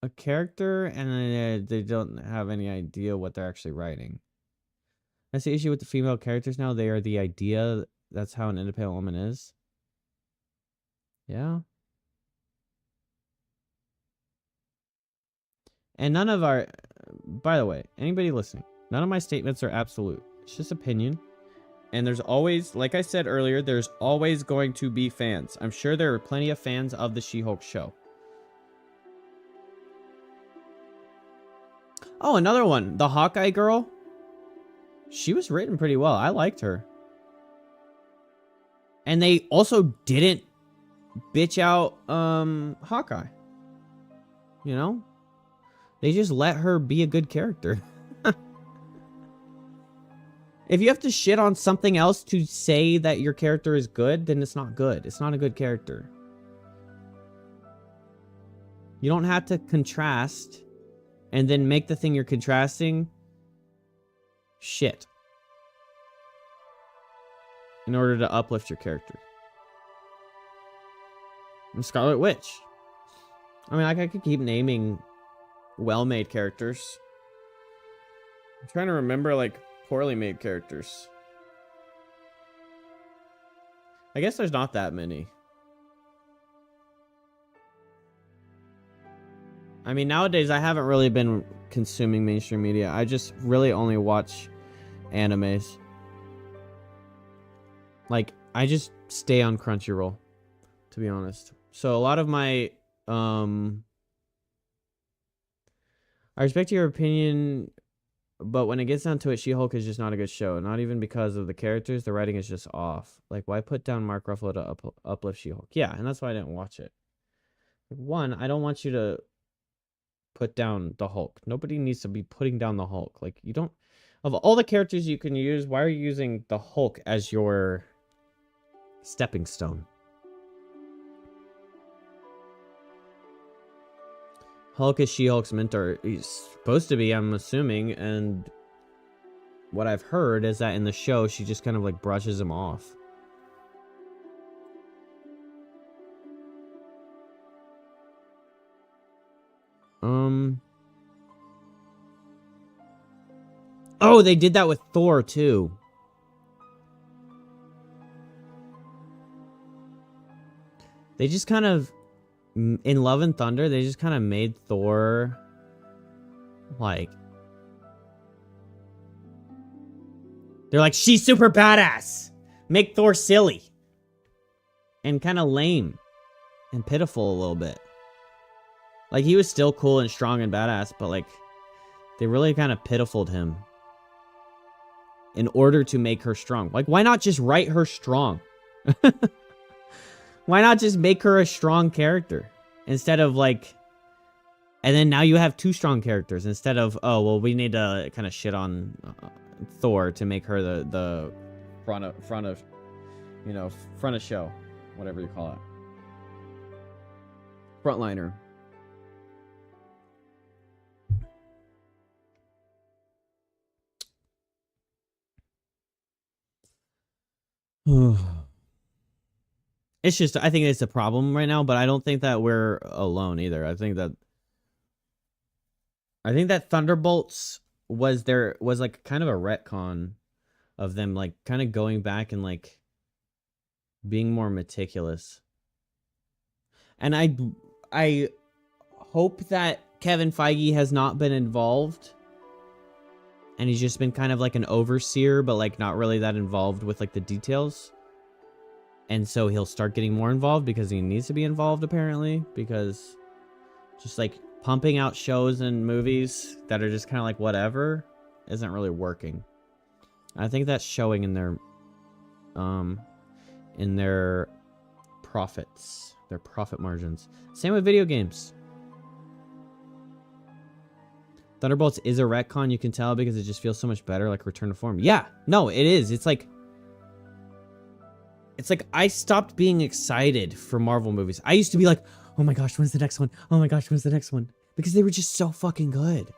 a character and they don't have any idea what they're actually writing. That's the issue with the female characters now. They are the idea. That's how an independent woman is. Yeah. And none of our... By the way, anybody listening, none of my statements are absolute. It's just opinion. And there's always, like I said earlier, there's always going to be fans. I'm sure there are plenty of fans of the She-Hulk show. Oh, another one. The Hawkeye girl. She was written pretty well. I liked her. And they also didn't bitch out Hawkeye. You know? They just let her be a good character. If you have to shit on something else to say that your character is good, then it's not good. It's not a good character. You don't have to contrast and then make the thing you're contrasting shit in order to uplift your character. And Scarlet Witch. I mean, I could keep naming well-made characters. I'm trying to remember, like, poorly made characters. I guess there's not that many. I mean, nowadays I haven't really been consuming mainstream media. I just really only watch animes. Like, I just stay on Crunchyroll, to be honest. So a lot of my I respect your opinion, but when it gets down to it, She-Hulk is just not a good show. Not even because of the characters, the writing is just off. Like, why put down Mark Ruffalo to uplift She-Hulk? Yeah, and that's why I didn't watch it. One, I don't want you to put down the Hulk. Nobody needs to be putting down the Hulk. Like, you don't... Of all the characters you can use, why are you using the Hulk as your stepping stone? Hulk is She-Hulk's mentor. He's supposed to be, I'm assuming, and what I've heard is that in the show, she just kind of, like, brushes him off. Oh, they did that with Thor, too. They just kind of... In Love and Thunder, they just kind of made Thor... like... They're like, she's super badass! Make Thor silly! And kind of lame. And pitiful a little bit. Like, he was still cool and strong and badass, but, like... They really kind of pitifuled him. In order to make her strong. Like, why not just write her strong? Why not just make her a strong character? Instead of, like... And then now you have 2 strong characters. Instead of, oh, well, we need to kind of shit on Thor to make her the front of, you know, front of show. Whatever you call it. Frontliner. It's just, I think it's a problem right now, but I don't think that we're alone either. I think that Thunderbolts was like kind of a retcon of them like kind of going back and like being more meticulous. And I hope that Kevin Feige has not been involved and he's just been kind of like an overseer, but like not really that involved with like the details. And so he'll start getting more involved because he needs to be involved apparently, because just like pumping out shows and movies that are just kind of like whatever isn't really working. I think that's showing in their profits, their profit margins. Same with video games. Thunderbolts is a retcon, you can tell, because it just feels so much better, like Return to Form. Yeah, no, it is. It's like I stopped being excited for Marvel movies. I used to be like, oh my gosh, when's the next one? Oh my gosh, when's the next one? Because they were just so fucking good.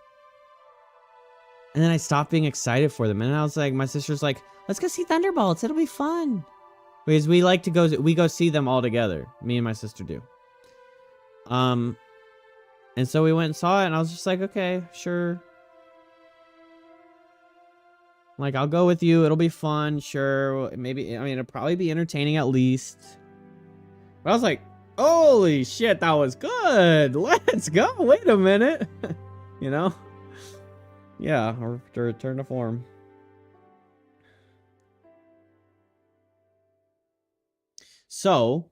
And then I stopped being excited for them. And I was like, my sister's like, let's go see Thunderbolts. It'll be fun. Because we like to go see them all together. Me and my sister do. And so we went and saw it, and I was just like, okay, sure. Like, I'll go with you. It'll be fun, sure. Maybe, I mean, it'll probably be entertaining at least. But I was like, holy shit, that was good. Let's go. Wait a minute. You know? Yeah, or to return to form. So,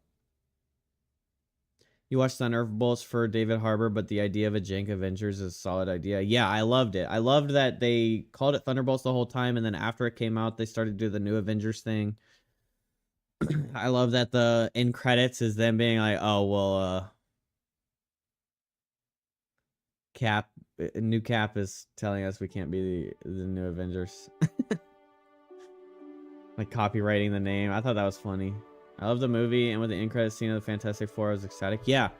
you watched Thunderbolts for David Harbour, but the idea of a jank Avengers is a solid idea. Yeah, I loved it. I loved that they called it Thunderbolts the whole time, and then after it came out, they started to do the new Avengers thing. I love that the end credits is them being like, oh, well, new Cap is telling us we can't be the new Avengers. Like copywriting the name. I thought that was funny. I love the movie, and with the end credit scene of the Fantastic Four, I was ecstatic. Yeah.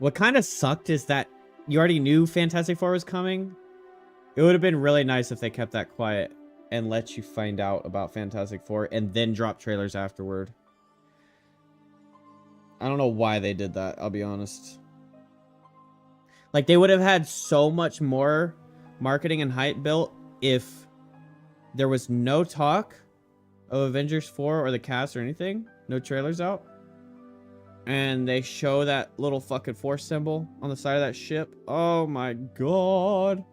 What kind of sucked is that you already knew Fantastic Four was coming. It would have been really nice if they kept that quiet and let you find out about Fantastic Four and then drop trailers afterward. I don't know why they did that, I'll be honest. Like, they would have had so much more marketing and hype built if there was no talk of Avengers 4 or the cast or anything. No trailers out. And they show that little fucking force symbol on the side of that ship. Oh my god.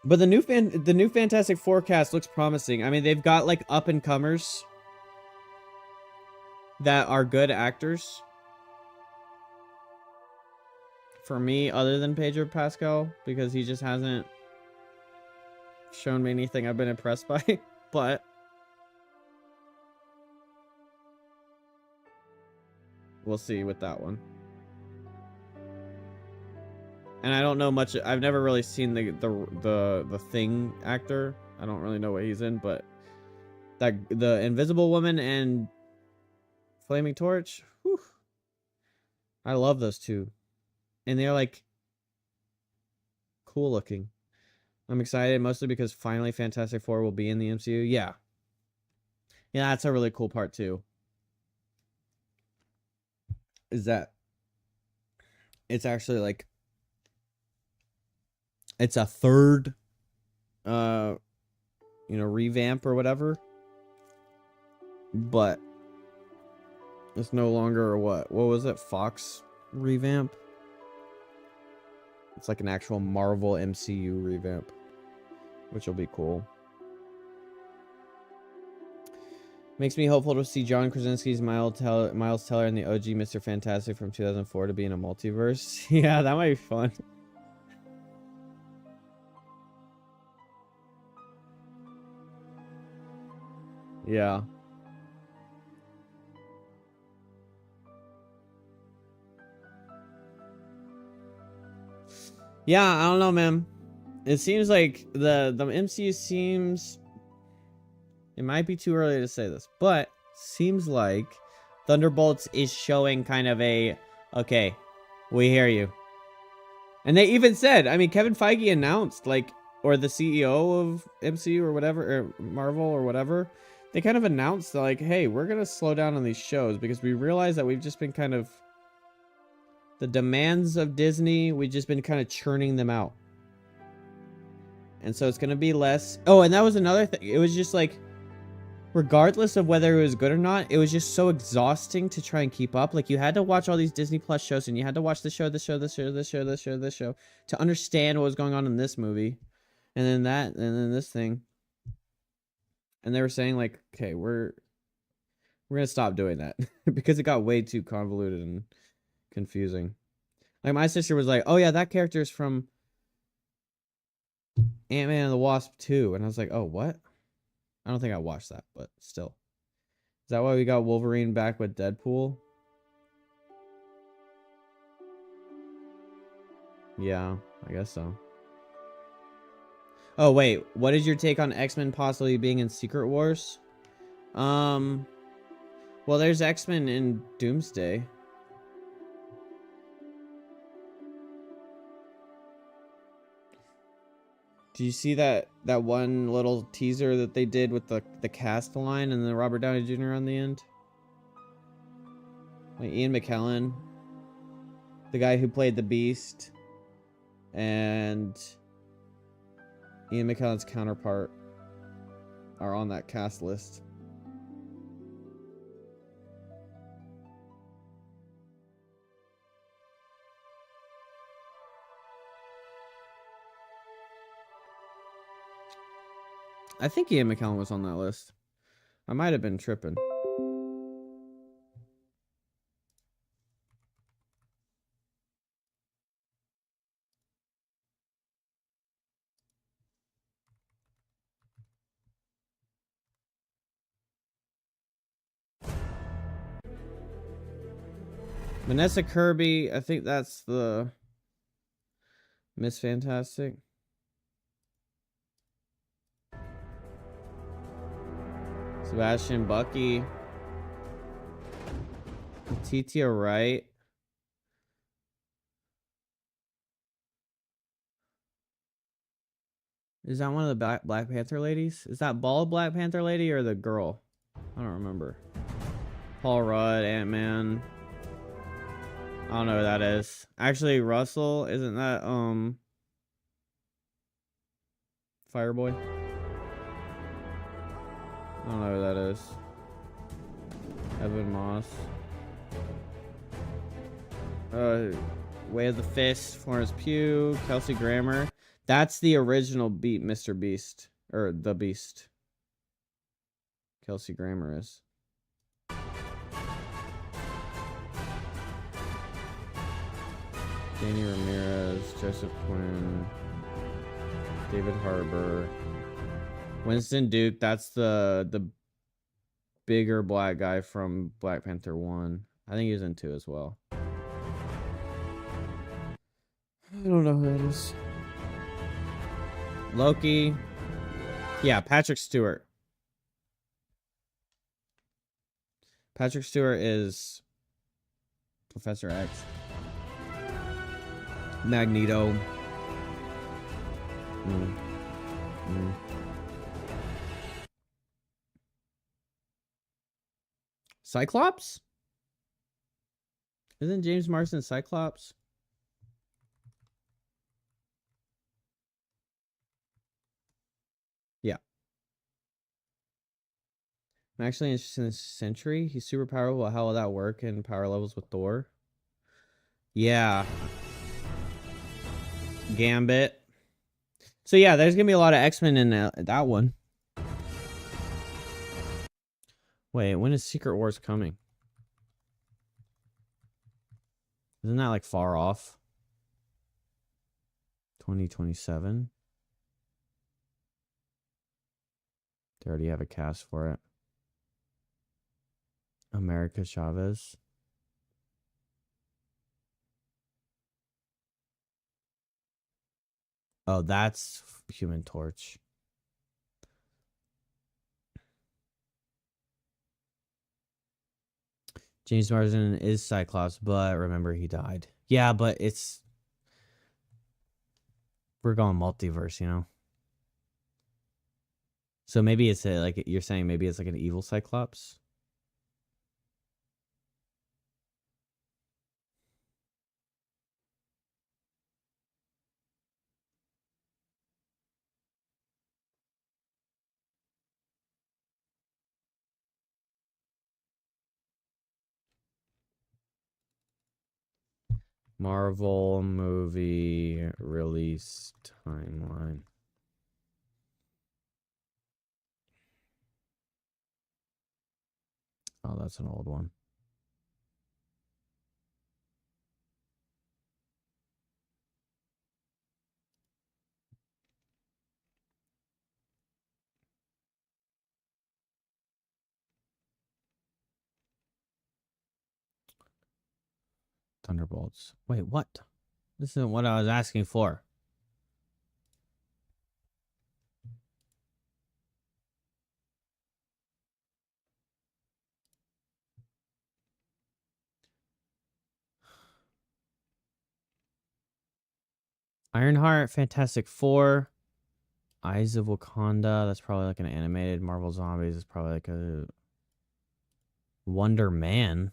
But the new Fantastic Four cast looks promising. I mean, they've got like up and comers that are good actors. For me, other than Pedro Pascal, because he just hasn't shown me anything I've been impressed by. But we'll see with that one. And I don't know much. I've never really seen the Thing actor. I don't really know what he's in, but that the Invisible Woman and Flaming Torch. Whew, I love those two, and they're like cool looking. I'm excited mostly because finally Fantastic Four will be in the MCU. Yeah. Yeah, that's a really cool part too. Is that it's actually like it's a third revamp or whatever. But it's no longer a what was it? Fox revamp? It's like an actual Marvel MCU revamp, which will be cool. Makes me hopeful to see John Krasinski's Miles Teller and the OG Mr. Fantastic from 2004 to be in a multiverse. Yeah, that might be fun. Yeah. Yeah, I don't know, man. It seems like the MCU seems... It might be too early to say this, but seems like Thunderbolts is showing kind of a, okay, we hear you. And they even said, I mean, Kevin Feige announced, like, or the CEO of MCU or whatever, or Marvel or whatever, they kind of announced, like, hey, we're going to slow down on these shows because we realize that we've just been kind of... The demands of Disney, we've just been kind of churning them out. And so it's gonna be less. Oh, and that was another thing. It was just like, regardless of whether it was good or not, it was just so exhausting to try and keep up. Like, you had to watch all these Disney Plus shows, and you had to watch this show to understand what was going on in this movie, and then that, and then this thing. And they were saying like, okay, we're gonna stop doing that because it got way too convoluted and confusing. Like, my sister was like, oh yeah, that character is from Ant-Man and the Wasp 2. And I was like, oh, what? I don't think I watched that, but still. Is that why we got Wolverine back with Deadpool? Yeah, I guess so. Oh, wait. What is your take on X-Men possibly being in Secret Wars? Well, there's X-Men in Doomsday. Do you see that one little teaser that they did with the cast line and then Robert Downey Jr. on the end? Like, Ian McKellen, the guy who played the Beast, and Ian McKellen's counterpart are on that cast list. I think Ian McKellen was on that list. I might have been tripping. Vanessa Kirby, I think that's the Miss Fantastic. Sebastian Bucky. Letitia Wright. Is that one of the Black Panther ladies? Is that bald Black Panther lady or the girl? I don't remember. Paul Rudd, Ant-Man. I don't know who that is. Actually, Russell, isn't that Fireboy? I don't know who that is. Evan Moss. Way of the Fist, Florence Pugh, Kelsey Grammer. That's the original Mr. Beast. Or the Beast. Kelsey Grammer is. Danny Ramirez, Joseph Quinn, David Harbour, Winston Duke. That's the bigger black guy from Black Panther 1. I think he was in 2 as well. I don't know who that is. Loki. Yeah, Patrick Stewart. Patrick Stewart is Professor X. Magneto. Cyclops? Isn't James Marsden Cyclops? Yeah. I'm actually interested in Sentry. He's super powerful. How will that work in power levels with Thor? Yeah. Gambit. So yeah, there's gonna be a lot of X-Men in that one. Wait, when is Secret Wars coming? Isn't that like far off? 2027? They already have a cast for it. America Chavez. Oh, that's Human Torch. James Marsden is Cyclops, but remember he died. Yeah, but we're going multiverse, you know? So maybe it's like you're saying maybe it's like an evil Cyclops? Marvel movie release timeline. Oh, that's an old one. Thunderbolts. Wait, what? This isn't what I was asking for. Ironheart, Fantastic Four, Eyes of Wakanda. That's probably like an animated. Marvel Zombies is probably like a Wonder Man.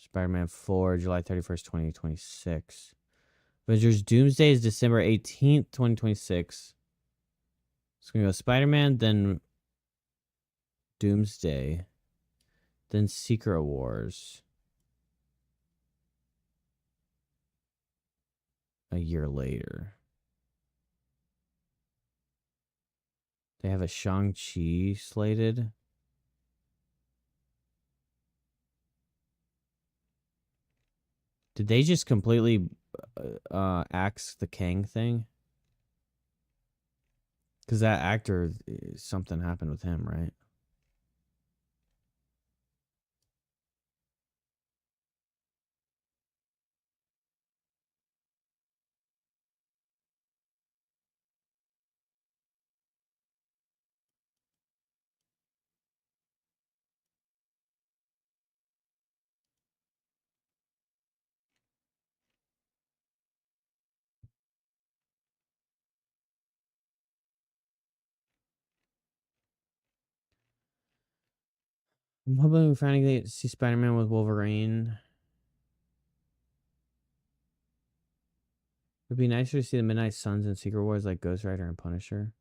Spider-Man 4, July 31st, 2026. Avengers Doomsday is December 18th, 2026. It's going to go Spider-Man, then Doomsday, then Secret Wars. A year later. They have a Shang-Chi slated. Did they just completely axe the Kang thing? Because that actor, something happened with him, right? I'm hoping we finally get to see Spider-Man with Wolverine. It'd be nicer to see the Midnight Suns and Secret Wars like Ghost Rider and Punisher.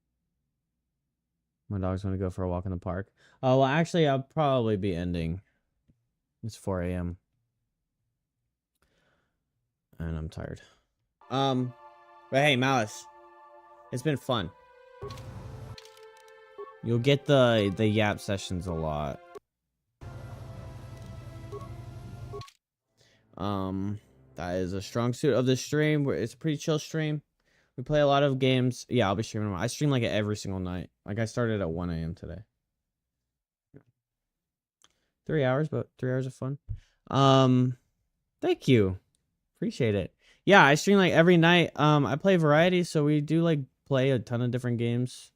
My dogs want to go for a walk in the park. Oh, well, actually, I'll probably be ending. It's 4 a.m. And I'm tired. But hey, Malice. It's been fun. You'll get the Yap sessions a lot. That is a strong suit of the stream. It's a pretty chill stream. We play a lot of games. Yeah, I'll be streaming them. I stream like every single night. Like I started at 1 a.m. today. 3 hours, but 3 hours of fun. Thank you. Appreciate it. Yeah, I stream like every night. I play variety, so we do like play a ton of different games.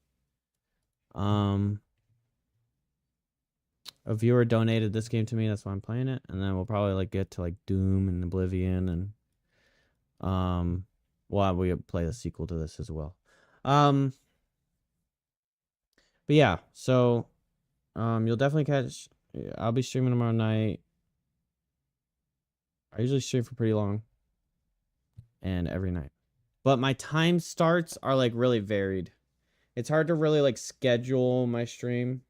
A viewer donated this game to me, that's why I'm playing it. And then we'll probably like get to like Doom and Oblivion and well, we play the sequel to this as well. But yeah, so you'll definitely catch. I'll be streaming tomorrow night. I usually stream for pretty long, and every night. But my time starts are like really varied. It's hard to really like schedule my stream.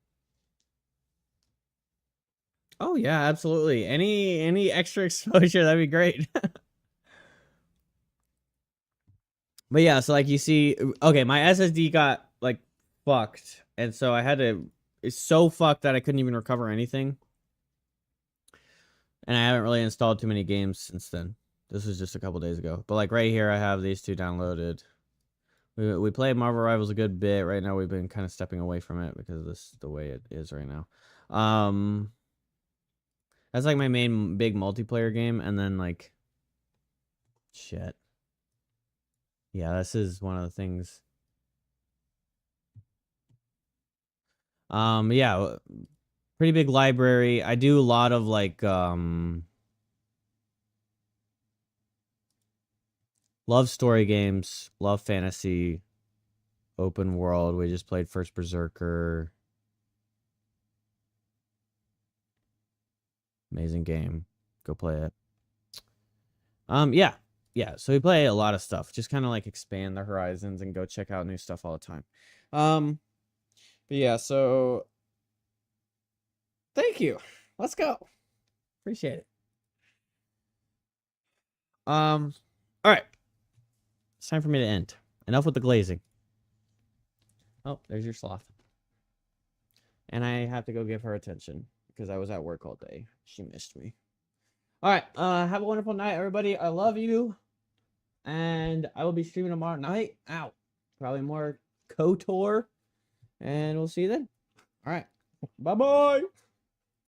Oh yeah, absolutely. Any extra exposure, that'd be great. But yeah, so like you see, okay, my SSD got like fucked, and so I had to. It's so fucked that I couldn't even recover anything, and I haven't really installed too many games since then. This was just a couple days ago, but like right here, I have these two downloaded. We played Marvel Rivals a good bit. Right now, we've been kind of stepping away from it because this is the way it is right now. That's like my main big multiplayer game, and then like, shit. Yeah, this is one of the things. Yeah, pretty big library. I do a lot of like love story games, love fantasy, open world. We just played First Berserker. Amazing game. Go play it. Yeah. So we play a lot of stuff. Just kind of like expand the horizons and go check out new stuff all the time. But yeah, so thank you. Let's go. Appreciate it. All right. It's time for me to end. Enough with the glazing. Oh, there's your sloth. And I have to go give her attention because I was at work all day. She missed me. All right. Have a wonderful night, everybody. I love you. And I will be streaming tomorrow night. Ow. Probably more KOTOR. And we'll see you then. All right. Bye-bye.